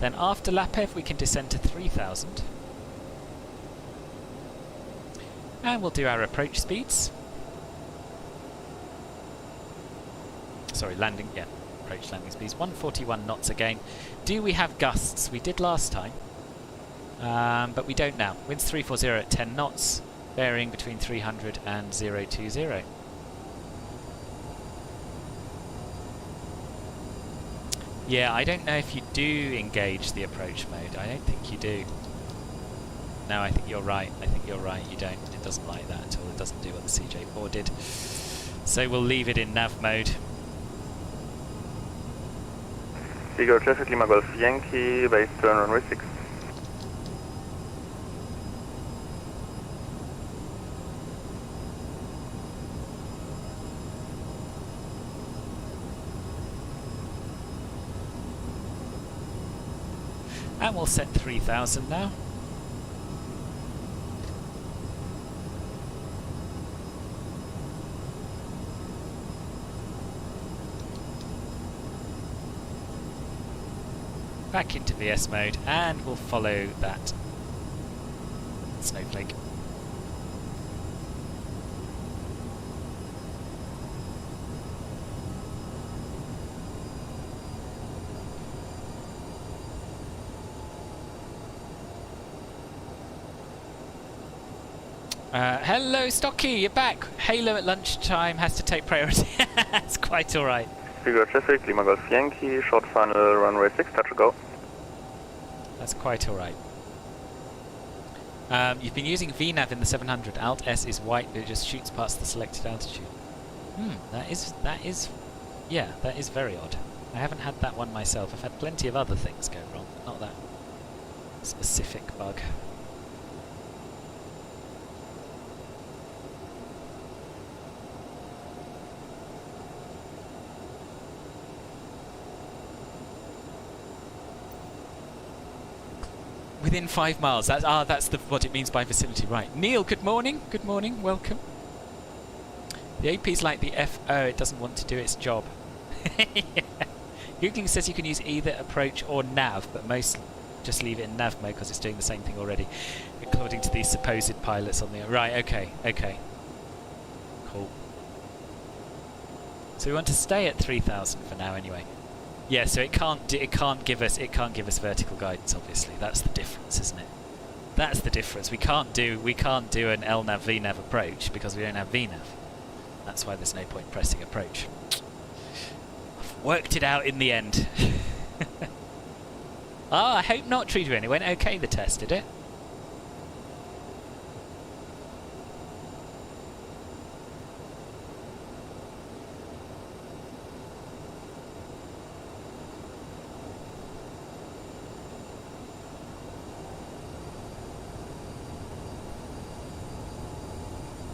Speaker 1: Then after Lapev we can descend to 3,000. And we'll do our approach speeds. Sorry, landing, yeah, approach landing speeds. 141 knots again. Do we have gusts? We did last time. But we don't now. Winds 340 at 10 knots, varying between 300 and 020. Yeah, I don't know if you do engage the approach mode. I don't think you do. No, I think you're right. I think you're right. You don't. It doesn't like that at all. It doesn't do what the CJ4 did. So we'll leave it in nav mode.
Speaker 7: Vigra traffic, Lima Golf Yankee, base turn runway 6.
Speaker 1: And we'll set 3000 now. Back into VS mode, and we'll follow that snowflake. Hello Stocky, you're back. Halo at lunchtime has to take priority. That's quite alright.
Speaker 7: Vigra traffic, Lima Golf Yankee, short final runway 6, touch and go.
Speaker 1: That's quite alright. You've been using VNav in the 700. Alt S is white, but it just shoots past the selected altitude. That is very odd. I haven't had that one myself. I've had plenty of other things go wrong, but not that specific bug. Within 5 miles. That's what it means by vicinity, right? Neil, good morning. Good morning. Welcome. The AP's like the FO. It doesn't want to do its job. Yeah. Googling says you can use either approach or nav, but most just leave it in nav mode because it's doing the same thing already, according to these supposed pilots on the right. Okay. Okay. Cool. So we want to stay at 3000 for now, anyway. Yeah, so it can't give us vertical guidance. Obviously, that's the difference, isn't it? That's the difference. We can't do an LNAV VNav approach because we don't have VNav. That's why there's no point pressing approach. I've worked it out in the end. I hope not, Treedwin. It went okay, the test, did it?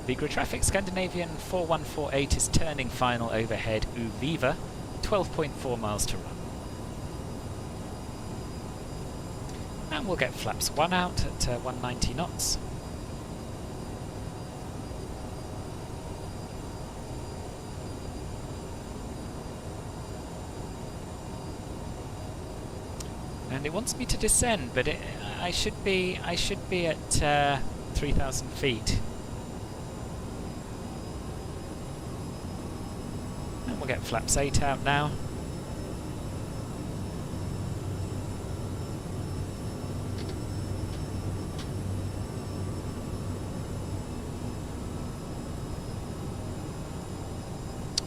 Speaker 1: Vigra traffic, Scandinavian 4148 is turning final overhead Uviva, 12.4 miles to run. And we'll get flaps 1 out at 190 knots. And it wants me to descend, but I should be at 3,000 feet. We'll get flaps 8 out now.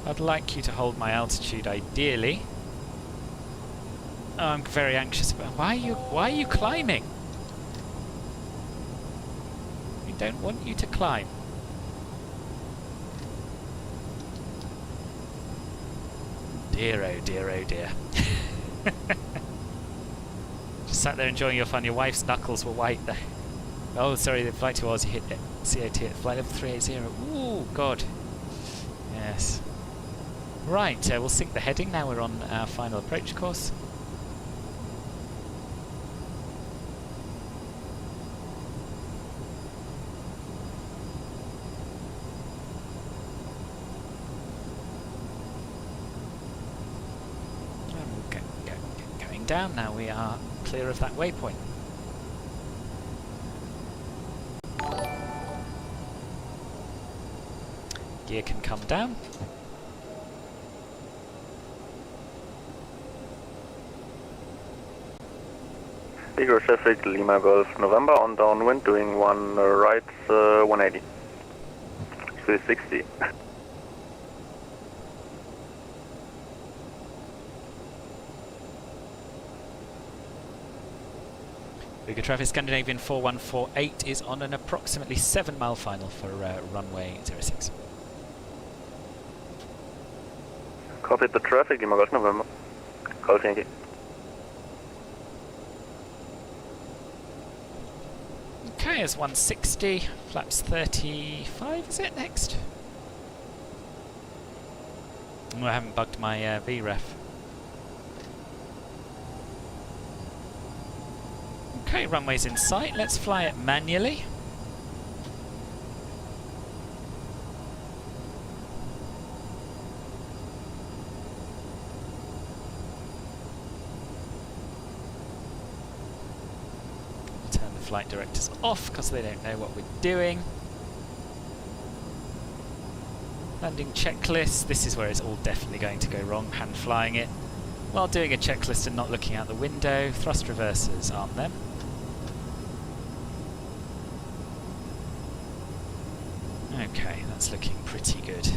Speaker 1: I'd like you to hold my altitude ideally. Oh, I'm very anxious about why are you climbing? We don't want you to climb. Dear, oh dear, oh dear. Just sat there enjoying your fun. Your wife's knuckles were white there. Oh, sorry, the flight to Oz, you hit it. CAT at flight level 380. Ooh, God. Yes. Right, we'll sync the heading. Now we're on our final approach course. Down now, we are clear of that waypoint. Gear can come down.
Speaker 7: Vigra traffic, Lima Golf November on downwind, doing 1 right 180. 360.
Speaker 1: Vigra traffic, Scandinavian 4148 is on an approximately 7-mile final for runway 06.
Speaker 7: Copy the traffic, Lima Golf November. Golf Yankee.
Speaker 1: Okay, it's 160, flaps 35, is it next? Oh, I haven't bugged my VREF. Okay, runway's in sight, let's fly it manually. Turn the flight directors off because they don't know what we're doing. Landing checklist, this is where it's all definitely going to go wrong, hand flying it. While doing a checklist and not looking out the window, thrust reversers aren't them. Okay, that's looking pretty good.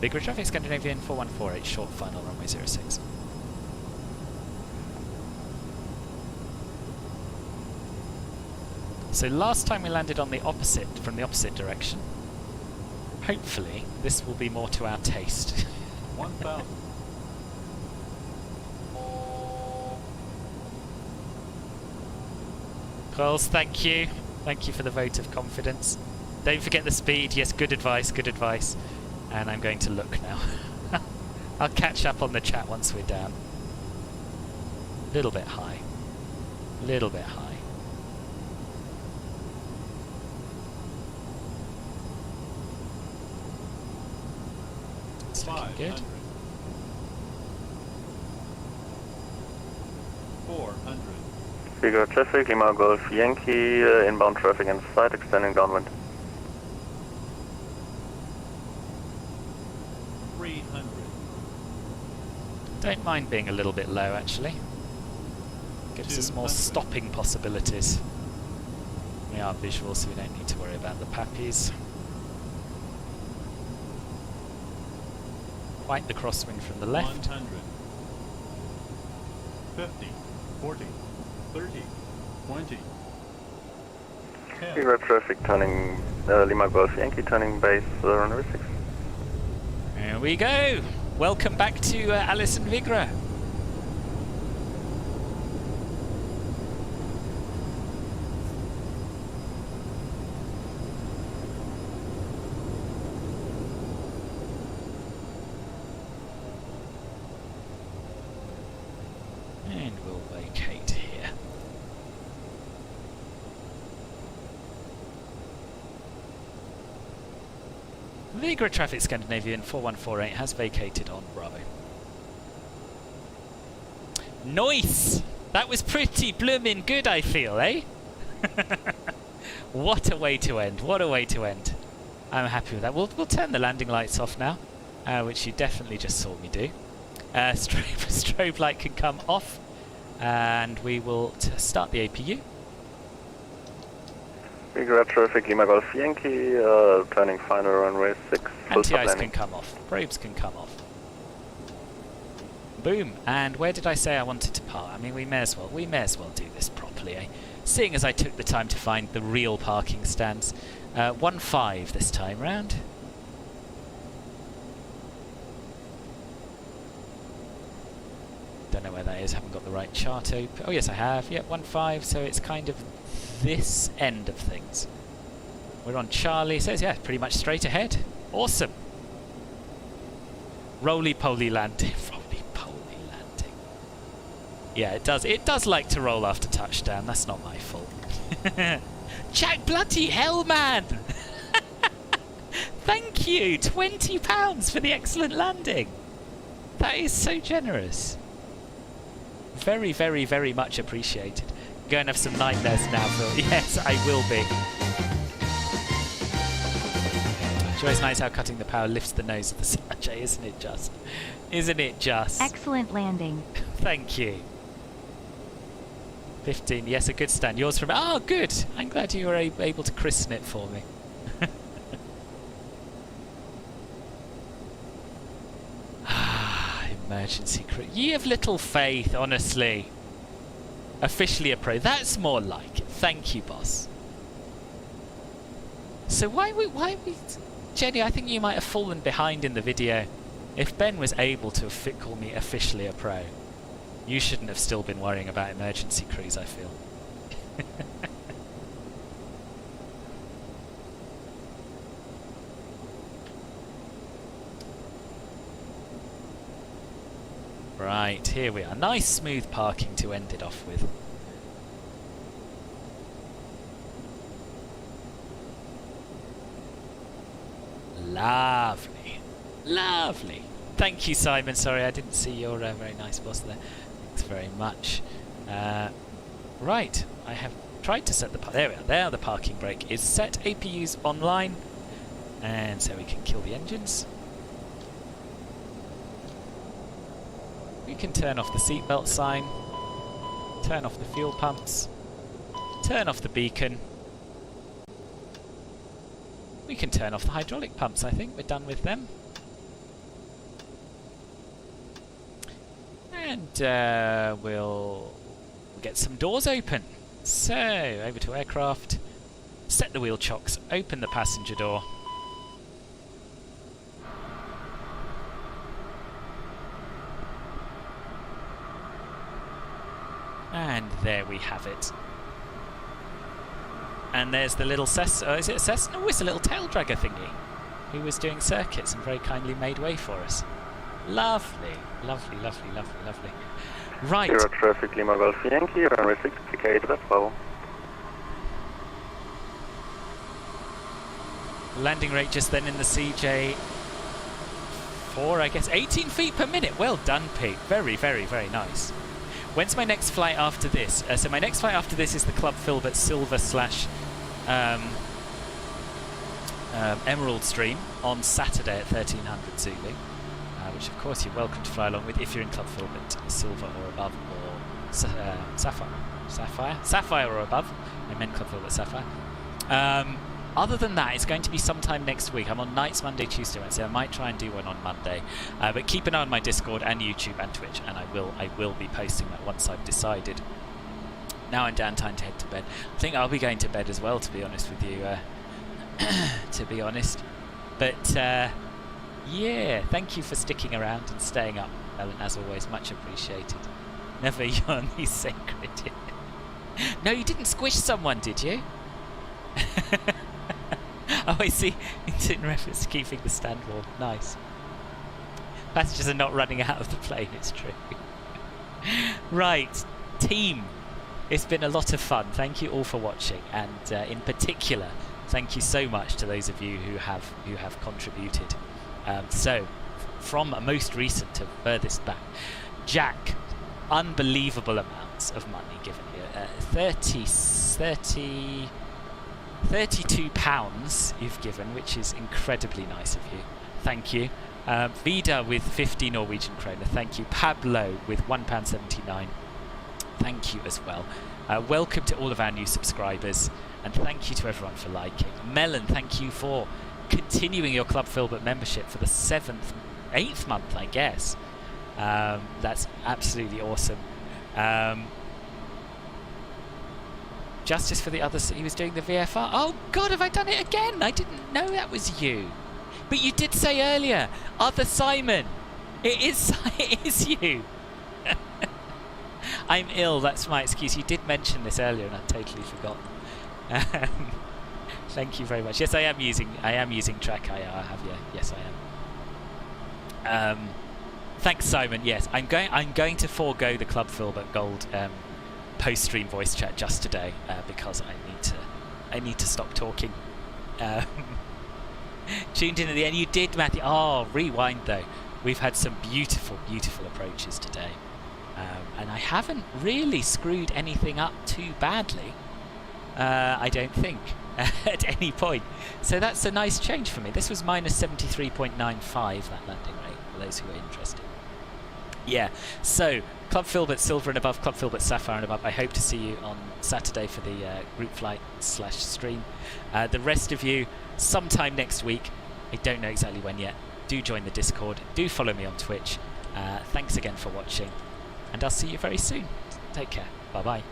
Speaker 1: Vigra traffic, Scandinavian 4148, short final, runway 06. So last time we landed on the opposite, from the opposite direction. Hopefully, this will be more to our taste.
Speaker 9: 1,000.
Speaker 1: Coles, thank you. Thank you for the vote of confidence. Don't forget the speed. Yes, good advice, good advice. And I'm going to look now. I'll catch up on the chat once we're down. Little bit high. Little bit high. It's looking good.
Speaker 9: 400.
Speaker 7: Vigra traffic, Lima Golf Yankee, inbound traffic in sight, extending downwind.
Speaker 9: 300.
Speaker 1: Don't mind being a little bit low, actually. Gives us more stopping possibilities. We are visual, so we don't need to worry about the pappies. Quite the crosswind from the left.
Speaker 9: 100. 50. 40. 30. 20. 10.
Speaker 7: Vigra traffic turning Lima Golf Yankee, turning base runway 6.
Speaker 1: Here we go! Welcome back to Alesund Vigra. And we'll vacate here. Vigra traffic, Scandinavian 4148 has vacated on Bravo. Nice! That was pretty bloomin' good, I feel, eh? What a way to end, what a way to end. I'm happy with that. We'll turn the landing lights off now, which you definitely just saw me do. Strobe light can come off, and we will start the APU.
Speaker 7: Vigra traffic, Lima Golf Yankee, turning final runway 6.
Speaker 1: Anti-ice can come off, probes can come off. Boom, and where did I say I wanted to park? I mean, we may as well do this properly, eh? Seeing as I took the time to find the real parking stands. 1.5 this time round. Don't know where that is, haven't got the right chart open. Oh yes, I have. Yep, 1.5, so it's kind of this end of things. We're on Charlie, says yeah, pretty much straight ahead. Awesome. Roly-poly landing. Roly-poly landing. Yeah, it does like to roll after touchdown. That's not my fault. Jack bloody hell, man! Thank you! £20 for the excellent landing. That is so generous. Very, very, very much appreciated. Go and have some nightmares now, Phil. Yes, I will be. Sure, it's nice how cutting the power lifts the nose of the CRJ, isn't it just? Isn't it just?
Speaker 6: Excellent landing.
Speaker 1: Thank you. 15, yes, a good stand. Yours from... Oh, good. I'm glad you were able to christen it for me. Emergency crew. Ye of little faith, honestly. Officially a pro. That's more like it. Thank you, boss. So why we Jenny, I think you might have fallen behind in the video. If Ben was able to call me officially a pro, you shouldn't have still been worrying about emergency crews, I feel. Right, here we are. Nice smooth parking to end it off with. Lovely. Lovely. Thank you, Simon. Sorry, I didn't see your very nice boss there. Thanks very much. Right, I have tried to set the... There we are. There, the parking brake is set. APU's online. And so we can kill the engines. We can turn off the seatbelt sign, turn off the fuel pumps, turn off the beacon. We can turn off the hydraulic pumps, I think. We're done with them. And we'll get some doors open. So, over to aircraft, set the wheel chocks, open the passenger door. And there we have it. And there's the little Cessna. Is it a Cessna? Oh, it's a little tail dragger thingy, who was doing circuits and very kindly made way for us. Lovely, lovely, lovely, lovely, lovely. Right.
Speaker 7: Zero traffic, Lima Golf Yankee, runway 6, indicated as well.
Speaker 1: Landing rate just then in the CJ 4, I guess. 18 feet per minute. Well done, Pete. Very, very, very nice. When's my next flight after this? So my next flight after this is the Club Filbert Silver / Emerald stream on Saturday at 1300 Zulu, which of course you're welcome to fly along with if you're in Club Filbert Silver or above, or Sapphire or above. I meant Club Filbert Sapphire. Other than that, it's going to be sometime next week. I'm on nights Monday, Tuesday, Wednesday. I might try and do one on Monday, but keep an eye on my Discord and YouTube and Twitch, and I will be posting that once I've decided. Now I'm down, time to head to bed. I think I'll be going to bed as well, to be honest with you. To be honest, but yeah, thank you for sticking around and staying up, Ellen. As always, much appreciated. Never yawn, he's sacred. No, you didn't squish someone, did you? Oh, I see. It's in reference to keeping the stand warm. Nice. Passengers are not running out of the plane, it's true. Right, team. It's been a lot of fun. Thank you all for watching, and in particular, thank you so much to those of you who have contributed. So, from most recent to furthest back, Jack, unbelievable amounts of money given here. 32 pounds you've given, which is incredibly nice of you. Thank you. Vida with 50 Norwegian kroner. Thank you. Pablo with £1.79. Thank you as well. Welcome to all of our new subscribers, and thank you to everyone for liking. Melon, thank you for continuing your Club Filbert membership for the 8th month, I guess. That's absolutely awesome. Justice for the others. He was doing the VFR. Oh God, have I done it again? I didn't know that was you. But you did say earlier, other Simon. It is you. I'm ill. That's my excuse. You did mention this earlier, and I'd totally forgotten. Thank you very much. Yes, I am using Track IR. Have you? Yes, I am. Thanks, Simon. Yes, I'm going to forego the Club Filbert Gold post-stream voice chat just today because I need to stop talking. Tuned in at the end. You did, Matthew. Oh, rewind though. We've had some beautiful, beautiful approaches today, and I haven't really screwed anything up too badly. I don't think at any point. So that's a nice change for me. This was minus 73.95, that landing rate, for those who are interested. Yeah, so Club Filbert Silver and above, Club Filbert Sapphire and above. I hope to see you on Saturday for the group flight / stream. The rest of you, sometime next week. I don't know exactly when yet. Do join the Discord. Do follow me on Twitch. Thanks again for watching, and I'll see you very soon. Take care. Bye bye.